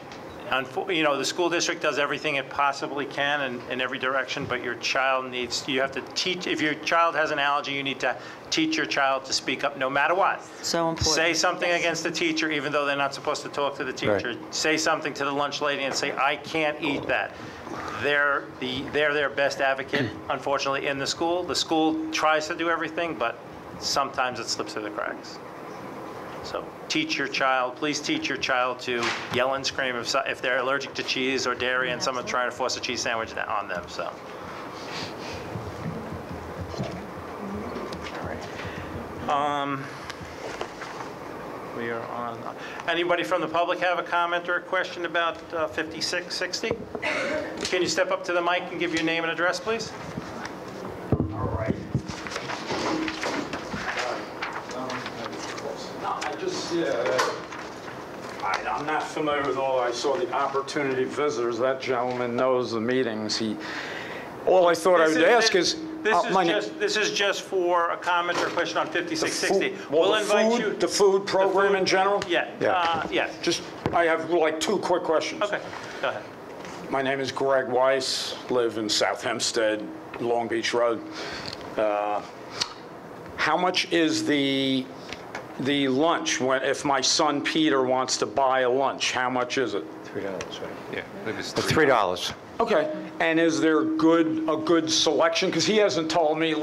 Speaker 1: the school district does everything it possibly can in every direction, but your child you have to teach. If your child has an allergy, you need to teach your child to speak up no matter what.
Speaker 14: So important.
Speaker 1: Say something against the teacher, even though they're not supposed to talk to the teacher. Right. Say something to the lunch lady and say, I can't eat that. They're their best advocate, unfortunately, in the school. The school tries to do everything, but sometimes it slips through the cracks. So please teach your child to yell and scream if they're allergic to cheese or dairy and someone's trying to force a cheese sandwich on them. So. All right. We are on. Anybody from the public have a comment or a question about 5660? Can you step up to the mic and give your name and address, please?
Speaker 4: All right. I'm not familiar with all. I saw the opportunity visitors. That gentleman knows the meetings. All I thought I would ask is.
Speaker 1: This is just for a comment or a question on 5660.
Speaker 4: We'll invite you. The food program in general?
Speaker 1: Yeah. Yes.
Speaker 4: I have like two quick questions.
Speaker 1: Okay. Go ahead.
Speaker 4: My name is Greg Weiss. Live in South Hempstead, Long Beach Road. How much is the lunch if my son Peter wants to buy a lunch? How much is it?
Speaker 8: $3, right?
Speaker 2: Yeah, maybe it's
Speaker 8: $3.
Speaker 4: Okay, and is there a good selection? Because he hasn't told me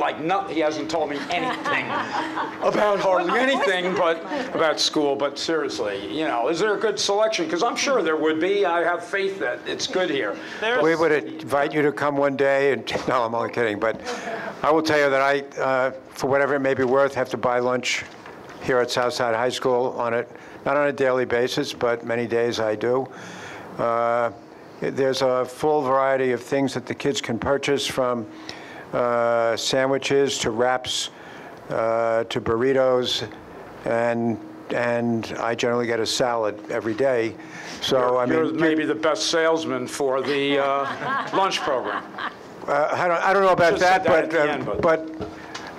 Speaker 4: he hasn't told me anything about hardly anything, but about school. But seriously, is there a good selection? Because I'm sure there would be. I have faith that it's good here.
Speaker 8: We would invite you to come one day, and no, I'm only kidding. But I will tell you that I, for whatever it may be worth, have to buy lunch here at Southside High School not on a daily basis, but many days I do. There's a full variety of things that the kids can purchase, from sandwiches to wraps to burritos, and I generally get a salad every day. So
Speaker 4: you're maybe the best salesman for the lunch program.
Speaker 8: I don't know about that,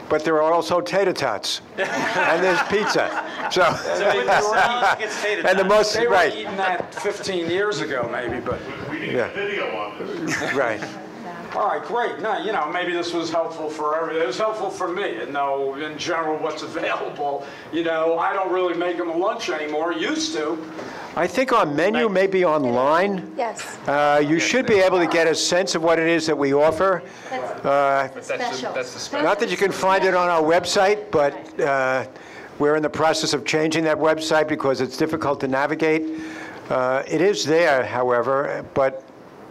Speaker 8: but there are also tater tots, and there's pizza. So and the most
Speaker 4: they were eating that 15 years ago, maybe, but
Speaker 8: we need a video on this. Right.
Speaker 4: All right, great. Now, maybe this was helpful for everyone. It was helpful for me to know in general what's available. I don't really make them a lunch anymore. Used to.
Speaker 8: I think our menu may be online.
Speaker 21: Yes.
Speaker 8: You should be able to get a sense of what it is that we offer.
Speaker 2: That's the special.
Speaker 8: Not that you can find it on our website, but we're in the process of changing that website because it's difficult to navigate. It is there, however, but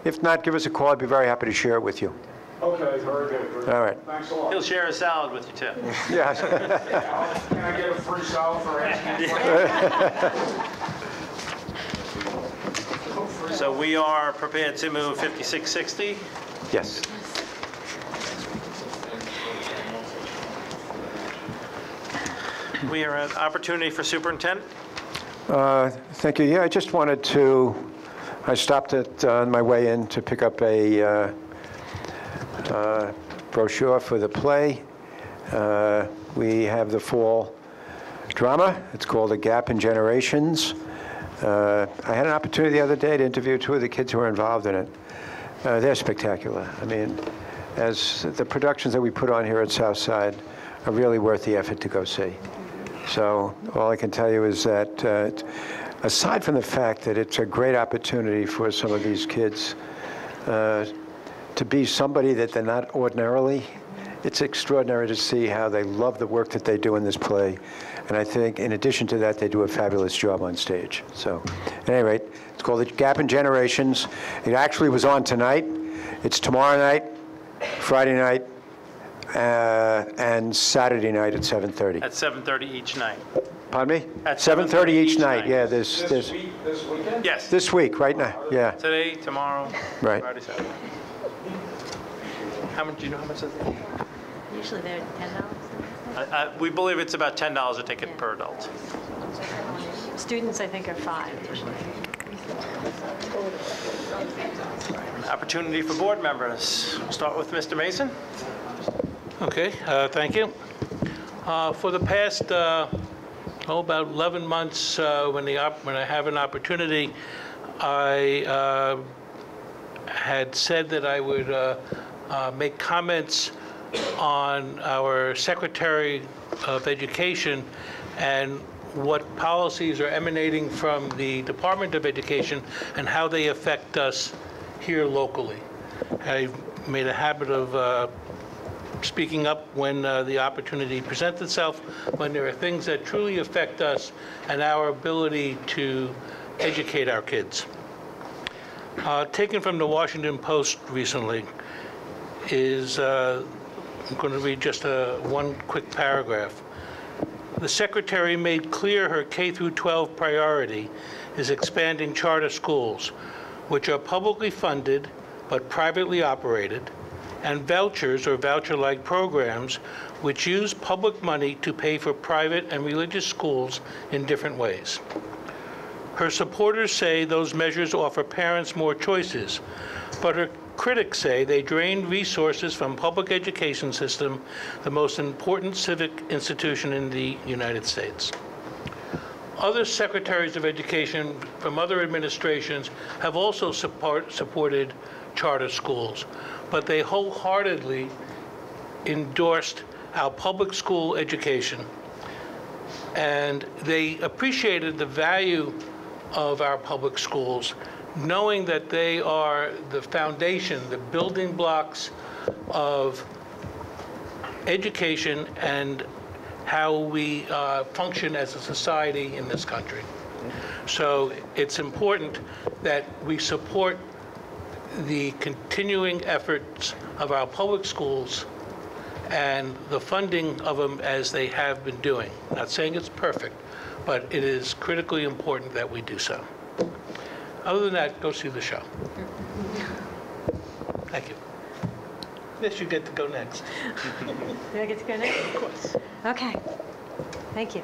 Speaker 8: if not, give us a call. I'd be very happy to share it with you.
Speaker 4: Okay, very good.
Speaker 8: All right.
Speaker 4: Thanks a lot.
Speaker 1: He'll share a salad with you, too.
Speaker 8: Yes.
Speaker 4: Can I get a free salad for asking?
Speaker 1: So we are prepared to move 5660.
Speaker 8: Yes.
Speaker 1: We are at opportunity for superintendent.
Speaker 8: Thank you. Yeah, I just wanted to, I stopped on my way in to pick up a brochure for the play. We have the fall drama. It's called A Gap in Generations. I had an opportunity the other day to interview 2 of the kids who are involved in it. They're spectacular. I mean, as the productions that we put on here at Southside are really worth the effort to go see. So all I can tell you is that aside from the fact that it's a great opportunity for some of these kids to be somebody that they're not ordinarily, it's extraordinary to see how they love the work that they do in this play. And I think in addition to that, they do a fabulous job on stage. So at any rate, it's called A Gap in Generations. It actually was on tonight. It's tomorrow night, Friday night, and Saturday night at 7:30.
Speaker 1: At 7:30 each night.
Speaker 8: Pardon me?
Speaker 1: At
Speaker 8: 7:30 each night.
Speaker 1: night.
Speaker 8: Yeah,
Speaker 4: This weekend?
Speaker 1: Yes.
Speaker 8: this week, right now. Yeah.
Speaker 1: Today, tomorrow,
Speaker 8: Right.
Speaker 1: Friday, Saturday. How much, do you know how much is it?
Speaker 17: Usually they're $10.
Speaker 1: We believe it's about $10 a ticket per adult.
Speaker 17: Students, I think, are $5 usually.
Speaker 1: Opportunity for board members. We'll start with Mr. Mason.
Speaker 16: Okay, thank you. For the past, about 11 months, when I have an opportunity, I had said that I would make comments on our Secretary of Education and what policies are emanating from the Department of Education and how they affect us here locally. I made a habit of speaking up when the opportunity presents itself, when there are things that truly affect us and our ability to educate our kids. Taken from the Washington Post recently is, I'm going to read just one quick paragraph. The Secretary made clear her K-12 priority is expanding charter schools, which are publicly funded but privately operated, and vouchers or voucher-like programs which use public money to pay for private and religious schools in different ways. Her supporters say those measures offer parents more choices, but her critics say they drain resources from public education system, the most important civic institution in the United States. Other secretaries of education from other administrations have also supported charter schools, but they wholeheartedly endorsed our public school education. And they appreciated the value of our public schools, knowing that they are the foundation, the building blocks of education and how we function as a society in this country. So it's important that we support the continuing efforts of our public schools and the funding of them as they have been doing. Not saying it's perfect, but it is critically important that we do so. Other than that, go see the show. Thank you. Yes, you get to go next.
Speaker 17: Do I get to go next? Of course. Okay. Thank you.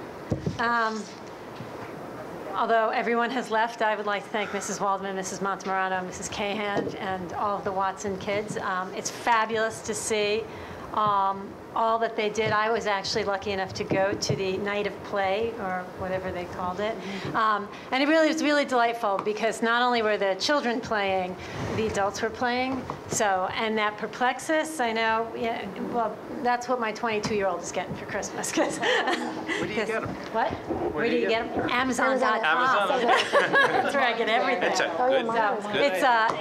Speaker 17: Although everyone has left, I would like to thank Mrs. Waldman, Mrs. Montemarano, Mrs. Cahan, and all of the Watson kids. It's fabulous to see all that they did. I was actually lucky enough to go to the night of play, or whatever they called it. And it was really delightful, because not only were the children playing, the adults were playing. So, and that Perplexus, I know, yeah, well, that's what my 22-year-old is getting for Christmas.
Speaker 1: Where do you get them?
Speaker 17: What? Where do you get them? Amazon.com.
Speaker 1: Amazon.
Speaker 17: That's where I get everything.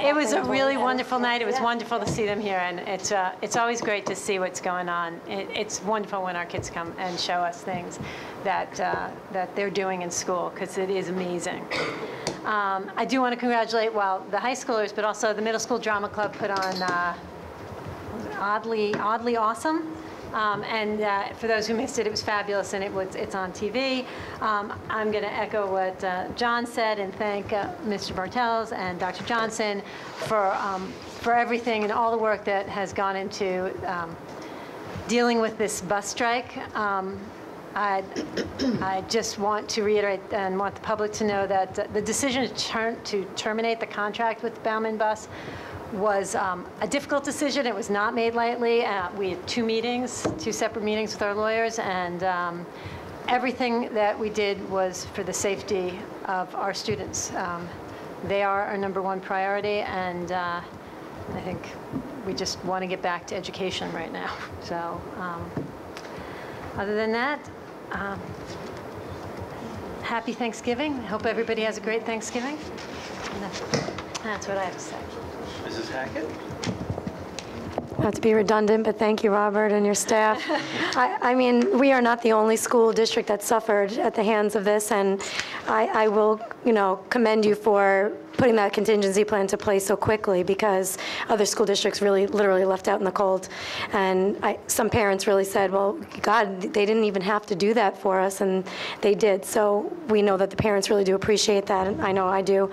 Speaker 17: It was a really wonderful night. It was wonderful to see them here, and it's always great to see what's going on. It's wonderful when our kids come and show us things that they're doing in school, because it is amazing. I do want to congratulate, the high schoolers, but also the middle school drama club put on Oddly Awesome. And for those who missed it, it was fabulous, and it's on TV. I'm going to echo what John said and thank Mr. Bartels and Dr. Johnson for everything and all the work that has gone into dealing with this bus strike. I just want to reiterate and want the public to know that the decision to terminate the contract with Bauman Bus was a difficult decision. It was not made lightly. We had two separate meetings with our lawyers, and everything that we did was for the safety of our students. They are our #1 priority, and I think we just want to get back to education right now. So other than that, happy Thanksgiving. I hope everybody has a great Thanksgiving. That's what I have to say.
Speaker 1: Mrs. Hackett?
Speaker 21: Not to be redundant, but thank you, Robert, and your staff. I mean, we are not the only school district that suffered at the hands of this, and I will, commend you for putting that contingency plan into place so quickly, because other school districts really literally left out in the cold. And some parents really said, well, God, they didn't even have to do that for us, and they did. So we know that the parents really do appreciate that, and I know I do.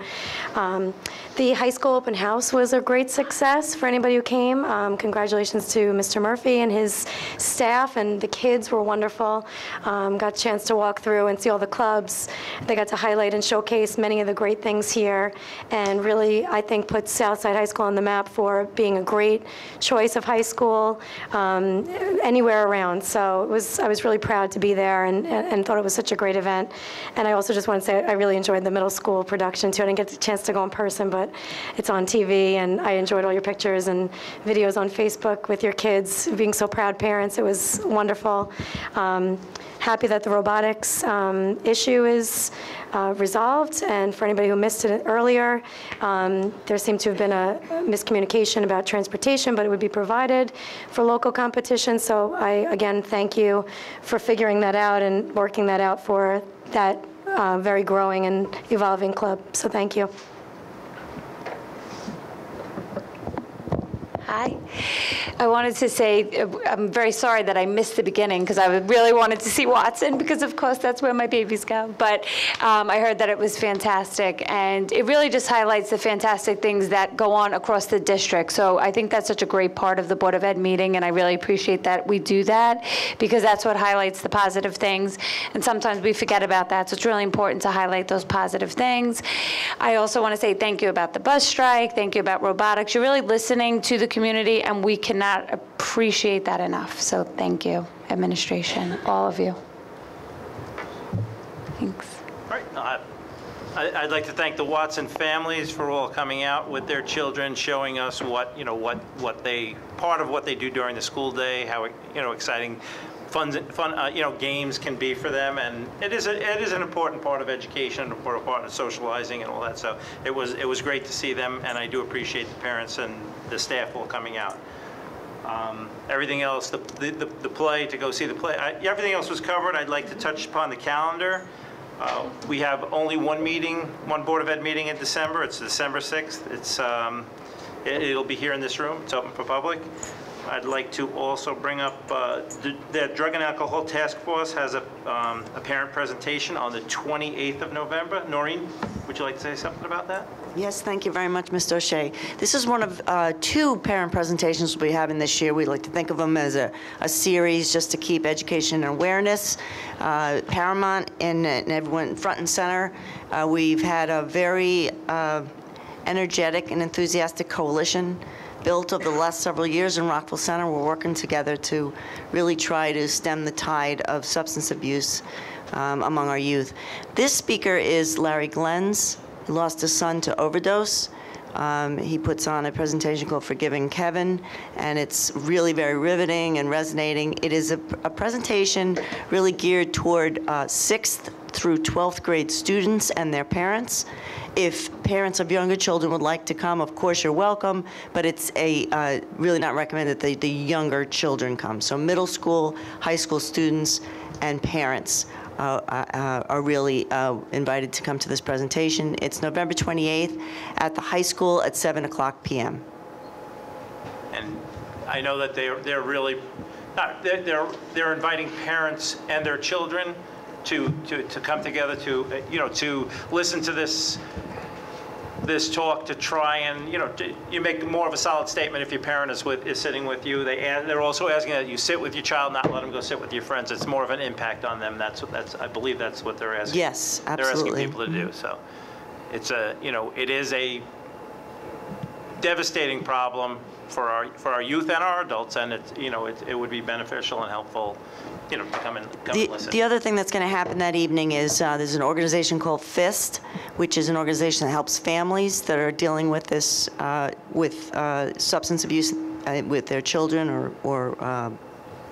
Speaker 21: The high school open house was a great success for anybody who came. Congratulations to Mr. Murphy and his staff, and the kids were wonderful. Got a chance to walk through and see all the clubs. They got to highlight and showcase many of the great things here, and really, I think, put Southside High School on the map for being a great choice of high school anywhere around. So I was really proud to be there, and thought it was such a great event. And I also just want to say I really enjoyed the middle school production too. I didn't get the chance to go in person, but it's on TV, and I enjoyed all your pictures and videos on Facebook with your kids being so proud parents. It was wonderful. Happy that the robotics issue is resolved, and for anybody who missed it earlier, there seemed to have been a miscommunication about transportation, but it would be provided for local competition. So I, again, thank you for figuring that out and working that out for that very growing and evolving club. So thank you.
Speaker 19: Hi. I wanted to say I'm very sorry that I missed the beginning, because I really wanted to see Watson, because of course that's where my babies go. But I heard that it was fantastic, and it really just highlights the fantastic things that go on across the district. So I think that's such a great part of the Board of Ed meeting, and I really appreciate that we do that, because that's what highlights the positive things, and sometimes we forget about that. So it's really important to highlight those positive things. I also want to say thank you about the bus strike, thank you about robotics. You're really listening to the community, and we cannot appreciate that enough. So thank you, administration, all of you. Thanks.
Speaker 1: All right. I'd like to thank the Watson families for all coming out with their children, showing us what part of what they do during the school day, how exciting fun games can be for them, and it is an important part of education, an important part of socializing and all that. So it was great to see them, and I do appreciate the parents and the staff all coming out. Everything else, the play, to go see the play, everything else was covered. I'd like to touch upon the calendar. We have only one Board of Ed meeting in December. It's December 6th. It'll be here in this room. It's open for public. I'd like to also bring up the Drug and Alcohol Task Force has a parent presentation on the 28th of November. Noreen, would you like to say something about that?
Speaker 14: Yes, thank you very much, Mr. O'Shea. This is one of two parent presentations we'll be having this year. We like to think of them as a series just to keep education and awareness paramount and everyone front and center. We've had a very energetic and enthusiastic coalition built over the last several years in Rockville Center. We're working together to really try to stem the tide of substance abuse among our youth. This speaker is Larry Glenns. He lost his son to overdose. He puts on a presentation called Forgiving Kevin, and it's really very riveting and resonating. It is a presentation really geared toward 6th through 12th grade students and their parents. If parents of younger children would like to come, of course you're welcome, but it's really not recommended that the younger children come. So middle school, high school students, and parents are really invited to come to this presentation. It's November 28th at the high school at 7:00 p.m.
Speaker 1: And I know that they're really, they're inviting parents and their children to come together to listen to this talk, to try and you make more of a solid statement if your parent is sitting with you. They're also asking that you sit with your child, not let them go sit with your friends. It's more of an impact on them. I believe that's what they're asking.
Speaker 14: Yes, absolutely.
Speaker 1: They're asking people to do. So it's it is a devastating problem for our youth and our adults, and it would be beneficial and helpful to come and listen.
Speaker 14: The other thing that's going to happen that evening is there's an organization called FIST, which is an organization that helps families that are dealing with this, with substance abuse with their children or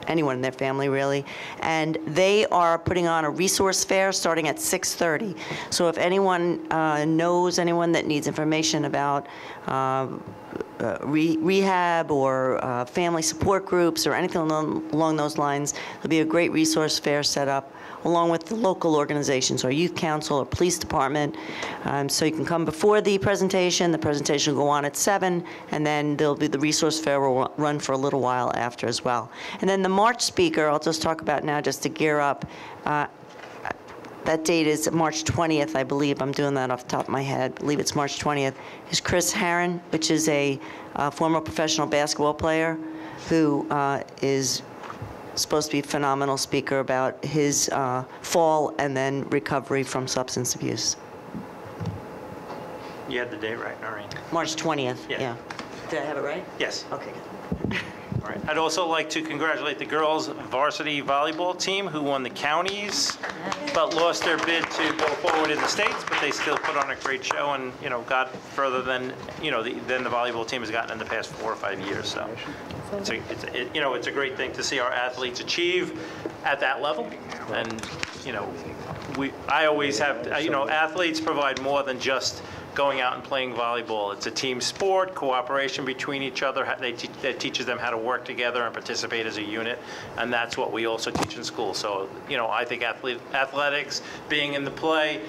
Speaker 14: anyone in their family, really. And they are putting on a resource fair starting at 6:30. So if anyone knows anyone that needs information about rehab or family support groups or anything along those lines, there'll be a great resource fair set up along with the local organizations, or youth council, or police department. So you can come before the presentation. The presentation will go on at 7, and then there'll be the resource fair will run for a little while after as well. And then the March speaker, I'll just talk about now just to gear up. That date is March 20th, I believe. I'm doing that off the top of my head. I believe it's March 20th. Is Chris Herron, which is a former professional basketball player who is supposed to be a phenomenal speaker about his fall and then recovery from substance abuse.
Speaker 1: You had the date right, Noreen?
Speaker 14: March 20th, yeah. Did I have it right?
Speaker 1: Yes.
Speaker 14: Okay, good.
Speaker 1: All right. I'd also like to congratulate the girls varsity volleyball team who won the counties, but lost their bid to go forward in the states, but they still put on a great show and, got further than, than the volleyball team has gotten in the past 4 or 5 years. So it's a great thing to see our athletes achieve at that level. And, I always have, athletes provide more than just going out and playing volleyball. It's a team sport, cooperation between each other. That teaches them how to work together and participate as a unit, and that's what we also teach in school. So, I think athletics, being in the play,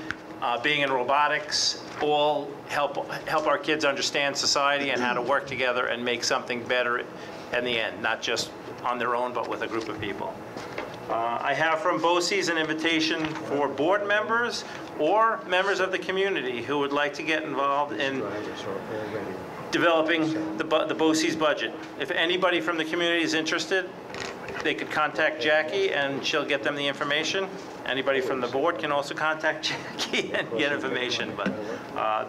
Speaker 1: being in robotics, all help our kids understand society and how to work together and make something better in the end, not just on their own, but with a group of people. I have from BOCES an invitation for board members or members of the community who would like to get involved in developing the BOCES budget. If anybody from the community is interested, they could contact Jackie and she'll get them the information. Anybody from the board can also contact Jackie and get information. But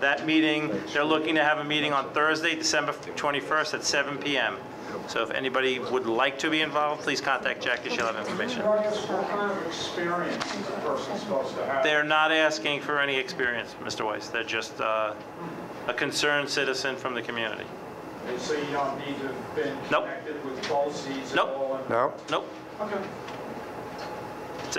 Speaker 1: that meeting, they're looking to have a meeting on Thursday, December 21st at 7 p.m. So if anybody would like to be involved, please contact Jackie. She'll have information.
Speaker 4: What kind of experience is a person supposed to have?
Speaker 1: They're not asking for any experience, Mr. Weiss. They're just a concerned citizen from the community.
Speaker 4: And so you don't need to have been connected with BOCES at all?
Speaker 8: No.
Speaker 1: Nope.
Speaker 4: Okay.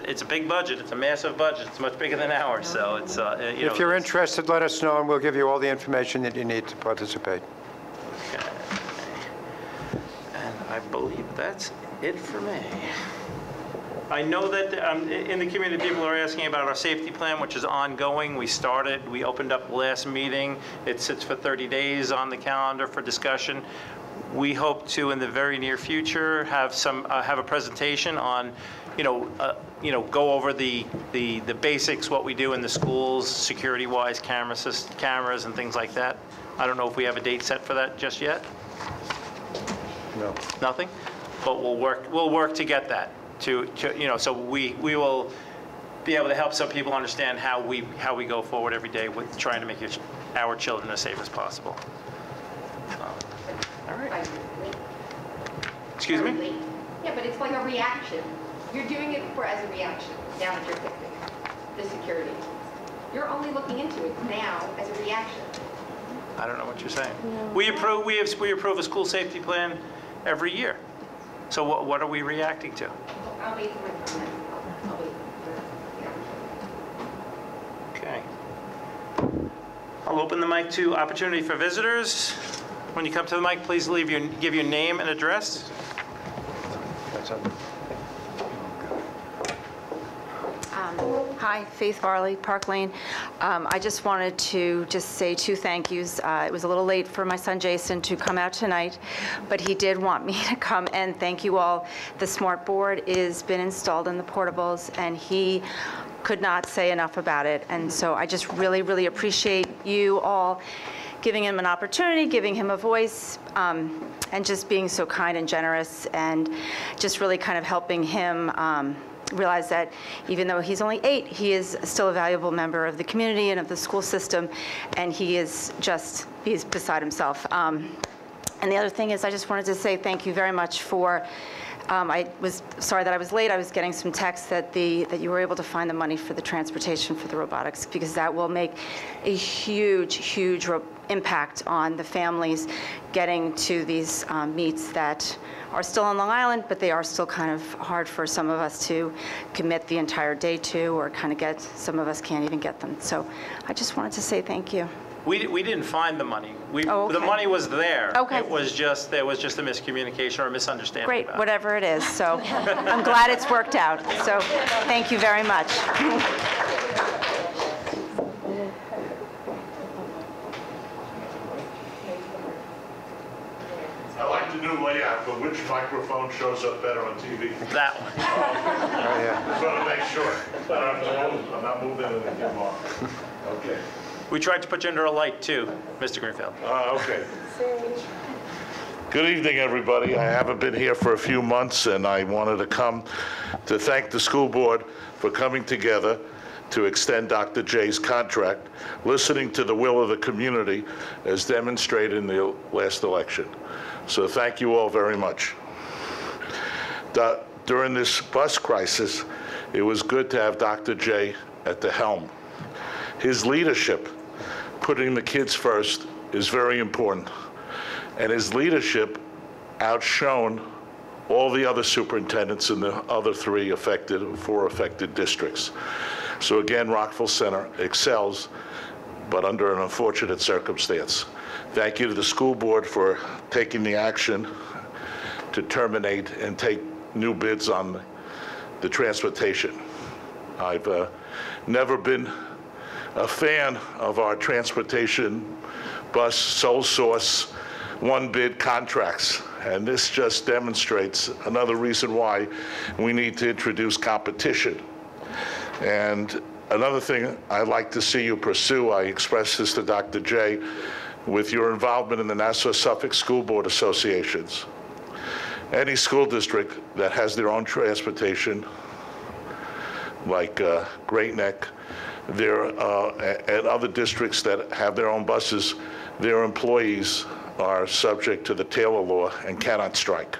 Speaker 1: It's a big budget. It's a massive budget. It's much bigger than ours. So it's
Speaker 8: If you're interested, let us know, and we'll give you all the information that you need to participate.
Speaker 1: Okay. And I believe that's it for me. I know that in the community, people are asking about our safety plan, which is ongoing. We opened up last meeting. It sits for 30 days on the calendar for discussion. We hope to, in the very near future, have a presentation on, go over the basics, what we do in the schools, security-wise, cameras and things like that. I don't know if we have a date set for that just yet.
Speaker 8: No.
Speaker 1: Nothing, but we'll work to get that. So we will be able to help some people understand how we go forward every day with trying to make our children as safe as possible. All right. Excuse me?
Speaker 6: Yeah, but it's like a reaction. You're doing it as a reaction, now that you're fixing the security. You're only looking into it now as a reaction.
Speaker 1: I don't know what you're saying. We approve a school safety plan every year. So what are we reacting to?
Speaker 6: I'll wait for it from them. I'll wait for
Speaker 1: Okay. I'll open the mic to opportunity for visitors. When you come to the mic, please give your name and address.
Speaker 22: Hi, Faith Varley, Park Lane. I just wanted to say 2 thank yous. It was a little late for my son Jason to come out tonight, but he did want me to come and thank you all. The smart board has been installed in the portables, and he could not say enough about it. And so I just really, really appreciate you all giving him an opportunity, giving him a voice, and just being so kind and generous, and just really kind of helping him realize that even though he's only 8, he is still a valuable member of the community and of the school system, and he's beside himself. And the other thing is, I just wanted to say thank you very much for, I was sorry that I was late. I was getting some texts that you were able to find the money for the transportation for the robotics, because that will make a huge, huge impact on the families getting to these meets that are still on Long Island, but they are still kind of hard for some of us to commit the entire day to, or kind of get, some of us can't even get them. So I just wanted to say thank you.
Speaker 1: We didn't find the money.
Speaker 22: Oh, okay.
Speaker 1: The money was there.
Speaker 22: Okay.
Speaker 1: There was just a miscommunication or a misunderstanding.
Speaker 22: Great,
Speaker 1: about
Speaker 22: whatever it is. So I'm glad it's worked out. So thank you very much.
Speaker 23: I like the new layout, but which microphone shows up better on TV?
Speaker 1: That one.
Speaker 23: Just want to make sure. I'm not moving anything more. Okay.
Speaker 1: We tried to put you under a light too, Mr. Greenfield.
Speaker 23: Okay. Good evening, everybody. I haven't been here for a few months, and I wanted to come to thank the school board for coming together to extend Dr. J's contract, listening to the will of the community as demonstrated in the last election. So thank you all very much. During this bus crisis, it was good to have Dr. J at the helm. His leadership, putting the kids first, is very important. And his leadership outshone all the other superintendents in the other 4 affected districts. So again, Rockville Center excels, but under an unfortunate circumstance. Thank you to the school board for taking the action to terminate and take new bids on the transportation. I've never been a fan of our transportation bus sole source, one bid contracts. And this just demonstrates another reason why we need to introduce competition. And another thing I'd like to see you pursue, I expressed this to Dr. J, with your involvement in the Nassau-Suffolk School Board Associations. Any school district that has their own transportation, like Great Neck, and other districts that have their own buses, their employees are subject to the Taylor law and cannot strike.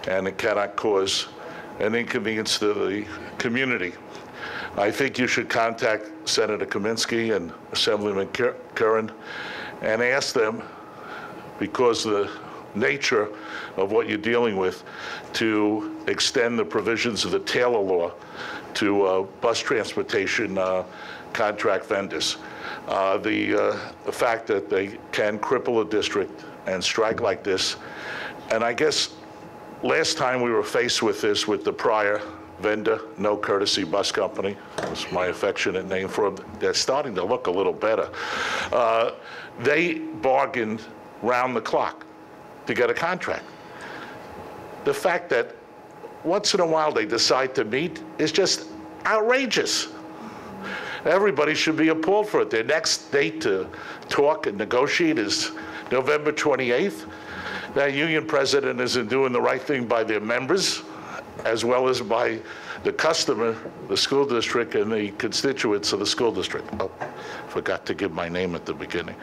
Speaker 23: And it cannot cause an inconvenience to the community. I think you should contact Senator Kaminsky and Assemblyman Curran and ask them, because of the nature of what you're dealing with, to extend the provisions of the Taylor law to bus transportation contract vendors. The fact that they can cripple a district and strike like this, and I guess last time we were faced with this with the prior vendor, No Courtesy Bus Company, was my affectionate name for them. They're starting to look a little better. They bargained round the clock to get a contract. The fact that once in a while they decide to meet is just outrageous. Everybody should be appalled for it. Their next date to talk and negotiate is November 28th. That union president isn't doing the right thing by their members as well as by the customer, the school district, and the constituents of the school district. Oh, forgot to give my name at the beginning.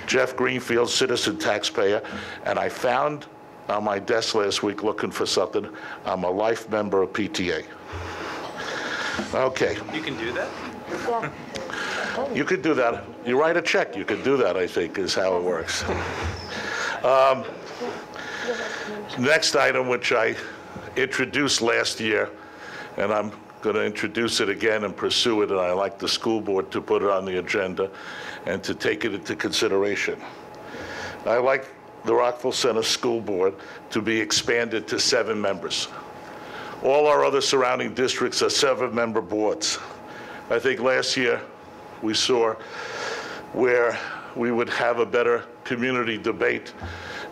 Speaker 23: Jeff Greenfield, citizen taxpayer, and I found on my desk last week looking for something. I'm a life member of PTA. Okay.
Speaker 1: You can do that?
Speaker 21: Yeah.
Speaker 23: You could do that. You write a check, you could do that, I think, is how it works. Next item, which I introduced last year, and I'm going to introduce it again and pursue it, and I like the school board to put it on the agenda and to take it into consideration. I like the Rockville Center School Board to be expanded to 7 members. All our other surrounding districts are 7-member boards. I think last year we saw where we would have a better community debate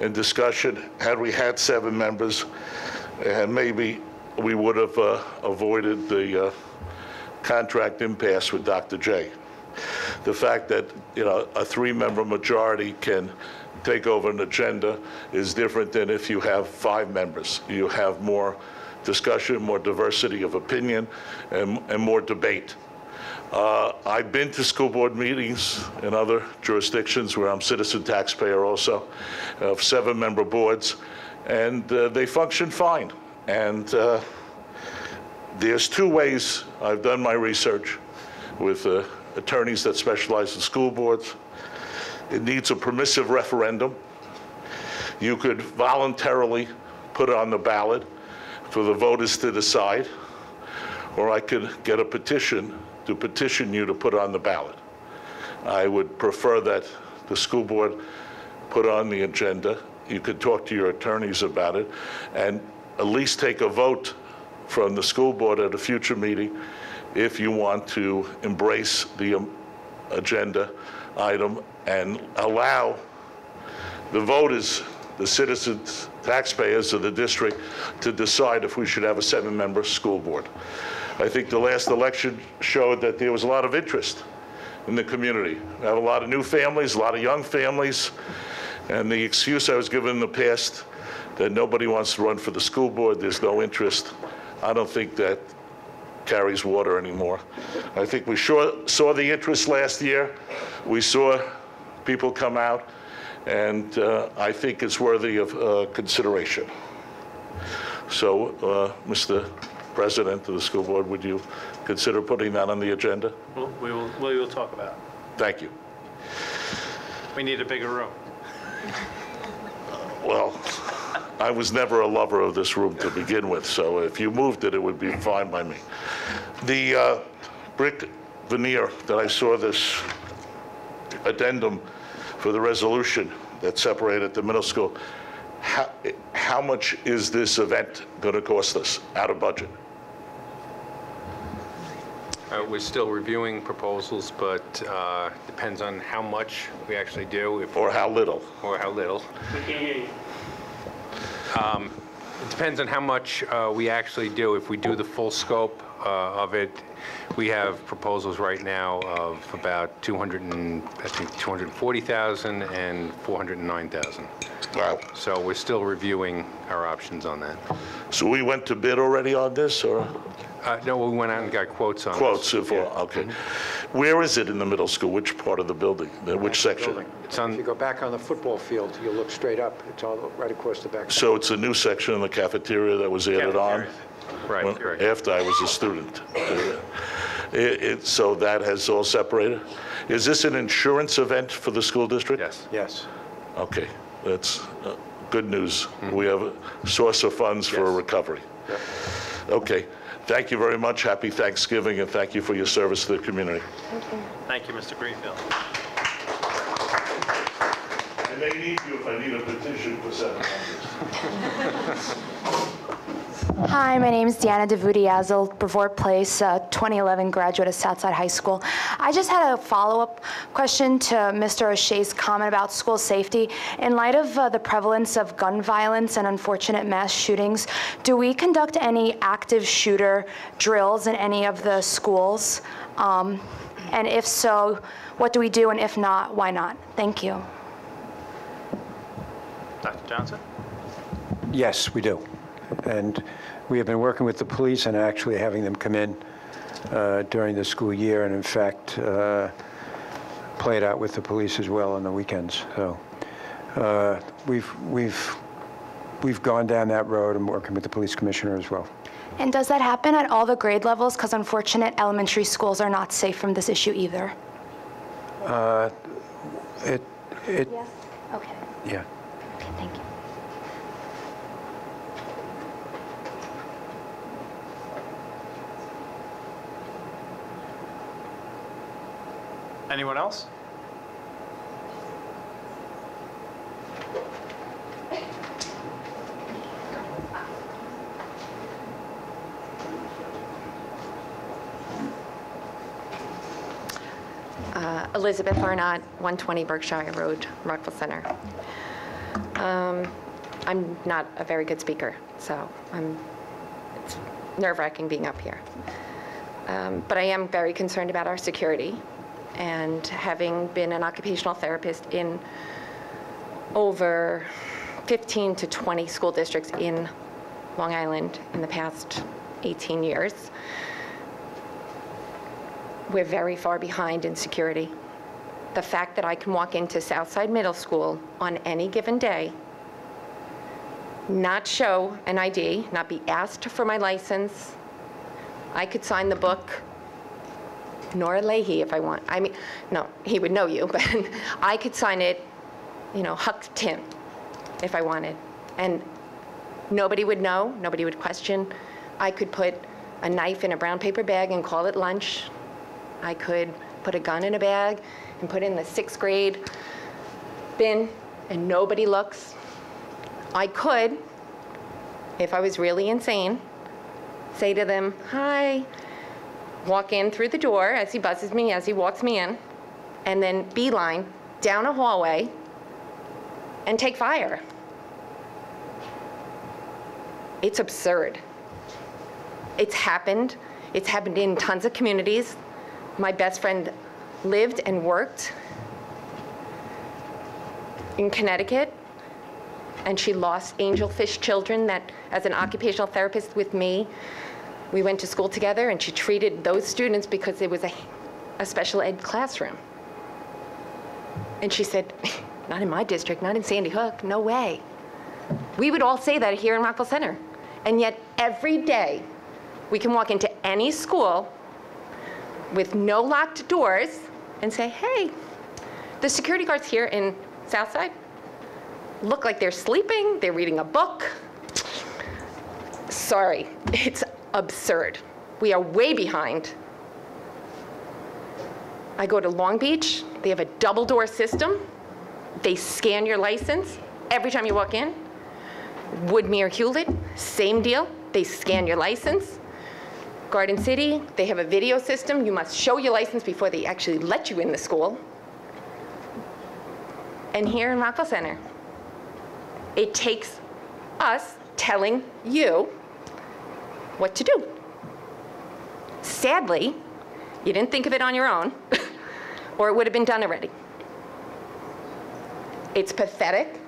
Speaker 23: and discussion had we had 7 members, and maybe we would have avoided the contract impasse with Dr. J. The fact that, you know, a 3-member majority can take over an agenda is different than if you have 5 members. You have more discussion, more diversity of opinion, and more debate. I've been to school board meetings in other jurisdictions where I'm citizen taxpayer also, of 7-member boards, and they function fine. And there's 2 ways I've done my research with attorneys that specialize in school boards. It needs a permissive referendum. You could voluntarily put it on the ballot for the voters to decide, or I could get a petition to petition you to put it on the ballot. I would prefer that the school board put it on the agenda. You could talk to your attorneys about it, and at least take a vote from the school board at a future meeting if you want to embrace the agenda item and allow the voters, the citizens, taxpayers of the district, to decide if we should have a 7-member school board. I think the last election showed that there was a lot of interest in the community. We have a lot of new families, a lot of young families, and the excuse I was given in the past that nobody wants to run for the school board, there's no interest, I don't think that carries water anymore. I think we saw the interest last year. We saw people come out, and I think it's worthy of consideration. So, Mr. President of the school board, would you consider putting that on the agenda?
Speaker 1: Well, we will talk about it.
Speaker 23: Thank you.
Speaker 1: We need a bigger room.
Speaker 23: Well, I was never a lover of this room to begin with, so if you moved it, it would be fine by me. The brick veneer that I saw, this addendum for the resolution that separated the middle school, how much is this event going to cost us out of budget?
Speaker 2: We're still reviewing proposals, but depends on how much we actually do.
Speaker 23: Or how little.
Speaker 2: Or how little. It depends on how much we actually do. If we do the full scope of it, we have proposals right now of about $240,000 and $409,000.
Speaker 23: Wow.
Speaker 2: So we're still reviewing our options on that.
Speaker 23: So we went to bid already on this, or?
Speaker 2: No, we went out and got quotes on
Speaker 23: Quotes,
Speaker 2: this.
Speaker 23: okay. Where is it in the middle school? Which part of the building? Which section?
Speaker 2: It's on.
Speaker 8: If you go back on the football field, you look straight up. It's all right across the back.
Speaker 23: So it's a new section in the cafeteria that was added on?
Speaker 2: Right.
Speaker 23: After I was a student. So that has all separated? Is this an insurance event for the school district?
Speaker 2: Yes.
Speaker 8: Yes.
Speaker 23: Okay, that's good news. We have a source of funds for a recovery.
Speaker 8: Yep.
Speaker 23: Okay, thank you very much. Happy Thanksgiving, and thank you for your service to the community.
Speaker 21: Thank you.
Speaker 1: Thank you, Mr. Greenfield.
Speaker 23: I may need you if I need a petition for 700.
Speaker 3: Hi, my name is Deanna Davudi-Azel, Brevoort Place, 2011 graduate of Southside High School. I just had a follow-up question to Mr. O'Shea's comment about school safety. In light of the prevalence of gun violence and unfortunate mass shootings, do we conduct any active shooter drills in any of the schools? And if so, what do we do, and if not, why not? Thank you.
Speaker 1: Dr. Johnson?
Speaker 8: Yes, we do. And we have been working with the police and actually having them come in during the school year, and in fact, play it out with the police as well on the weekends. So we've gone down that road and working with the police commissioner as well.
Speaker 3: And does that happen at all the grade levels? Because unfortunate elementary schools are not safe from this issue either.
Speaker 8: Yes?
Speaker 3: Okay.
Speaker 8: Yeah.
Speaker 3: Okay, thank you.
Speaker 1: Anyone else?
Speaker 5: Elizabeth Arnott, 120 Berkshire Road, Rockville Center. I'm not a very good speaker, so it's nerve-wracking being up here. But I am very concerned about our security, and having been an occupational therapist in over 15 to 20 school districts in Long Island in the past 18 years, we're very far behind in security. The fact that I can walk into Southside Middle School on any given day, not show an ID, not be asked for my license, I could sign the book, Nora Leahy if I want. I mean, no, he would know you, but I could sign it, you know, Huck Tim if I wanted. And nobody would know, nobody would question. I could put a knife in a brown paper bag and call it lunch. I could put a gun in a bag and put it in the 6th grade bin and nobody looks. I could, if I was really insane, say to them, hi, walk in through the door as he buzzes me, as he walks me in, and then beeline down a hallway and take fire. It's absurd. It's happened. It's happened in tons of communities. My best friend lived and worked in Connecticut, and she lost angelfish children that, as an occupational therapist with me, we went to school together, and she treated those students because it was a special ed classroom. And she said, not in my district, not in Sandy Hook, no way. We would all say that here in Rockville Center. And yet every day we can walk into any school with no locked doors and say, hey, the security guards here in Southside look like they're sleeping, they're reading a book. Sorry, it's absurd. We are way behind. I go to Long Beach, they have a double door system. They scan your license every time you walk in. Woodmere Hewlett, same deal. They scan your license. Garden City, they have a video system. You must show your license before they actually let you in the school. And here in Rockville Center, it takes us telling you what to do. Sadly, you didn't think of it on your own, or it would have been done already. It's pathetic.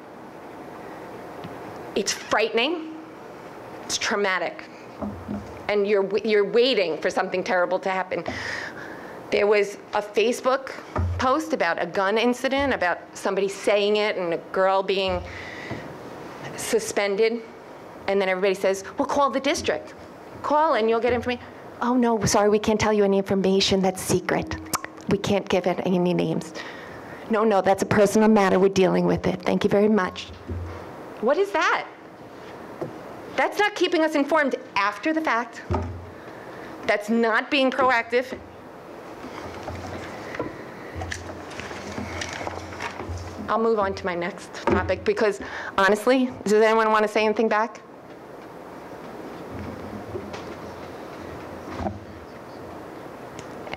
Speaker 5: It's frightening. It's traumatic. And you're waiting for something terrible to happen. There was a Facebook post about a gun incident, about somebody saying it and a girl being suspended. And then everybody says, well, call the district. Call and you'll get information. Oh, no, sorry, we can't tell you any information. That's secret. We can't give it any names. No, that's a personal matter. We're dealing with it. Thank you very much. What is that? That's not keeping us informed after the fact. That's not being proactive. I'll move on to my next topic because honestly, does anyone want to say anything back?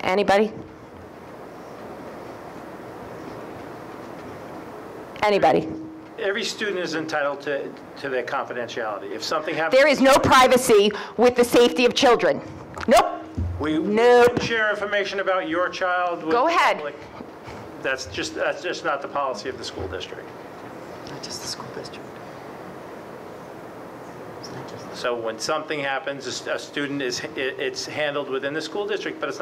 Speaker 5: Anybody? Anybody?
Speaker 1: Every student is entitled to their confidentiality. If something happens...
Speaker 5: There is no privacy with the safety of children. Nope.
Speaker 1: We wouldn't share information about your child with
Speaker 5: Go
Speaker 1: the
Speaker 5: ahead.
Speaker 1: public. That's just not the policy of the school district.
Speaker 13: Not just the school district.
Speaker 1: So when something happens, a student it's handled within the school district, but it's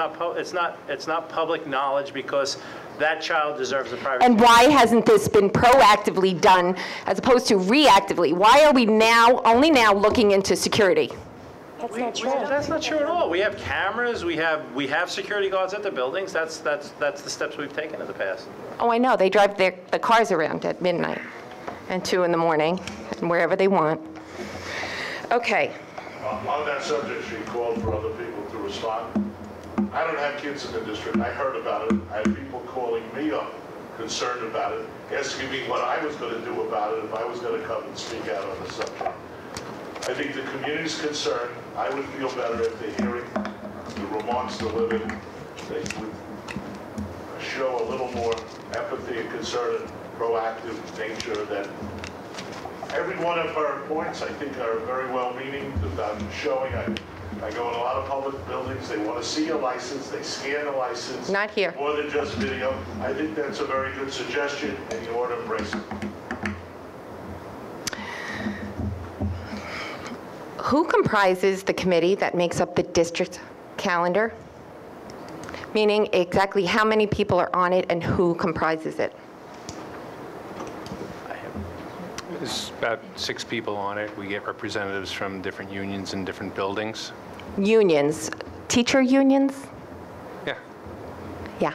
Speaker 1: not public knowledge because that child deserves the privacy.
Speaker 5: And why hasn't this been proactively done as opposed to reactively? Why are we only now looking into security?
Speaker 21: That's not true.
Speaker 1: That's not true at all. We have cameras. We have security guards at the buildings. That's the steps we've taken in the past.
Speaker 5: Oh, I know. They drive the cars around at midnight and 2 in the morning and wherever they want. Okay.
Speaker 23: On that subject, she called for other people to respond. I don't have kids in the district. I heard about it. I had people calling me up, concerned about it, asking me what I was going to do about it if I was going to come and speak out on the subject. I think the community's concerned. I would feel better if they're hearing the remarks delivered. They would show a little more empathy and concern and proactive nature that every one of her points, I think, are very well-meaning about showing. I go in a lot of public buildings. They want to see a license. They scan a license.
Speaker 5: Not here.
Speaker 23: More than just video. I think that's a very good suggestion, and you ought to embrace it.
Speaker 5: Who comprises the committee that makes up the district calendar? Meaning exactly how many people are on it and who comprises it?
Speaker 2: There's about 6 people on it. We get representatives from different unions in different buildings.
Speaker 5: Unions, teacher unions?
Speaker 2: Yeah.
Speaker 5: Yeah.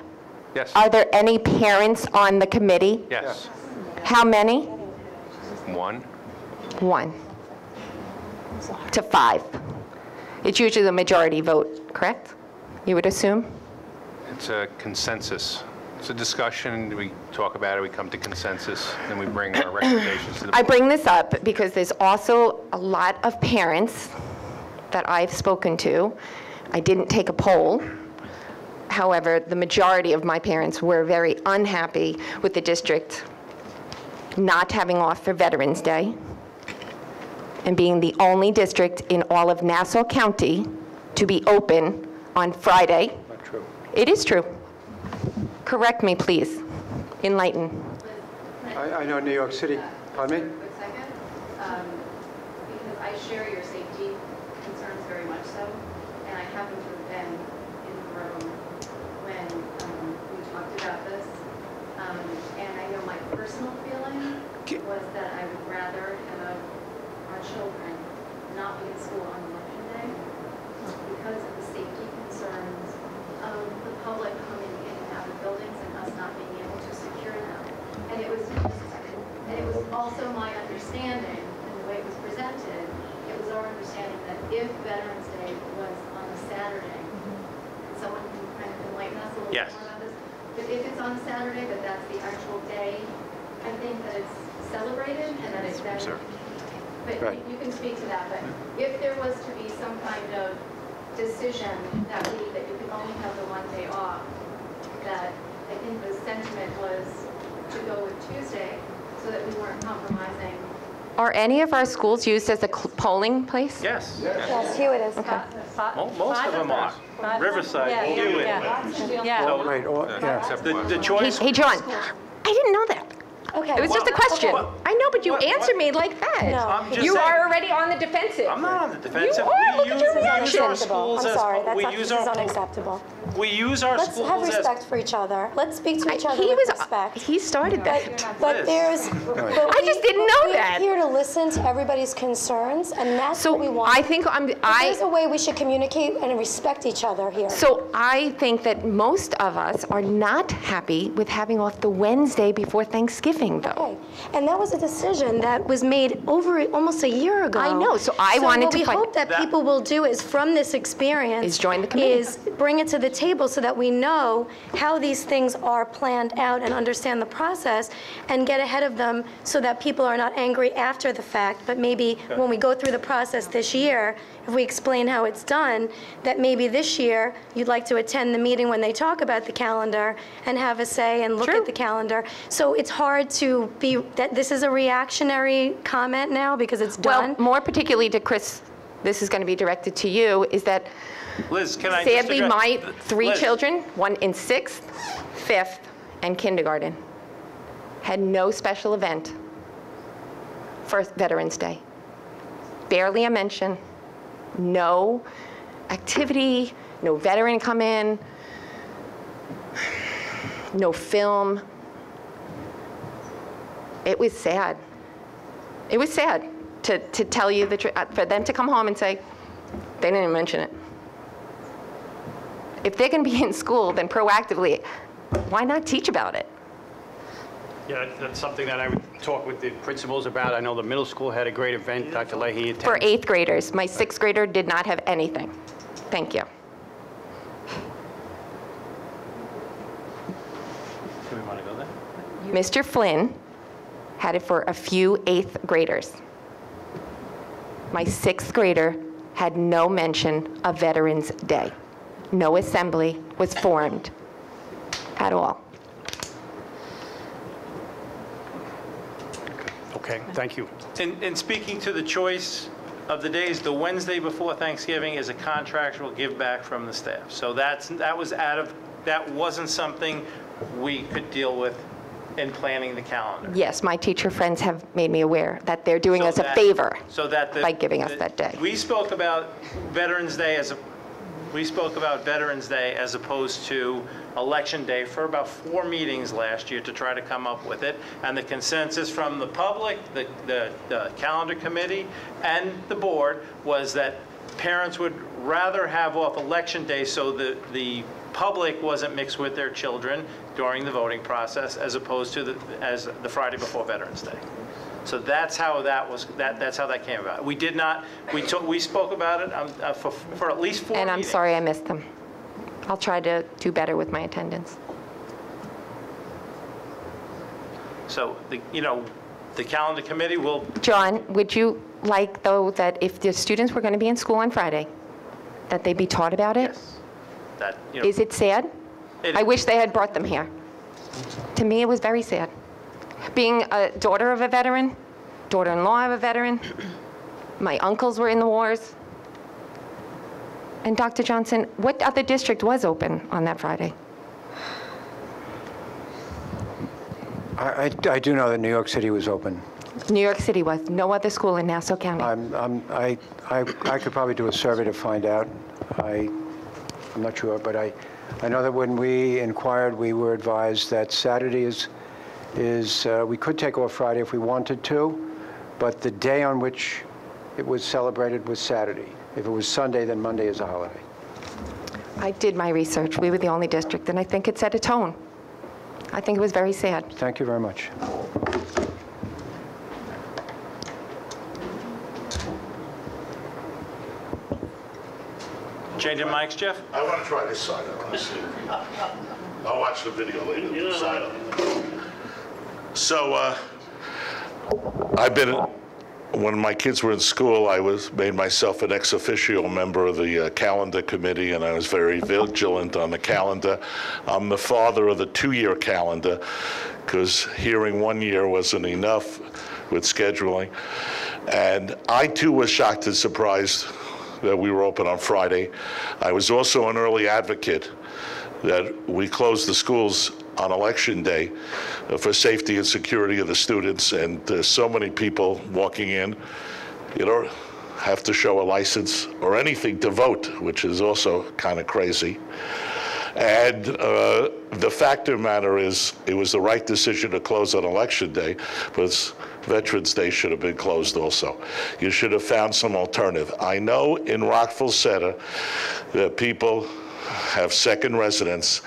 Speaker 2: Yes.
Speaker 5: Are there any parents on the committee?
Speaker 2: Yes.
Speaker 5: How many?
Speaker 2: 1.
Speaker 5: 1 to 5. It's usually the majority vote, correct? You would assume?
Speaker 2: It's a consensus. It's a discussion. We talk about it. We come to consensus. Then we bring our recommendations to the board.
Speaker 5: I bring this up because there's also a lot of parents that I've spoken to. I didn't take a poll. However, the majority of my parents were very unhappy with the district not having off for Veterans Day and being the only district in all of Nassau County to be open on Friday.
Speaker 2: Not true.
Speaker 5: It is true. Correct me, please. Enlighten.
Speaker 8: I know New York City. Pardon me?
Speaker 7: Quick second, because I share your safety concerns very much so, and I happen to have been in the room when we talked about this, and I know my personal feeling was that I would rather have our children not be in school on election day because of the safety concerns of the public coming in and out of buildings and us not being able to secure them. And it was also my understanding, and the way it was presented, it was our understanding that if Veterans Day was on a Saturday, someone can kind of enlighten us a little bit more about this, but if it's on a Saturday, that that's the actual day, I think that it's celebrated and that it's then, but
Speaker 8: Right.
Speaker 7: you can speak to that, but if there was to be some kind of decision that week that you could only have the one day off, that I think the sentiment was to go with Tuesday so that we weren't compromising.
Speaker 5: Are any of our schools used as a polling place?
Speaker 1: Yes.
Speaker 21: Yes, Hewitt is.
Speaker 5: Okay.
Speaker 1: Most of them are. Riverside, Hewitt.
Speaker 21: Yeah.
Speaker 8: Right,
Speaker 1: The choice.
Speaker 5: Hey, John, I didn't know that.
Speaker 21: Okay.
Speaker 5: It was just a question. I know, but you answered me like that.
Speaker 1: I'm just
Speaker 5: You
Speaker 1: saying.
Speaker 5: are already on the defensive.
Speaker 1: I'm not on the defensive.
Speaker 5: You are. Look at your
Speaker 1: We use our
Speaker 5: reaction.
Speaker 1: schools
Speaker 21: I'm
Speaker 1: as
Speaker 21: sorry,
Speaker 1: we
Speaker 21: this is unacceptable.
Speaker 1: We use our
Speaker 21: Let's
Speaker 1: schools
Speaker 21: have
Speaker 1: as
Speaker 21: respect for each other. Let's speak to each other
Speaker 5: He
Speaker 21: with
Speaker 5: was.
Speaker 21: respect.
Speaker 5: He started that.
Speaker 21: But there's.
Speaker 5: I just didn't know that.
Speaker 21: We're here to listen to everybody's concerns, and that's what we want.
Speaker 5: I think
Speaker 21: There's a way we should communicate and respect each other here.
Speaker 5: So I think that most of us are not happy with having off the Wednesday before Thanksgiving, though.
Speaker 21: Okay. And that was a decision that was made over almost a year ago.
Speaker 5: I know, so I wanted to
Speaker 21: what we
Speaker 5: find-
Speaker 21: hope that people will do is, from this experience,
Speaker 5: Is join the committee.
Speaker 21: is bring it to the table so that we know how these things are planned out and understand the process and get ahead of them so that people are not angry after the fact, but maybe when we go through the process this year, if we explain how it's done, that maybe this year you'd like to attend the meeting when they talk about the calendar and have a say and look at the calendar. So it's hard to be, that this is a reactionary comment now because it's done.
Speaker 5: Well, more particularly to Chris, this is going to be directed to you, is that
Speaker 1: Liz, can I just
Speaker 5: sadly
Speaker 1: address-
Speaker 5: my 3
Speaker 1: Liz.
Speaker 5: children, one in 6th, 5th, and kindergarten, had no special event for Veterans Day. barely a mention, no activity, no veteran come in, no film. It was sad. It was sad to tell you the truth, for them to come home and say, they didn't even mention it. If they're going to be in school, then proactively, why not teach about it?
Speaker 9: Yeah, that's something that I would talk with the principals about. I know the middle school had a great event. Dr. Leahy attended.
Speaker 5: For 8th graders. My 6th grader did not have anything. Thank you.
Speaker 9: Do we want to go there?
Speaker 5: Mr. Flynn had it for a few 8th graders. My 6th grader had no mention of Veterans Day. No assembly was formed at all.
Speaker 9: Okay, thank you.
Speaker 1: In speaking to the choice of the days, the Wednesday before Thanksgiving is a contractual give back from the staff. So that wasn't something we could deal with in planning the calendar.
Speaker 5: Yes, my teacher friends have made me aware that they're doing
Speaker 1: So
Speaker 5: us a
Speaker 1: that-
Speaker 5: favor
Speaker 1: so that
Speaker 5: by giving us that day.
Speaker 1: We spoke about Veterans Day as opposed to Election Day for about 4 meetings last year to try to come up with it. And the consensus from the public, the calendar committee, and the board was that parents would rather have off Election Day so the public wasn't mixed with their children during the voting process as opposed to the Friday before Veterans Day. So that's how that's how that came about. We did not, we spoke about it for at least 4
Speaker 5: And I'm
Speaker 1: meetings.
Speaker 5: sorry I missed them. I'll try to do better with my attendance.
Speaker 1: So, the calendar committee will,
Speaker 5: John, would you like, though, that if the students were going to be in school on Friday, that they be taught about it?
Speaker 1: yes, that,
Speaker 5: Is it sad? I wish they had brought them here. To me, it was very sad. Being a daughter of a veteran, daughter-in-law of a veteran, my uncles were in the wars. And Dr. Johnson, what other district was open on that Friday?
Speaker 8: I do know that New York City was open.
Speaker 5: New York City was. No other school in Nassau County.
Speaker 8: I could probably do a survey to find out. I'm not sure, but I know that when we inquired, we were advised that Saturday is we could take off Friday if we wanted to, but the day on which it was celebrated was Saturday. If it was Sunday, then Monday is a holiday.
Speaker 5: I did my research. We were the only district, and I think it set a tone. I think it was very sad.
Speaker 8: Thank you very much.
Speaker 1: changing mics, Jeff?
Speaker 23: I want to try this side. Let me see. I'll watch the video later. This side. So, I've been, when my kids were in school, I made myself an ex officio member of the calendar committee, and I was very vigilant on the calendar. I'm the father of the 2-year calendar, because hearing 1 year wasn't enough with scheduling. And I too was shocked and surprised that we were open on Friday. I was also an early advocate that we closed the schools on Election Day for safety and security of the students, and there's so many people walking in. You don't have to show a license or anything to vote, which is also kind of crazy. And the fact of the matter is, it was the right decision to close on Election Day, but Veterans Day should have been closed also. You should have found some alternative. I know in Rockville Center that people have second residence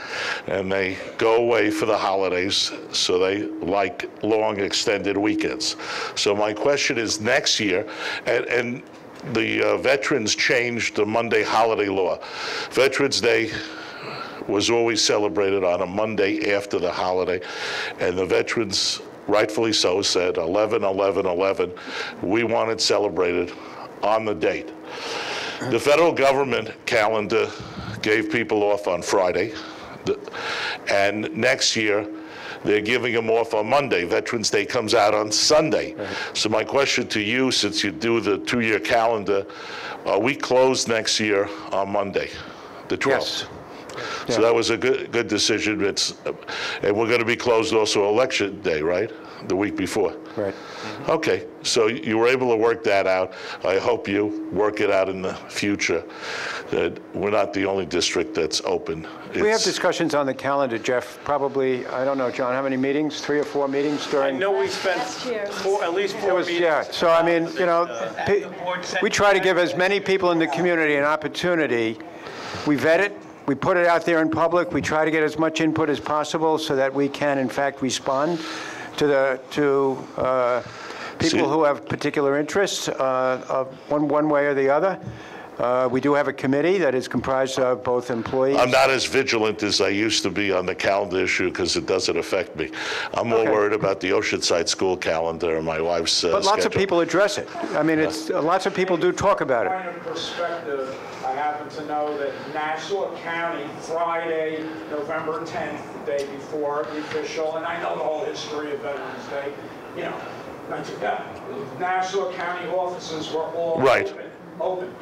Speaker 23: and they go away for the holidays, so they like long extended weekends. So my question is, next year, and the veterans changed the Monday holiday law. Veterans Day was always celebrated on a Monday after the holiday, and the veterans, rightfully so, said 11/11/11. We want it celebrated on the date. The federal government calendar gave people off on Friday, and next year they're giving them off on Monday. Veterans Day comes out on Sunday. Right. So my question to you, since you do the 2-year calendar, are we closed next year on Monday, the 12th?
Speaker 8: Yes.
Speaker 23: So that was a good decision. And we're going to be closed also election day, right? The week before.
Speaker 8: Right.
Speaker 23: Okay, so you were able to work that out. I hope you work it out in the future. That we're not the only district that's open.
Speaker 8: We have discussions on the calendar, Jeff, probably, I don't know, John, how many meetings? 3 or 4 meetings during?
Speaker 1: I know we spent at least 4 meetings.
Speaker 8: Yeah, so I mean, you know, we try to give as many people in the community an opportunity. We vet it, we put it out there in public, we try to get as much input as possible so that we can, in fact, respond to people who have particular interests of one way or the other. We do have a committee that is comprised of both employees.
Speaker 23: I'm not as vigilant as I used to be on the calendar issue because it doesn't affect me. I'm more worried about the Oceanside school calendar and my wife's
Speaker 8: But lots of people address it. I mean, it's lots of people do talk about it.
Speaker 4: Point of perspective, I happen to know that Nassau County, Friday, November 10th, the day before the official, and I know the whole history of Veterans Day, you know, Nassau County offices were all open.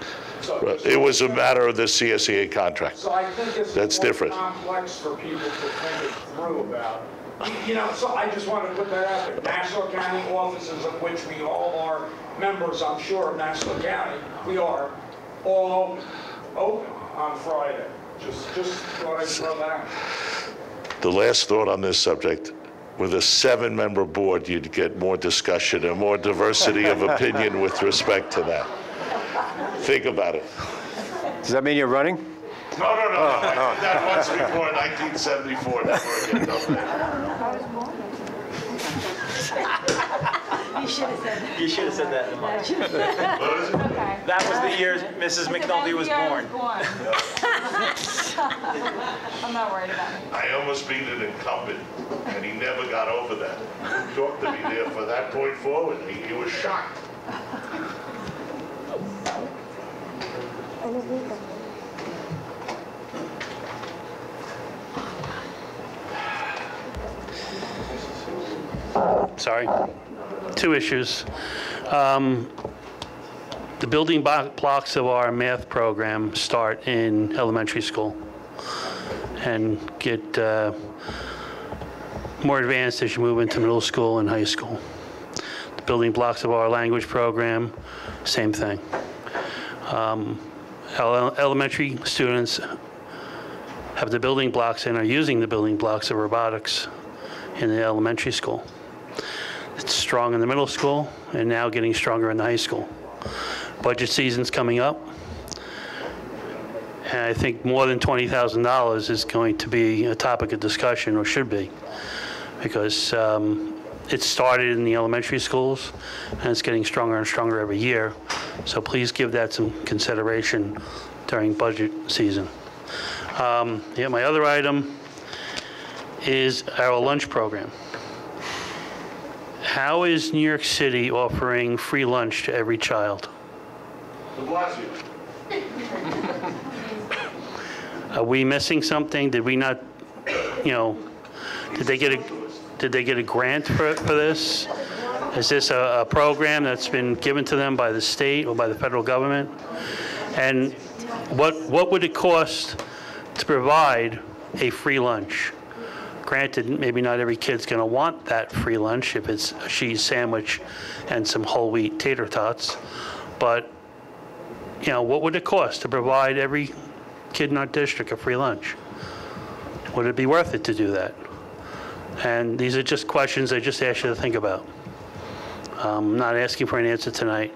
Speaker 4: So
Speaker 23: it was a matter of the CSEA contract.
Speaker 4: So I think it's
Speaker 23: That's different.
Speaker 4: complex for people to think it through about. You know, so I just want to put that out there. Nassau County offices, of which we all are members, I'm sure, of Nassau County, we are all open on Friday. Just thought I'd throw that out.
Speaker 23: The last thought on this subject, with a 7-member board, you'd get more discussion and more diversity of opinion with respect to that. Think about it.
Speaker 8: Does that mean you're running?
Speaker 23: No. I did that once before in 1974. That's where I get up there.
Speaker 17: You should have said that.
Speaker 1: You should have said that in the mic.
Speaker 23: What is it?
Speaker 17: Okay.
Speaker 1: That was the year Mrs. McNulty was born.
Speaker 17: I'm not worried about it.
Speaker 23: I almost beat an incumbent, and he never got over that. He talked to me there for that point forward. He was shocked.
Speaker 20: Sorry. 2 issues. The building blocks of our math program start in elementary school and get more advanced as you move into middle school and high school. The building blocks of our language program, same thing. Our elementary students have the building blocks and are using the building blocks of robotics in the elementary school. It's strong in the middle school and now getting stronger in the high school. Budget season's coming up, and I think more than $20,000 is going to be a topic of discussion, or should be, because it started in the elementary schools and it's getting stronger and stronger every year. So please give that some consideration during budget season. My other item is our lunch program. How is New York City offering free lunch to every child? Are we missing something? Did we not, did they get a grant for this? Is this a program that's been given to them by the state or by the federal government? And what would it cost to provide a free lunch? Granted, maybe not every kid's going to want that free lunch if it's a cheese sandwich and some whole wheat tater tots, but what would it cost to provide every kid in our district a free lunch? Would it be worth it to do that? And these are just questions I just asked you to think about. I'm not asking for an answer tonight.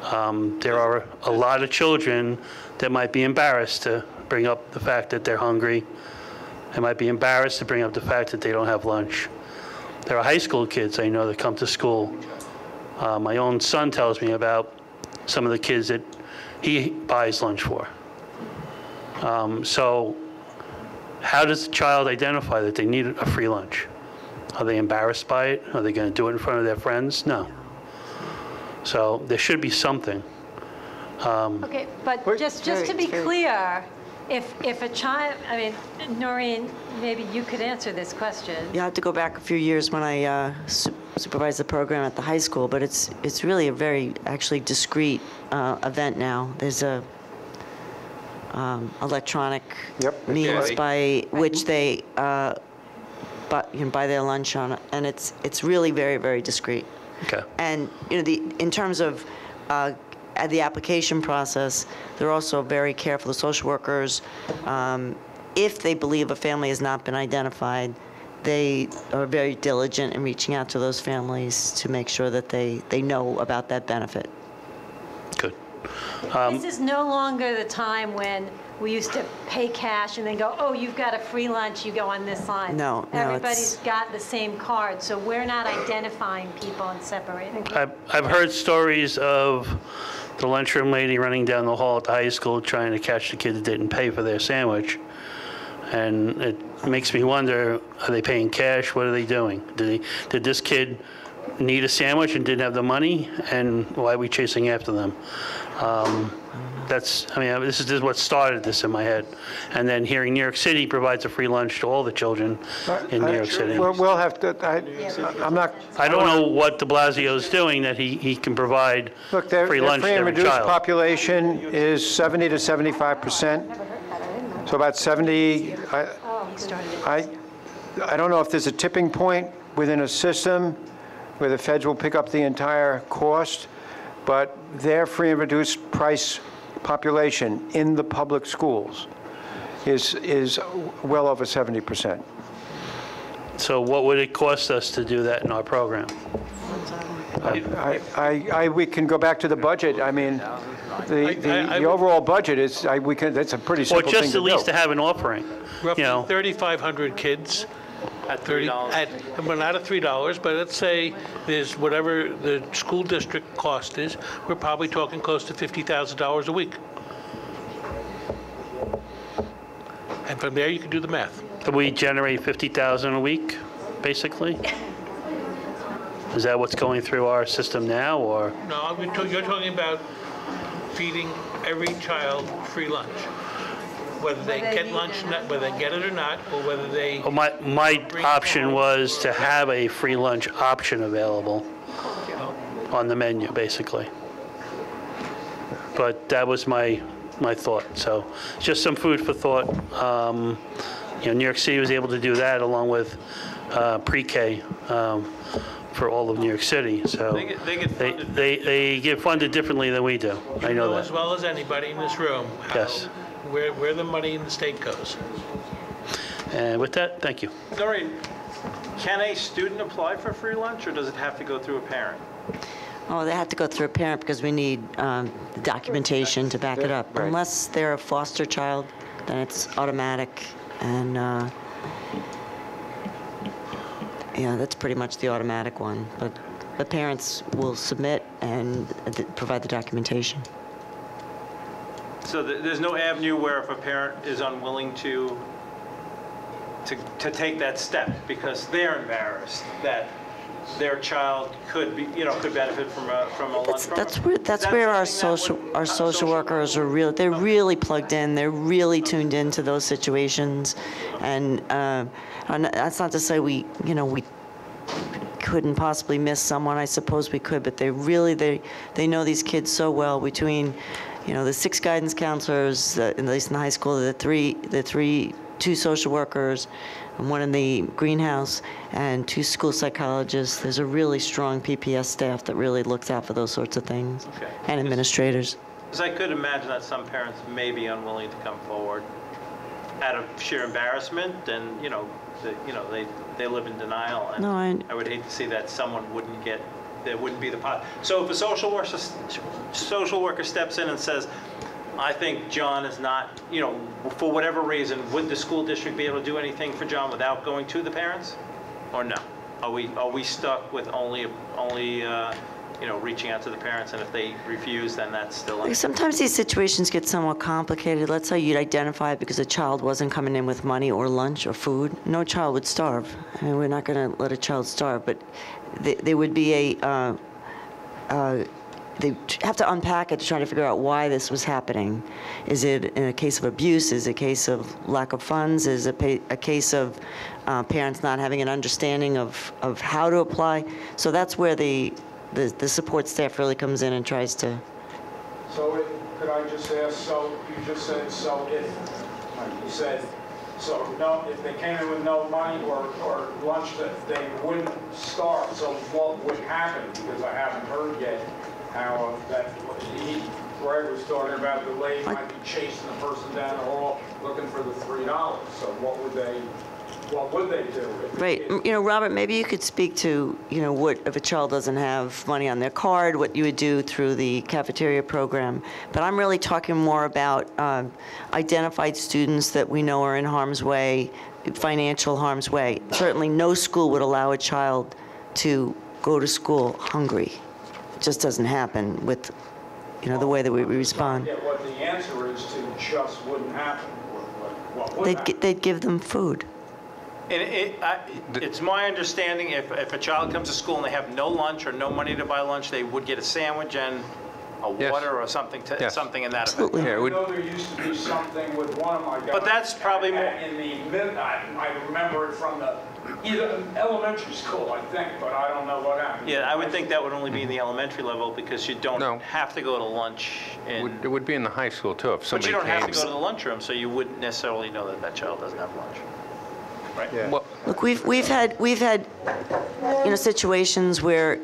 Speaker 20: There are a lot of children that might be embarrassed to bring up the fact that they're hungry. They might be embarrassed to bring up the fact that they don't have lunch. There are high school kids I know that come to school. My own son tells me about some of the kids that he buys lunch for. So how does the child identify that they need a free lunch? Are they embarrassed by it? Are they going to do it in front of their friends? No. So there should be something.
Speaker 17: Okay, but just to be clear, if a child, I mean, Noreen, maybe you could answer this question.
Speaker 14: You have to go back a few years when I supervised the program at the high school, but it's really a very actually discrete event now. There's
Speaker 13: electronic
Speaker 8: Yep.
Speaker 13: means
Speaker 2: Okay.
Speaker 13: by which they buy their lunch on, and it's really very, very discreet.
Speaker 20: Okay.
Speaker 13: And in terms of the application process, they're also very careful. The social workers, if they believe a family has not been identified, they are very diligent in reaching out to those families to make sure that they know about that benefit.
Speaker 20: Good.
Speaker 17: This is no longer the time when we used to pay cash and then go, oh, you've got a free lunch, you go on this line.
Speaker 13: No,
Speaker 17: Everybody's got the same card, so we're not identifying people and separating.
Speaker 20: I've heard stories of the lunchroom lady running down the hall at the high school trying to catch the kid that didn't pay for their sandwich. And it makes me wonder, are they paying cash? What are they doing? Did this kid need a sandwich and didn't have the money? And why are we chasing after them? This is what started this in my head. And then hearing New York City provides a free lunch to all the children in New York City.
Speaker 8: We'll have to, I'm not.
Speaker 20: I don't know what de Blasio's doing that he can provide
Speaker 8: Look, their
Speaker 20: free lunch to
Speaker 8: free and
Speaker 20: every
Speaker 8: reduced
Speaker 20: child.
Speaker 8: population is 70 to 75%. So about 70, I don't know if there's a tipping point within a system where the feds will pick up the entire cost, but their free and reduced price population in the public schools is well over 70%.
Speaker 20: So what would it cost us to do that in our program?
Speaker 8: We can go back to the budget. I mean, the overall budget is, that's a pretty simple thing to do.
Speaker 20: Or just at least to have an offering.
Speaker 16: Roughly
Speaker 20: You know.
Speaker 16: 3,500 kids.
Speaker 1: At $3.
Speaker 16: Well, not at $3, but let's say there's whatever the school district cost is, we're probably talking close to $50,000 a week. And from there, you can do the math.
Speaker 20: We generate $50,000 a week, basically? Is that what's going through our system now, or?
Speaker 16: No, you're talking about feeding every child free lunch. Whether they get lunch, whether they get it or not, or whether they...
Speaker 20: My option was to have a free lunch option available on the menu, basically. But that was my thought. So just some food for thought. New York City was able to do that along with pre-K for all of New York City. So they get funded differently than we do. I know that.
Speaker 16: As well as anybody in this room.
Speaker 20: Yes.
Speaker 16: Where the money in the state goes.
Speaker 20: And with that, thank you.
Speaker 1: Doreen, can a student apply for free lunch, or does it have to go through a parent?
Speaker 13: Oh, they have to go through a parent because we need the documentation to back it up.
Speaker 8: Right.
Speaker 13: Unless they're a foster child, then it's automatic. And yeah, that's pretty much the automatic one. But the parents will submit and provide the documentation.
Speaker 1: So there's no avenue where if a parent is unwilling to take that step because they're embarrassed that their child could benefit from a lunch program?
Speaker 13: That's where our social workers are they're really plugged in. They're really tuned into those situations, and that's not to say we couldn't possibly miss someone. I suppose we could, but they know these kids so well. Between the 6 guidance counselors, at least in the high school, two social workers, and 1 in the greenhouse, and 2 school psychologists. There's a really strong PPS staff that really looks out for those sorts of things, and administrators.
Speaker 1: Because I could imagine that some parents may be unwilling to come forward out of sheer embarrassment, and they live in denial. And
Speaker 13: No,
Speaker 1: I would hate to see that someone wouldn't get. There wouldn't be the pot. So if a social worker steps in and says, I think John is not, for whatever reason, would the school district be able to do anything for John without going to the parents? Or no? Are we stuck with only reaching out to the parents, and if they refuse, then that's still...
Speaker 13: Sometimes these situations get somewhat complicated. Let's say you'd identify it because a child wasn't coming in with money or lunch or food. No child would starve. I mean, we're not going to let a child starve, but there would be they have to unpack it to try to figure out why this was happening. Is it in a case of abuse? Is it a case of lack of funds? Is it a case of parents not having an understanding of how to apply? So that's where the support staff really comes in and tries to...
Speaker 8: So
Speaker 4: could I just ask, so you just said, so if, you said, so no, if they came in with no money or lunch, that they wouldn't starve, so what would happen? Because I haven't heard yet how Greg was talking about the lady might be chasing the person down the hall looking for the $3. So what would they do?
Speaker 14: Right. Robert, maybe you could speak to, what if a child doesn't have money on their card, what you would do through the cafeteria program. But I'm really talking more about identified students that we know are in harm's way, financial harm's way. Certainly no school would allow a child to go to school hungry. It just doesn't happen with the way that we respond.
Speaker 4: Yeah, what the answer is to just wouldn't happen. What would happen?
Speaker 14: They'd give them food.
Speaker 1: And it's my understanding if a child comes to school and they have no lunch or no money to buy lunch, they would get a sandwich and a water or something something in that effect.
Speaker 4: I know there used to be something with one of my guys.
Speaker 1: But that's probably more.
Speaker 4: In the midnight, I remember it from either elementary school, I think, but I don't know what happened.
Speaker 1: Yeah, I would think that would only be in the elementary level because you don't have to go to lunch.
Speaker 2: It would be in the high school too if somebody
Speaker 1: But you don't have to
Speaker 2: came.
Speaker 1: go to the lunchroom, so you wouldn't necessarily know that child doesn't have lunch. Right?
Speaker 2: Yeah.
Speaker 1: Well,
Speaker 14: Look, we've had situations where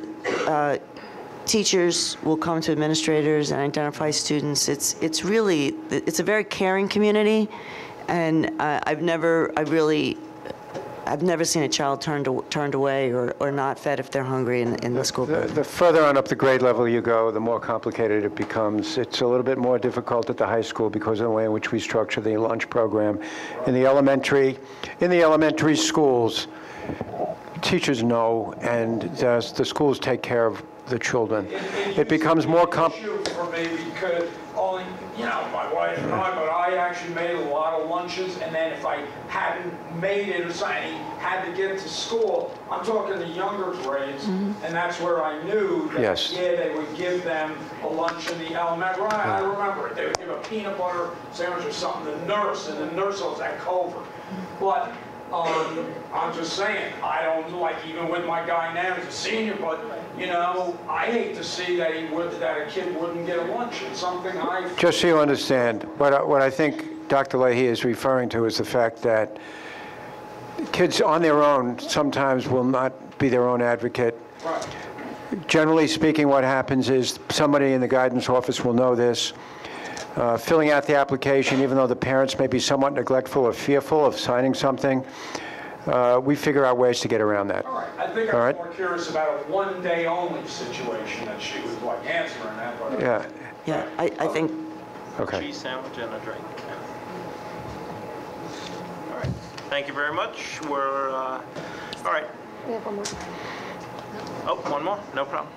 Speaker 14: teachers will come to administrators and identify students. It's a very caring community, and I've never seen a child turned away or not fed if they're hungry in the school building.
Speaker 8: The further on up the grade level you go, the more complicated it becomes. It's a little bit more difficult at the high school because of the way in which we structure the lunch program. In the elementary schools, teachers know, and the schools take care of the children. It becomes more
Speaker 4: issue for me because only, my wife and I, but I actually made a lot of lunches, and then if I hadn't made it or something, he had to get to school, I'm talking the younger grades, and that's where I knew that, they would give them a lunch in the elementary. I remember it. They would give a peanut butter sandwich or something, the nurse was at Culver. But I'm just saying, I don't even with my guy now, he's a senior, but I hate to see that a kid wouldn't get a lunch. It's something
Speaker 8: Just so you understand, what I think Dr. Leahy is referring to is the fact that kids on their own sometimes will not be their own advocate.
Speaker 4: Right.
Speaker 8: Generally speaking, what happens is somebody in the guidance office will know this. Filling out the application, even though the parents may be somewhat neglectful or fearful of signing something, we figure out ways to get around that.
Speaker 4: All right. I think I was more curious about a one-day-only situation that she was answering that. But
Speaker 14: Yeah, I think.
Speaker 8: Okay.
Speaker 1: Cheese sandwich and a drink. All right. Thank you very much. We're all right.
Speaker 21: We have one more.
Speaker 1: Oh, one more? No problem.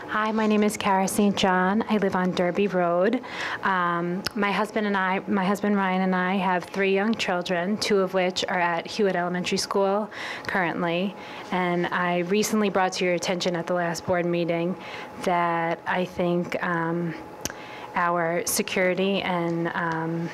Speaker 10: Hi, my name is Kara St. John. I live on Derby Road. My husband Ryan and I have 3 young children, 2 of which are at Hewitt Elementary School currently. And I recently brought to your attention at the last board meeting that I think our security and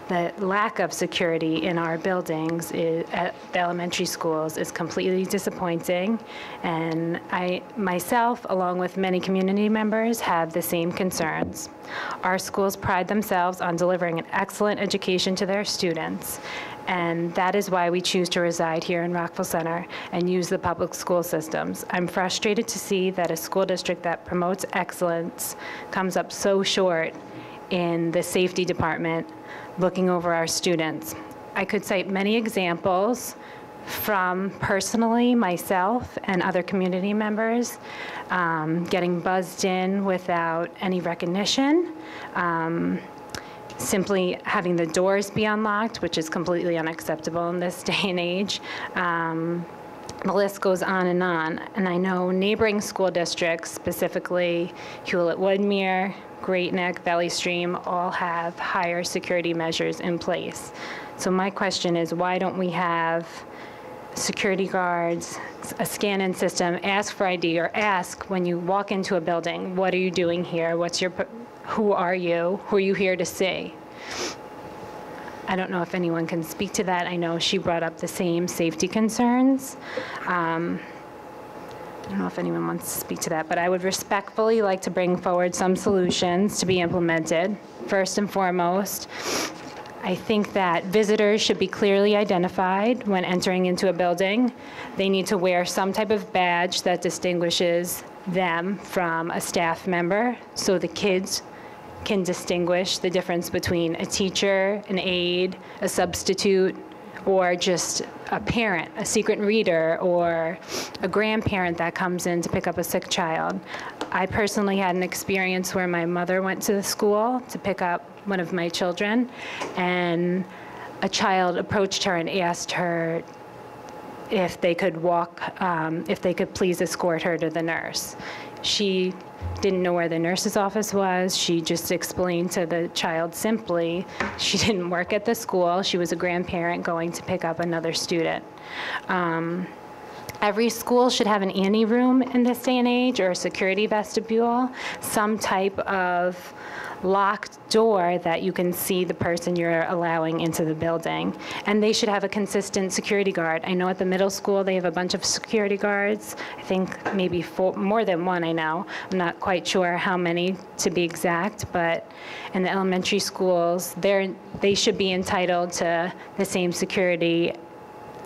Speaker 10: the lack of security in our buildings at the elementary schools is completely disappointing. And I, myself, along with many community members, have the same concerns. Our schools pride themselves on delivering an excellent education to their students. And that is why we choose to reside here in Rockville Center and use the public school systems. I'm frustrated to see that a school district that promotes excellence comes up so short in the safety department looking over our students. I could cite many examples from personally myself and other community members getting buzzed in without any recognition, simply having the doors be unlocked, which is completely unacceptable in this day and age. The list goes on. And I know neighboring school districts, specifically Hewlett-Woodmere, Great Neck, Valley Stream, all have higher security measures in place. So my question is, why don't we have security guards, a scan-in system, ask for ID, or ask when you walk into a building, what are you doing here? Who are you? Who are you here to see? I don't know if anyone can speak to that. I know she brought up the same safety concerns. I don't know if anyone wants to speak to that, but I would respectfully like to bring forward some solutions to be implemented. First and foremost, I think that visitors should be clearly identified when entering into a building. They need to wear some type of badge that distinguishes them from a staff member, so the kids can distinguish the difference between a teacher, an aide, a substitute, or just a parent, a secret reader, or a grandparent that comes in to pick up a sick child. I personally had an experience where my mother went to the school to pick up one of my children, and a child approached her and asked her if they could if they could please escort her to the nurse. She didn't know where the nurse's office was. She just explained to the child simply she didn't work at the school. She was a grandparent going to pick up another student. Every school should have an ante room in this day and age, or a security vestibule, some type of locked door that you can see the person you're allowing into the building. And they should have a consistent security guard. I know at the middle school they have a bunch of security guards. I think maybe more than one, I know. I'm not quite sure how many to be exact, but in the elementary schools, they should be entitled to the same security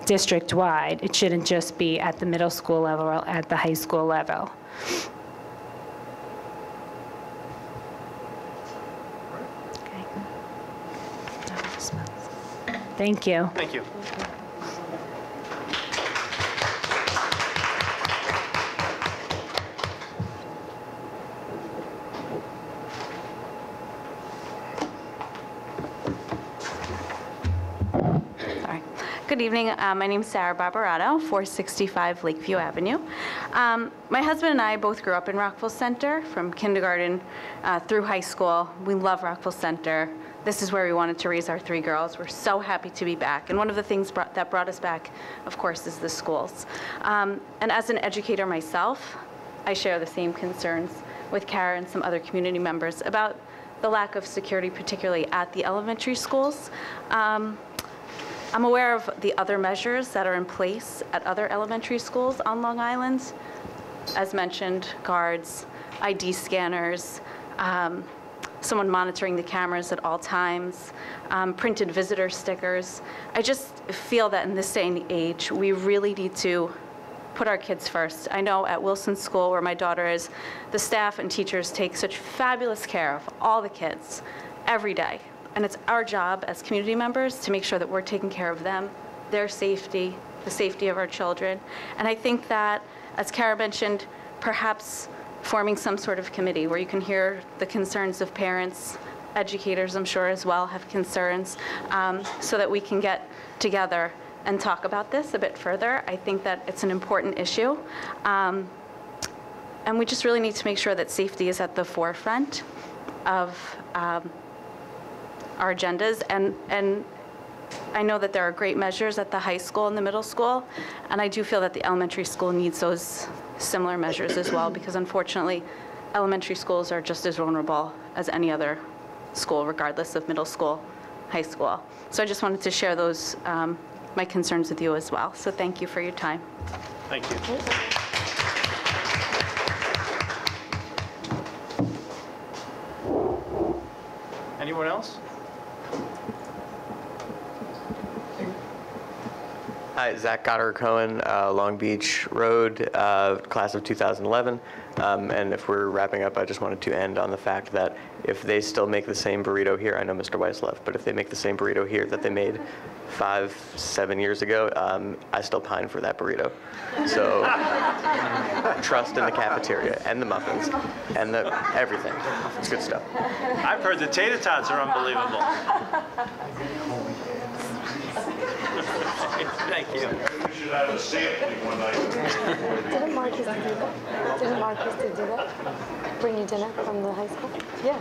Speaker 10: district-wide. It shouldn't just be at the middle school level or at the high school level. Thank you.
Speaker 1: Thank you.
Speaker 11: Good evening. My name is Sarah Barbarato, 465 Lakeview Avenue. My husband and I both grew up in Rockville Center from kindergarten through high school. We love Rockville Center. This is where we wanted to raise our 3 girls. We're so happy to be back. And one of the things that brought us back, of course, is the schools. And as an educator myself, I share the same concerns with Kara and some other community members about the lack of security, particularly at the elementary schools. I'm aware of the other measures that are in place at other elementary schools on Long Island. As mentioned, guards, ID scanners, someone monitoring the cameras at all times, printed visitor stickers. I just feel that in this day and age, we really need to put our kids first. I know at Wilson School, where my daughter is, the staff and teachers take such fabulous care of all the kids every day. And it's our job as community members to make sure that we're taking care of them, their safety, the safety of our children. And I think that, as Kara mentioned, perhaps forming some sort of committee where you can hear the concerns of parents, educators, I'm sure as well, have concerns, so that we can get together and talk about this a bit further. I think that it's an important issue. And we just really need to make sure that safety is at the forefront of our agendas, and I know that there are great measures at the high school and the middle school, and I do feel that the elementary school needs those similar measures as well, because unfortunately, elementary schools are just as vulnerable as any other school, regardless of middle school, high school. So I just wanted to share those, my concerns with you as well. So thank you for your time.
Speaker 1: Thank you. Anyone else?
Speaker 12: Hi, Zach Goddard-Cohen, Long Beach Road, class of 2011. And if we're wrapping up, I just wanted to end on the fact that if they still make the same burrito here, I know Mr. Weiss left, but if they make the same burrito here that they made 5-7 years ago, I still pine for that burrito. So trust in the cafeteria and the muffins and everything. It's good stuff.
Speaker 1: I've heard the tater tots are unbelievable. Thank you.
Speaker 23: We should have a sampling one night.
Speaker 21: Didn't Mark used to do that? Didn't Mark used to do that? Bring you dinner from the high school? Yeah.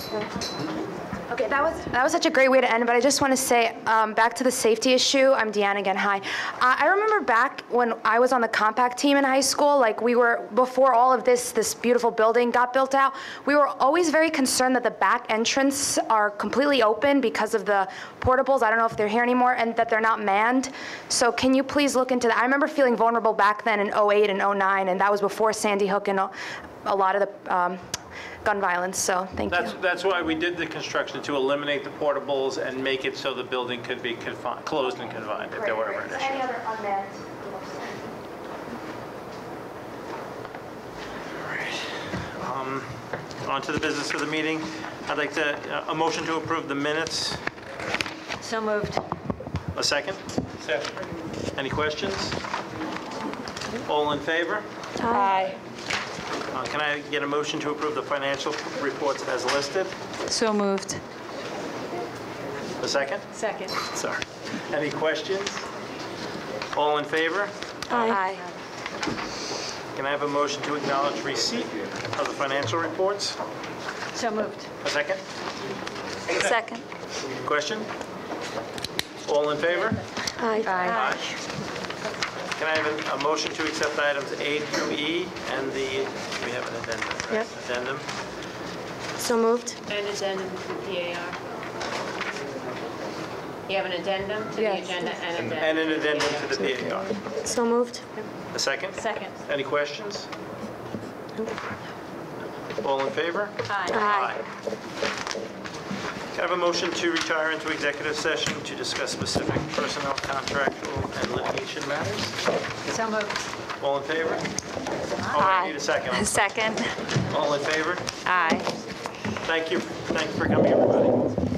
Speaker 3: Okay, that was such a great way to end, but I just want to say, back to the safety issue, I'm Deanna again, hi. I remember back when I was on the compact team in high school, like we were, before all of this beautiful building got built out, we were always very concerned that the back entrance are completely open because of the portables, I don't know if they're here anymore, and that they're not manned. So can you please look into that? I remember feeling vulnerable back then in 08 and 09, and that was before Sandy Hook and a lot of the gun violence, so thank you.
Speaker 1: That's why we did the construction, to eliminate the portables and make it so the building could be closed and confined if there were ever an issue.
Speaker 3: Any other unmanned?
Speaker 1: On to the business of the meeting. I'd like a motion to approve the minutes.
Speaker 17: So moved.
Speaker 1: A second? Second. Any questions? All in favor?
Speaker 17: Aye.
Speaker 1: Can I get a motion to approve the financial reports as listed?
Speaker 17: So moved.
Speaker 1: A second?
Speaker 17: Second.
Speaker 1: Sorry. Any questions? All in favor?
Speaker 17: Aye.
Speaker 1: Can I have a motion to acknowledge receipt of the financial reports?
Speaker 17: So moved.
Speaker 1: A second?
Speaker 17: Second.
Speaker 1: Question? All in favor?
Speaker 17: Aye.
Speaker 1: Can I have a motion to accept items A through E and we have an addendum, right?
Speaker 21: Yep.
Speaker 1: Addendum.
Speaker 21: So moved.
Speaker 17: And addendum to the PAR. You have an addendum to the
Speaker 21: Yes.
Speaker 17: agenda and
Speaker 1: And an addendum to the PAR.
Speaker 21: So moved.
Speaker 1: A second?
Speaker 17: Second.
Speaker 1: Any questions? All in favor?
Speaker 17: Aye.
Speaker 1: Can I have a motion to retire into executive session to discuss specific personnel, contractual, and litigation matters?
Speaker 17: So moved.
Speaker 1: All in favor? Oh, I need a second. I'm sorry.
Speaker 17: Second.
Speaker 1: All in favor?
Speaker 17: Aye.
Speaker 1: Thank you for coming, everybody.